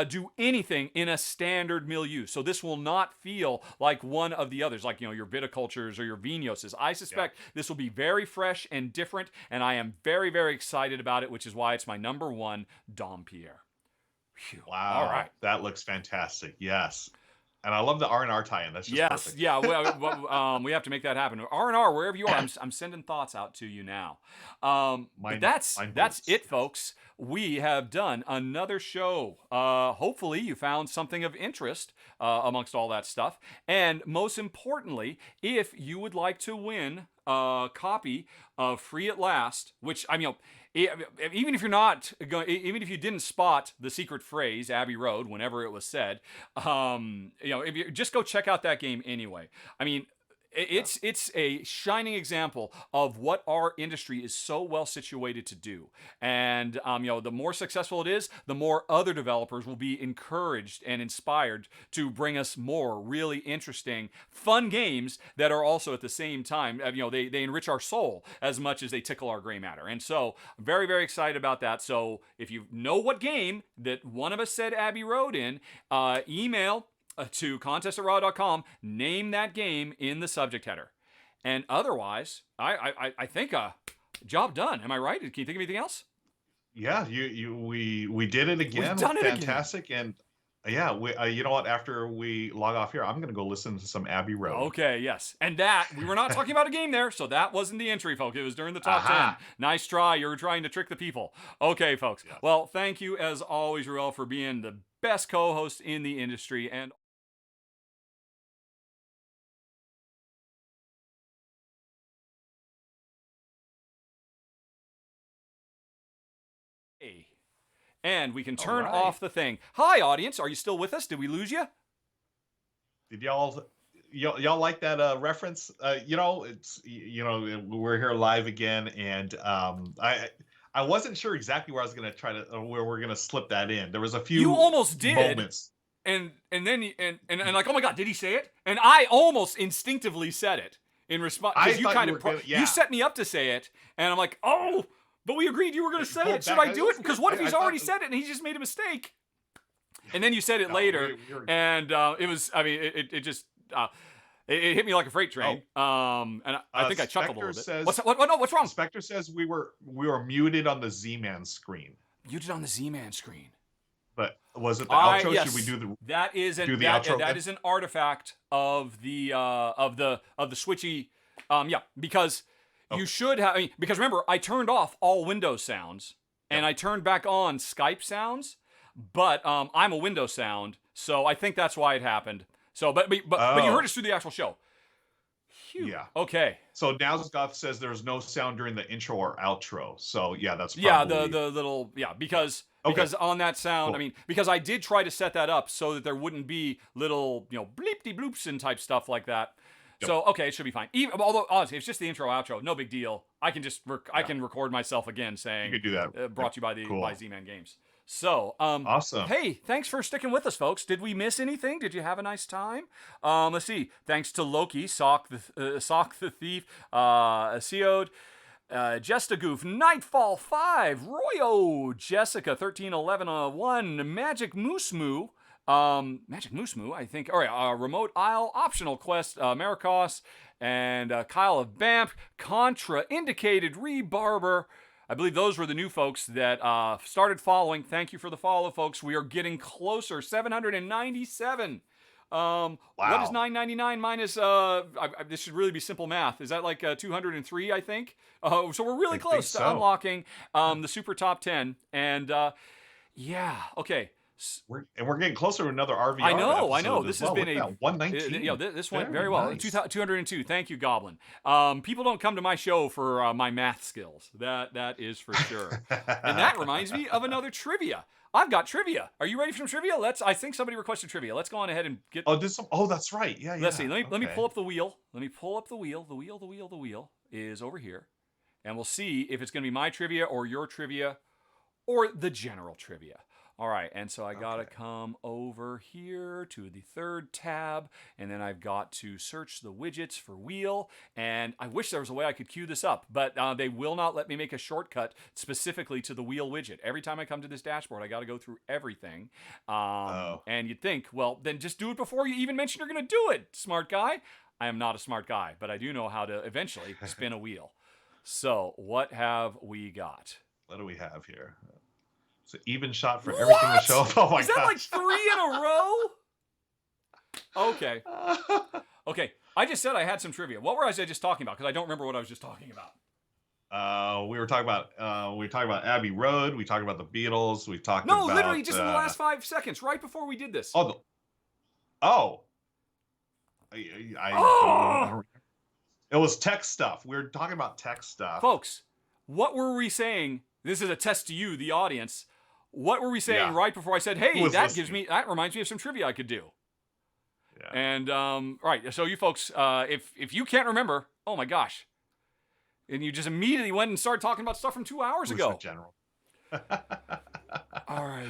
S1: do anything in a standard milieu. So this will not feel like one of the others, like, your viticultures or your vinoses. I suspect this will be very fresh and different, and I am very, very excited about it, which is why it's my number 1 Dom Pierre. Phew.
S2: Wow. All right. That looks fantastic. Yes. And I love the R&R tie-in. That's just perfect.
S1: Yeah. We have to make that happen. R&R, wherever you are, I'm sending thoughts out to you now. But that's it, folks. We have done another show. Hopefully you found something of interest amongst all that stuff. And most importantly, if you would like to win a copy of Free at Last, which, even if you're not going, even if you didn't spot the secret phrase Abbey Road whenever it was said, if you just go check out that game anyway. It's a shining example of what our industry is so well situated to do. And the more successful it is, the more other developers will be encouraged and inspired to bring us more really interesting, fun games that are also at the same time, they enrich our soul as much as they tickle our gray matter. And so very, very excited about that. So if you know what game that one of us said Abbey Road in, email to contest@rahdo.com, name that game in the subject header. And otherwise, I think job done. Am I right? Can you think of anything else?
S2: Yeah, we did it again.
S1: We've done it
S2: fantastic.
S1: Again.
S2: And you know what? After we log off here, I'm going to go listen to some Abbey Road.
S1: Okay, yes. And that, we were not talking about a game there, so that wasn't the entry, folks. It was during the top 10. Nice try. You were trying to trick the people. Okay, folks. Yes. Well, thank you, as always, Ruel, for being the best co-host in the industry. And we can turn off the thing. Hi, audience. Are you still with us? Did we lose you?
S2: Did y'all like that reference? It's we're here live again, and I wasn't sure exactly where I was gonna where we're gonna slip that in. There was a few.
S1: You almost did.
S2: Moments.
S1: And then like, oh my God, did he say it? And I almost instinctively said it in response, because you set me up to say it, and I'm like, oh. But we agreed you were going to say it. Should I do it? Because what if he's already said it and he just made a mistake? And then you said it later, and it was. It just it hit me like a freight train. And I think I chuckled a little bit. What's wrong?
S2: Spectre says we were muted on the Z-Man screen.
S1: Muted on the Z-Man screen.
S2: But was it the outro?
S1: Yes.
S2: Should we do the
S1: outro? That is an artifact of the switchy. Because. Okay. You should have, because remember, I turned off all Windows sounds, and I turned back on Skype sounds. but I'm a Windows sound, so I think that's why it happened. So, but you heard us through the actual show. Phew.
S2: Yeah.
S1: Okay.
S2: So Nowsgoth says there's no sound during the intro or outro. So yeah, that's
S1: probably... the little because on that sound,
S2: cool.
S1: because I did try to set that up so that there wouldn't be little bleepty bloops and type stuff like that. Yep. So okay, it should be fine. Although honestly, it's just the intro outro, no big deal. I can just I can record myself again saying
S2: you could do that.
S1: Brought to you by Z-Man Games. So,
S2: awesome.
S1: Hey, thanks for sticking with us, folks. Did we miss anything? Did you have a nice time? Let's see. Thanks to Loki, Sock the Thief, Seod, Jesta Goof, Nightfall 5, Royo, Jessica 131101, Magic Moose Moo, I think. All right, Remote Isle, Optional Quest, Maricos, and Kyle of Bamp, Contra, Indicated, Rebarber. I believe those were the new folks that started following. Thank you for the follow, folks. We are getting closer. 797. Wow. What is 999 minus? This should really be simple math. Is that like 203? I think. So we're really close to unlocking the super top 10. And yeah, okay.
S2: We're getting closer to another RVR.
S1: I know. This has been
S2: 119.
S1: This went very well. Nice. 202. Thank you, Goblin. People don't come to my show for my math skills. That is for sure. And that reminds me of another trivia. I've got trivia. Are you ready for some trivia? I think somebody requested trivia. Let's go on ahead and get.
S2: That's right. Yeah.
S1: Let's see. Let me pull up the wheel. The wheel is over here, and we'll see if it's going to be my trivia or your trivia, or the general trivia. All right, and so I got to come over here to the third tab, and then I've got to search the widgets for wheel, and I wish there was a way I could queue this up, but they will not let me make a shortcut specifically to the wheel widget. Every time I come to this dashboard, I got to go through everything, and you'd think, well, then just do it before you even mention you're going to do it, smart guy. I am not a smart guy, but I do know how to eventually spin a wheel. So what have we got?
S2: What do we have here? It's an even shot for everything to show up. Oh my god! Is that
S1: like 3 in a row? Okay. Okay. I just said I had some trivia. What was I just talking about? Because I don't remember what I was just talking about.
S2: We were talking about Abbey Road. We talked about the Beatles. We talked about
S1: literally just in the last 5 seconds, right before we did this.
S2: It was tech stuff. We were talking about tech stuff,
S1: folks. What were we saying? This is a test to you, the audience. What were we saying right before I said, hey, that reminds me of some trivia I could do. Yeah. And, all right, so you folks, if you can't remember, oh my gosh. And you just immediately went and started talking about stuff from 2 hours ago.
S2: The general?
S1: All right.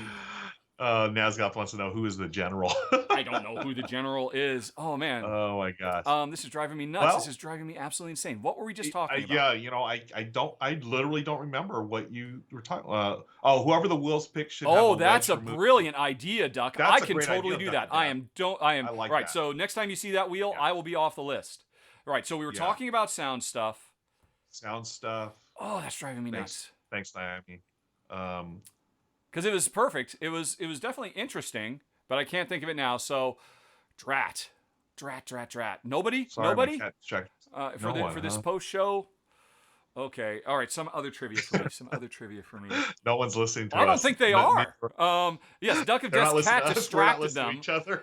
S2: Nazgoth wants to know who is the general.
S1: I don't know who the general is. Oh man.
S2: Oh my gosh.
S1: This is driving me nuts. This is driving me absolutely insane. What were we just talking about?
S2: Yeah, I literally don't remember what you were talking about. Whoever the Wheels pick should
S1: that's a brilliant idea, Duck. I can totally do that. I like right. That. So next time you see that wheel, I will be off the list. Right. So we were talking about sound stuff. Oh, that's driving me nuts.
S2: Thanks, Naomi.
S1: Because it was perfect. It was definitely interesting, but I can't think of it now. So, drat. Nobody?
S2: Sorry,
S1: nobody?
S2: For
S1: this post show. Okay. All right. Some other trivia for me.
S2: No one's listening to us.
S1: I don't think they are. Yes, Duck of Death's cat distracted them.
S2: Each other.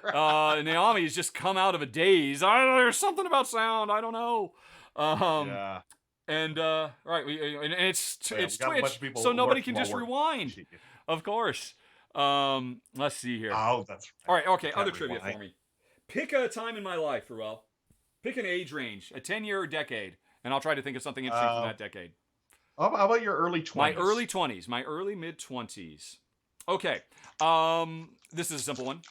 S1: Naomi's just come out of a daze. There's something about sound. I don't know.
S2: Yeah.
S1: And it's Twitch, so nobody can just rewind. Of course. Let's see here.
S2: Oh, that's right.
S1: All right, okay, other trivia for me. Pick a time in my life, Ruel. Pick an age range, a 10-year or decade, and I'll try to think of something interesting from that decade.
S2: How about your early 20s?
S1: My early 20s, my early mid-20s. Okay, this is a simple one.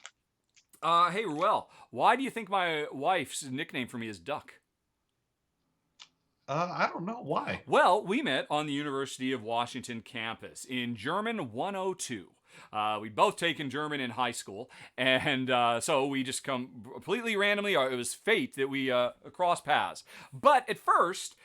S1: Hey, Ruel, why do you think my wife's nickname for me is Duck?
S2: I don't know why.
S1: Well, we met on the University of Washington campus in German 102. We'd both taken German in high school, and so we just come completely randomly. It was fate that we crossed paths. But at first,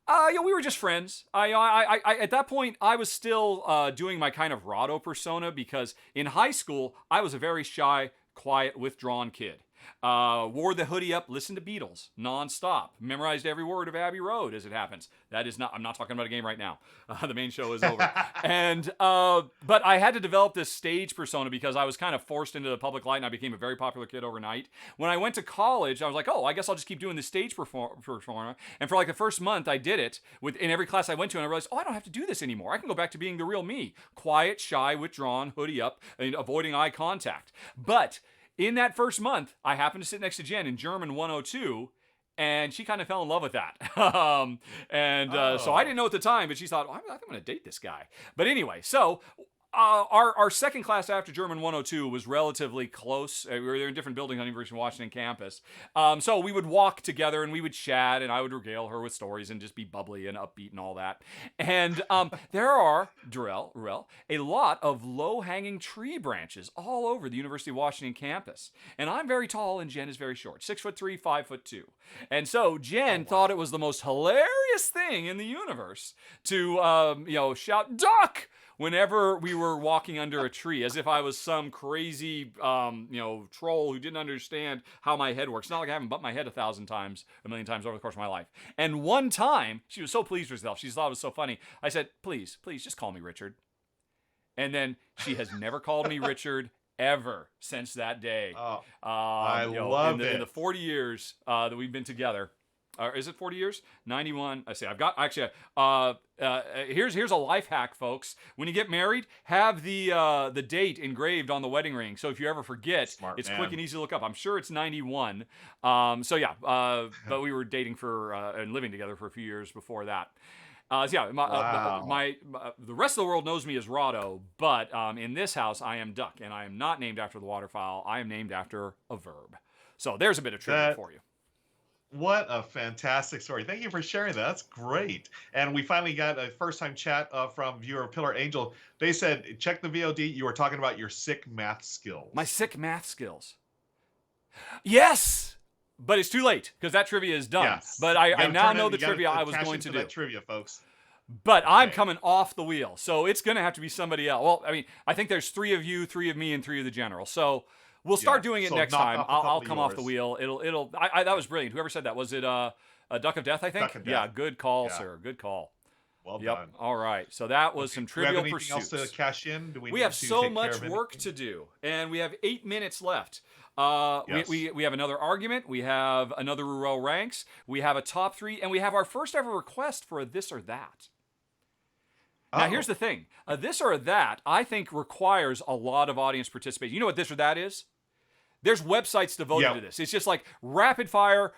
S1: we were just friends. I at that point, I was still doing my kind of Rahdo persona because in high school, I was a very shy, quiet, withdrawn kid. Wore the hoodie up, listened to Beatles nonstop, memorized every word of Abbey Road as it happens. That is not, I'm not talking about a game right now. The main show is over. And, but I had to develop this stage persona because I was kind of forced into the public light and I became a very popular kid overnight. When I went to college, I was like, oh, I guess I'll just keep doing the stage persona. And for like the first month, I did it in every class I went to, and I realized, oh, I don't have to do this anymore. I can go back to being the real me. Quiet, shy, withdrawn, hoodie up, and avoiding eye contact. But in that first month, I happened to sit next to Jen in German 102, and she kind of fell in love with that. So I didn't know at the time, but she thought, oh, I think I'm going to date this guy. But anyway, so our second class after German 102 was relatively close. We were in different buildings on University of Washington campus. So we would walk together and we would chat, and I would regale her with stories and just be bubbly and upbeat and all that. And there are, Ruel, a lot of low-hanging tree branches all over the University of Washington campus. And I'm very tall and Jen is very short, 6'3", 5'2". And so Jen thought it was the most hilarious thing in the universe to, shout, "Duck!" whenever we were walking under a tree, as if I was some crazy, troll who didn't understand how my head works. It's not like I haven't bumped my head a million times over the course of my life. And one time, she was so pleased with herself. She thought it was so funny. I said, please, just call me Richard. And then she has never called me Richard ever since that day.
S2: I love it.
S1: In the 40 years that we've been together. Is it 40 years? 91. I say I've got actually. Here's a life hack, folks. When you get married, have the date engraved on the wedding ring. So if you ever forget, it's quick and easy to look up. I'm sure it's 91. But we were dating and living together for a few years before that. The rest of the world knows me as Rahdo, but in this house I am Duck, and I am not named after the waterfowl. I am named after a verb. So there's a bit of trivia for you.
S2: What a fantastic story. Thank you for sharing that. That's great. And we finally got a first-time chat from viewer Pillar Angel. They said, check the VOD. You were talking about your sick math skills.
S1: My sick math skills. Yes! But it's too late, because that trivia is done.
S2: Yes.
S1: But I now know the trivia I was going to do.
S2: That trivia, folks.
S1: But I'm coming off the wheel, so it's going to have to be somebody else. Well, I mean, I think there's 3 of you, 3 of me, and 3 of the general. So we'll start doing it next time. I'll come off the wheel. That was brilliant. Whoever said that, was it a Duck of Death, I think?
S2: Duck of Death.
S1: Yeah, good call, sir. Good call.
S2: Well done.
S1: All right. So that was some Trivial Pursuits.
S2: Do we have anything else to cash in?
S1: We have so much work to do, and we have 8 minutes left. We have another argument. We have another Ruel Ranks. We have a top 3, and we have our first ever request for a this or that. Now, here's the thing. A this or a that, I think, requires a lot of audience participation. You know what this or that is? There's websites devoted to this. It's just like rapid fire,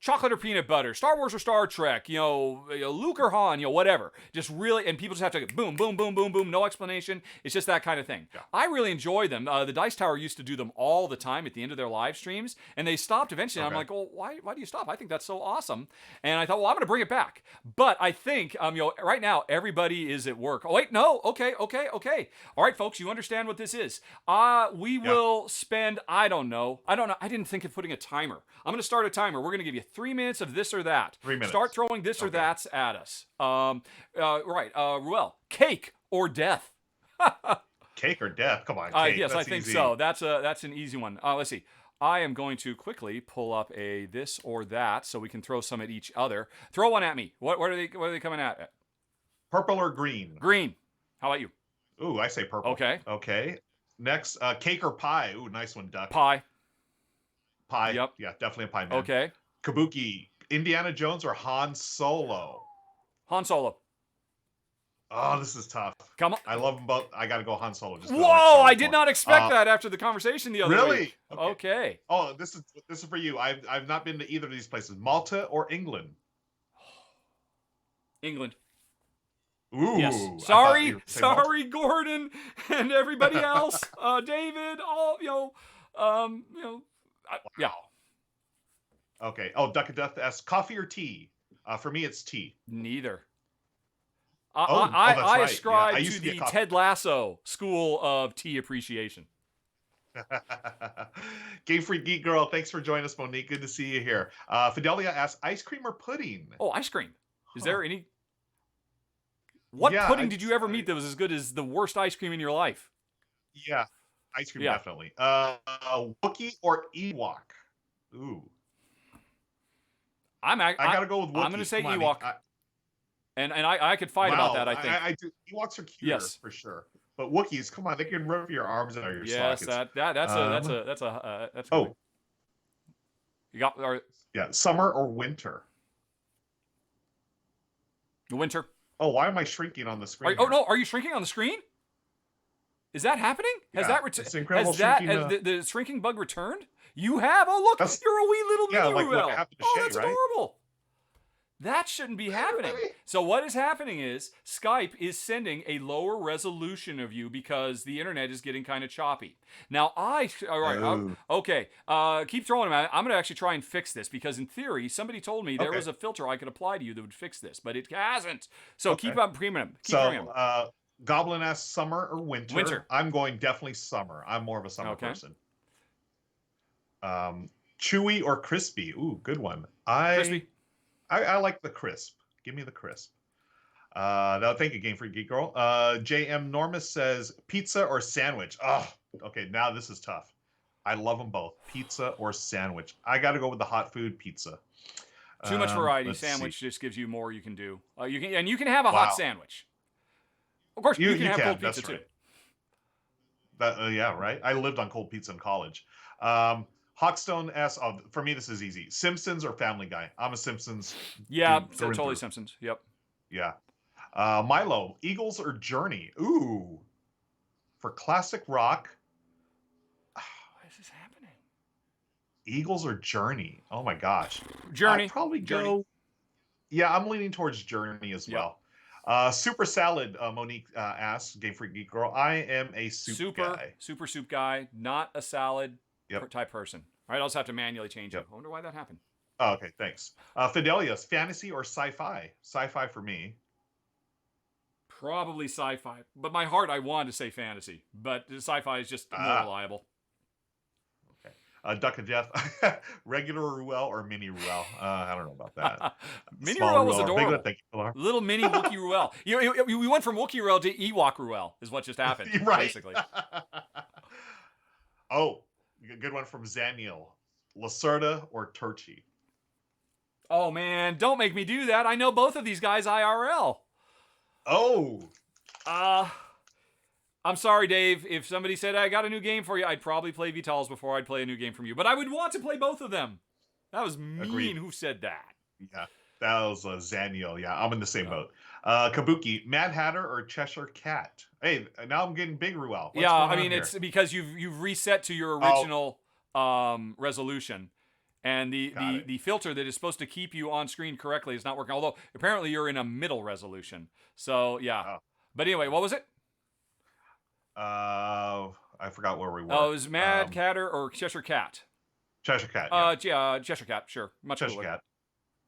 S1: chocolate or peanut butter, Star Wars or Star Trek, Luke or Han, whatever. Just really, and people just have to go boom, boom, boom, boom, boom, no explanation. It's just that kind of thing. Yeah. I really enjoy them. The Dice Tower used to do them all the time at the end of their live streams, and they stopped eventually. Okay. I'm like, well, why do you stop? I think that's so awesome. And I thought, well, I'm going to bring it back. But I think, right now, everybody is at work. Oh, wait, no. Okay. All right, folks, you understand what this is. We will spend, I don't know. I didn't think of putting a timer. I'm going to start a timer. We're going to give you 3 minutes of this or that.
S2: 3 minutes.
S1: Start throwing this or that's at us. Ruel, cake or death?
S2: Cake or death? Come on, cake.
S1: Yes, I think so. That's an easy one. Let's see. I am going to quickly pull up a this or that so we can throw some at each other. Throw one at me. What are they coming at?
S2: Purple or green?
S1: Green. How about you?
S2: Ooh, I say purple. Okay. Next, cake or pie? Ooh, nice one, Duck.
S1: Pie.
S2: Yep. Yeah, definitely a pie man.
S1: Okay.
S2: Kabuki, Indiana Jones or Han Solo?
S1: Han Solo.
S2: Oh, this is tough.
S1: Come on.
S2: I love them both. I got to go Han Solo.
S1: Whoa, I did not expect that after the conversation the other week.
S2: Really?
S1: Okay.
S2: Oh, this is for you. I've not been to either of these places. Malta or England?
S1: England.
S2: Ooh.
S1: Yes. Sorry, Gordon and everybody else. David, yeah.
S2: Okay. Oh, Duck of Death asks, coffee or tea? For me, it's tea.
S1: Neither.
S2: That's
S1: I
S2: right.
S1: ascribe
S2: I used
S1: to
S2: to
S1: the
S2: be
S1: Ted Lasso school of tea appreciation.
S2: Game Freak Geek Girl, thanks for joining us, Monique. Good to see you here. Fidelia asks, ice cream or pudding?
S1: Oh, ice cream. Is there any... What pudding did you ever meet that was as good as the worst ice cream in your life?
S2: Yeah. Ice cream,
S1: Yeah.
S2: definitely. Wookiee or Ewok? Ooh. I gotta go with Wookiee.
S1: I'm going to say
S2: Come on,
S1: Ewok. And I could fight about that, I think.
S2: I do. Ewoks are cuter
S1: Yes.
S2: for sure. But Wookiees, come on, they can rip your arms out of your
S1: Yes,
S2: sockets.
S1: that's a good one. You got
S2: yeah, summer or winter?
S1: Winter.
S2: Oh, why am I shrinking on the screen?
S1: Oh no, are you shrinking on the screen? Is that happening? Has that
S2: it's incredible
S1: the shrinking bug returned? You have? Oh look, you're a wee little mini
S2: like
S1: Ruel.
S2: what happened to
S1: Oh,
S2: Shay,
S1: that's
S2: right?
S1: adorable. That shouldn't be happening. So what is happening is Skype is sending a lower resolution of you because the internet is getting kind of choppy. Now okay, keep throwing them at it. I'm going to actually try and fix this because in theory, somebody told me there was a filter I could apply to you that would fix this, but it hasn't. So keep up premium.
S2: Goblin asks summer or winter?
S1: Winter.
S2: I'm going definitely summer. I'm more of a summer person. Chewy or crispy? Ooh, good one.
S1: Crispy.
S2: I like the crisp. Give me the crisp. No, thank you, Game Freak Geek Girl. JM Normus says pizza or sandwich. Oh, okay. Now this is tough. I love them both. Pizza or sandwich. I got to go with the hot food pizza.
S1: Too much variety. Sandwich just gives you more. You can do. You can have a hot sandwich. Of course, you can have cold pizza too.
S2: Yeah, right. I lived on cold pizza in college. Hawkstone asks, for me, this is easy. Simpsons or Family Guy? I'm a Simpsons.
S1: Yeah, totally Simpsons. Yep.
S2: Yeah. Milo, Eagles or Journey? Ooh. For classic rock.
S1: Why is this happening?
S2: Eagles or Journey? Oh my gosh.
S1: Journey.
S2: I'd probably go. Yeah, I'm leaning towards Journey as well. Super Salad, Monique asks, Game Freak Geek Girl. I am a soup guy.
S1: Super soup guy, not a salad type person. All right, I'll also have to manually change it. I wonder why that happened.
S2: Oh, okay, thanks. Fidelius, fantasy or sci-fi? Sci-fi for me.
S1: Probably sci-fi. But my heart, I wanted to say fantasy. But sci-fi is just more reliable.
S2: Okay. Duck and Jeff, regular Ruel or mini Ruel? I don't know about that.
S1: Mini Ruel was adorable.
S2: Thank you,
S1: little mini Wookiee Ruel. We went from Wookiee Ruel to Ewok Ruel is what just happened, basically.
S2: Oh, good one from Zaniel. Lacerda or Turchi?
S1: Oh, man, don't make me do that. I know both of these guys IRL.
S2: Oh.
S1: I'm sorry, Dave. If somebody said, I got a new game for you, I'd probably play Vitals before I'd play a new game from you. But I would want to play both of them. That was mean.
S2: Agreed.
S1: Who said that?
S2: Yeah, that was Zaniel. Yeah, I'm in the same boat. Kabuki, Mad Hatter or Cheshire Cat? Hey, now I'm getting big, Ruel.
S1: What's I mean, it's because you've reset to your original resolution. And the filter that is supposed to keep you on screen correctly is not working. Although, apparently, you're in a middle resolution. So, yeah. Oh. But anyway, what was it?
S2: I forgot where we were.
S1: Oh, it was Mad Catter or Cheshire Cat?
S2: Cheshire Cat.
S1: Yeah, Cheshire Cat, sure. Much
S2: Cheshire Cat.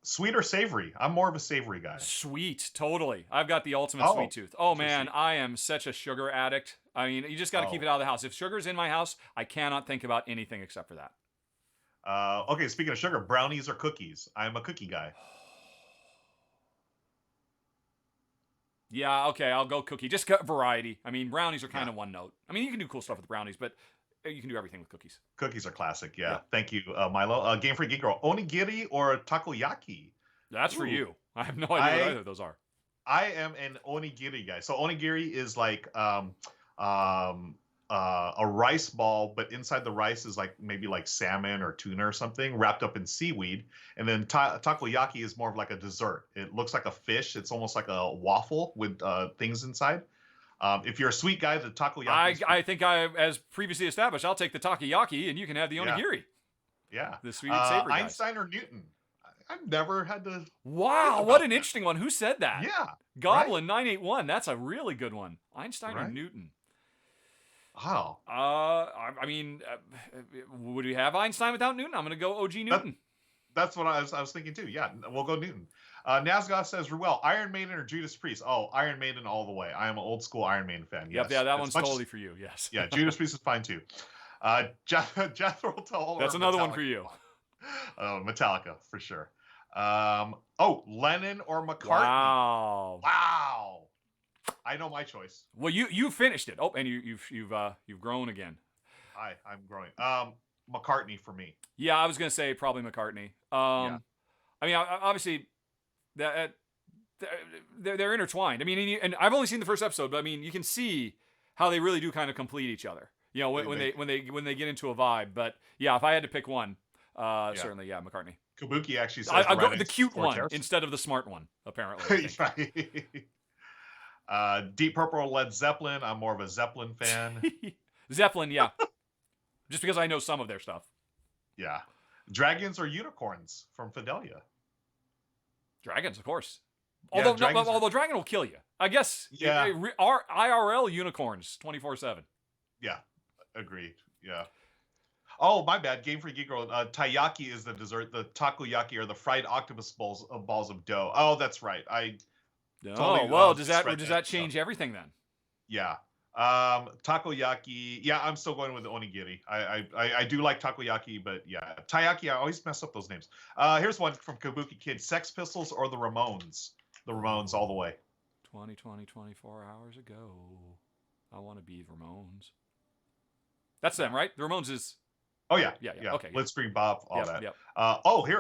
S2: Sweet or savory? I'm more of a savory guy.
S1: Sweet, totally. I've got the ultimate sweet tooth. Oh, man, I am such a sugar addict. I mean, you just got to keep it out of the house. If sugar's in my house, I cannot think about anything except for that.
S2: Okay, speaking of sugar, brownies or cookies? I'm a cookie guy.
S1: Yeah, okay, I'll go cookie. Just got variety. I mean, brownies are kind of one note. I mean, you can do cool stuff with brownies, but you can do everything with cookies.
S2: Cookies are classic, yeah. Thank you, Milo. Game Freak Geek Girl, onigiri or takoyaki?
S1: That's for you. I have no idea what either of those are.
S2: I am an onigiri guy. So onigiri is like a rice ball, but inside the rice is maybe salmon or tuna or something wrapped up in seaweed. And then takoyaki is more of like a dessert. It looks like a fish. It's almost like a waffle with things inside. If you're a sweet guy, the takoyaki.
S1: I think as previously established, I'll take the takoyaki and you can have the onigiri.
S2: Yeah.
S1: The sweet and savory guys.
S2: Einstein or Newton? I've never had to.
S1: Wow, what an interesting one. Who said that?
S2: Yeah.
S1: Goblin 981. That's a really good one. Einstein or Newton?
S2: Wow.
S1: I mean, would we have Einstein without Newton? I'm going to go OG Newton.
S2: That's what I was thinking too. Yeah, we'll go Newton. Nazgoth says, Ruel, Iron Maiden or Judas Priest? Oh, Iron Maiden all the way. I am an old school Iron Maiden fan. Yes.
S1: Yep, yeah, that one's totally for you. Yes.
S2: Yeah, Judas Priest is fine too. Jethro Tull.
S1: That's another one for you.
S2: Metallica for sure. Lennon or McCartney? Wow. I know my choice.
S1: Well, you finished it. Oh, and you've grown again.
S2: I'm growing. McCartney for me.
S1: Yeah, I was gonna say probably McCartney.
S2: Yeah.
S1: I mean, obviously, that they're intertwined. I mean, and I've only seen the first episode, but I mean, you can see how they really do kind of complete each other. You know, when they get into a vibe. But yeah, if I had to pick one, certainly McCartney.
S2: Kabuki actually says
S1: I'll go with the cute one instead of the smart one. Apparently.
S2: Deep Purple or Led Zeppelin. I'm more of a Zeppelin fan.
S1: Zeppelin, yeah. Just because I know some of their stuff.
S2: Yeah. Dragons or unicorns from Fidelia?
S1: Dragons, of course.
S2: Yeah,
S1: Although Dragon will kill you. I guess.
S2: Yeah.
S1: IRL unicorns 24/7.
S2: Yeah. Agreed. Yeah. Oh, my bad. Game for Geek Girl. Taiyaki is the dessert. The takoyaki are the fried octopus balls of dough. Oh, that's right.
S1: Does that change everything then?
S2: Yeah. Takoyaki. Yeah, I'm still going with the onigiri. I do like takoyaki, but yeah, taiyaki. I always mess up those names. Here's one from Kabuki Kid: Sex Pistols or the Ramones? The Ramones all the way.
S1: 24 hours ago. I want to be the Ramones. That's them, right? The Ramones is.
S2: Oh yeah.
S1: Okay.
S2: Blitzkrieg Bob, all that.
S1: Yep.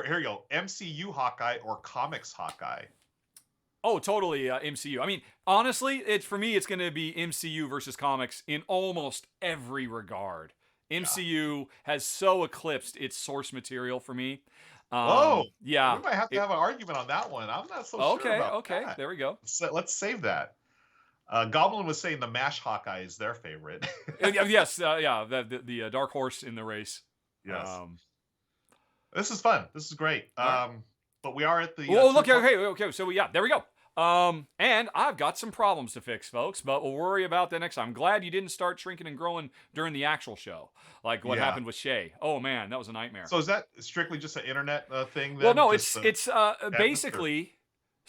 S2: Here you go. MCU Hawkeye or comics Hawkeye?
S1: Oh, totally MCU. I mean, honestly, for me, it's going to be MCU versus comics in almost every regard. MCU has so eclipsed its source material for me.
S2: Yeah.
S1: We
S2: might have to have an argument on that one. I'm not so sure about that.
S1: There we go.
S2: Let's save that. Goblin was saying the MASH Hawkeye is their favorite.
S1: Yes, the dark horse in the race.
S2: Yes. This is fun. This is great. But we are at the.
S1: Okay. So there we go. And I've got some problems to fix, folks, but we'll worry about that next time. I'm glad you didn't start shrinking and growing during the actual show, like what happened with Shay. Oh man, that was a nightmare.
S2: So is that strictly just an internet thing? Then?
S1: Well, no, it's basically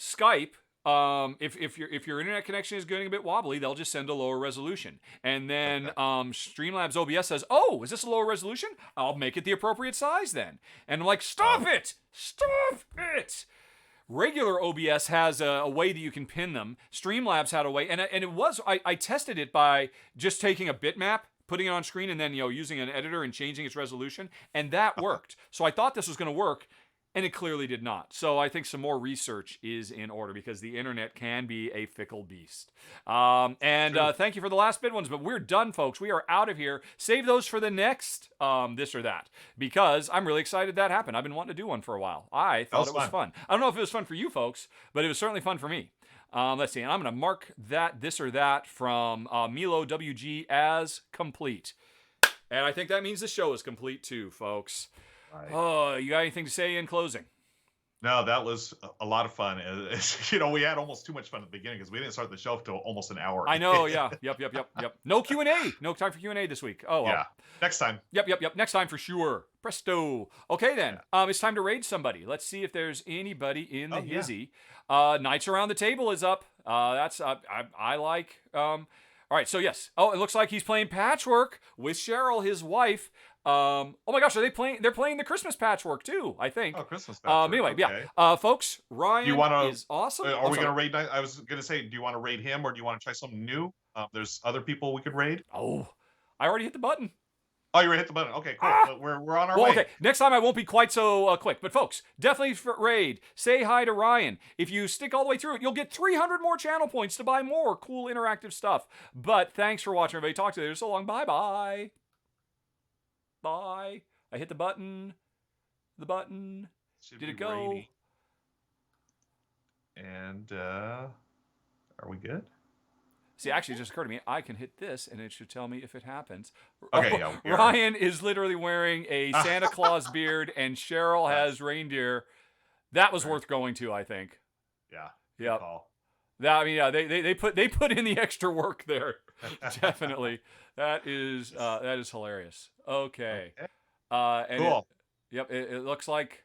S1: Skype. If your internet connection is getting a bit wobbly, they'll just send a lower resolution. And then Streamlabs OBS says, "Oh, is this a lower resolution? I'll make it the appropriate size then." And I'm like, "Stop it! Stop it!" Regular OBS has a way that you can pin them. Streamlabs had a way, and it was I tested it by just taking a bitmap, putting it on screen, and then using an editor and changing its resolution, and that worked. So I thought this was going to work. And it clearly did not. So I think some more research is in order because the internet can be a fickle beast. Thank you for the last bid ones, but we're done, folks. We are out of here. Save those for the next this or that because I'm really excited that happened. I've been wanting to do one for a while. I thought it was fun. I don't know if it was fun for you folks, but it was certainly fun for me. Let's see. And I'm going to mark that this or that from Milo WG as complete. And I think that means the show is complete too, folks. Right. Oh, you got anything to say in closing?
S2: No, that was a lot of fun. We had almost too much fun at the beginning because we didn't start the show till almost an hour.
S1: I know, yeah. Yep. No Q&A. No time for Q&A this week. Oh, well.
S2: Yeah. Next time.
S1: Yep. Next time for sure. Presto. Okay, then. It's time to raid somebody. Let's see if there's anybody in the hizzy. Knights Around the Table is up. I like... all right, so yes. Oh, it looks like he's playing Patchwork with Cheryl, his wife. Oh my gosh, they're playing the Christmas Patchwork too, I think.
S2: Oh, Christmas Patchwork.
S1: Anyway,
S2: okay.
S1: Folks, Ryan is awesome.
S2: Are we going to raid? I was going to say, do you want to raid him or do you want to try something new? There's other people we could raid.
S1: Oh, I already hit the button.
S2: Oh, you already hit the button. Okay, cool. We're on our way.
S1: Okay, next time I won't be quite so quick. But folks, definitely raid. Say hi to Ryan. If you stick all the way through it, you'll get 300 more channel points to buy more cool interactive stuff. But thanks for watching, everybody. Talk to you later. So long. Bye-bye. Bye. I hit the button. The button. Did it go?
S2: Rainy. And are we good?
S1: See, actually, it just occurred to me, I can hit this, and it should tell me if it happens.
S2: Okay,
S1: Ryan is literally wearing a Santa Claus beard, and Cheryl has reindeer. That was worth going to, I think.
S2: Yeah.
S1: Yep. They put in the extra work there. Definitely. That is hilarious. Okay.
S2: Cool.
S1: It looks like.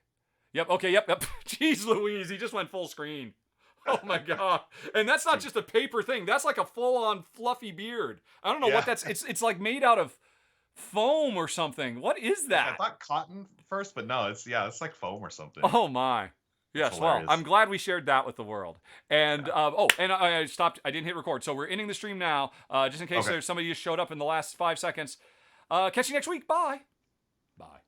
S1: Yep. Okay. Yep. Jeez Louise, he just went full screen. Oh my god! And that's not just a paper thing. That's like a full-on fluffy beard. I don't know what that's. It's like made out of foam or something. What is that?
S2: I thought cotton first, but no, it's like foam or something.
S1: Oh my! Yes. Well, I'm glad we shared that with the world. And I stopped. I didn't hit record, so we're ending the stream now. Just in case there's somebody who showed up in the last 5 seconds. Catch you next week. Bye. Bye.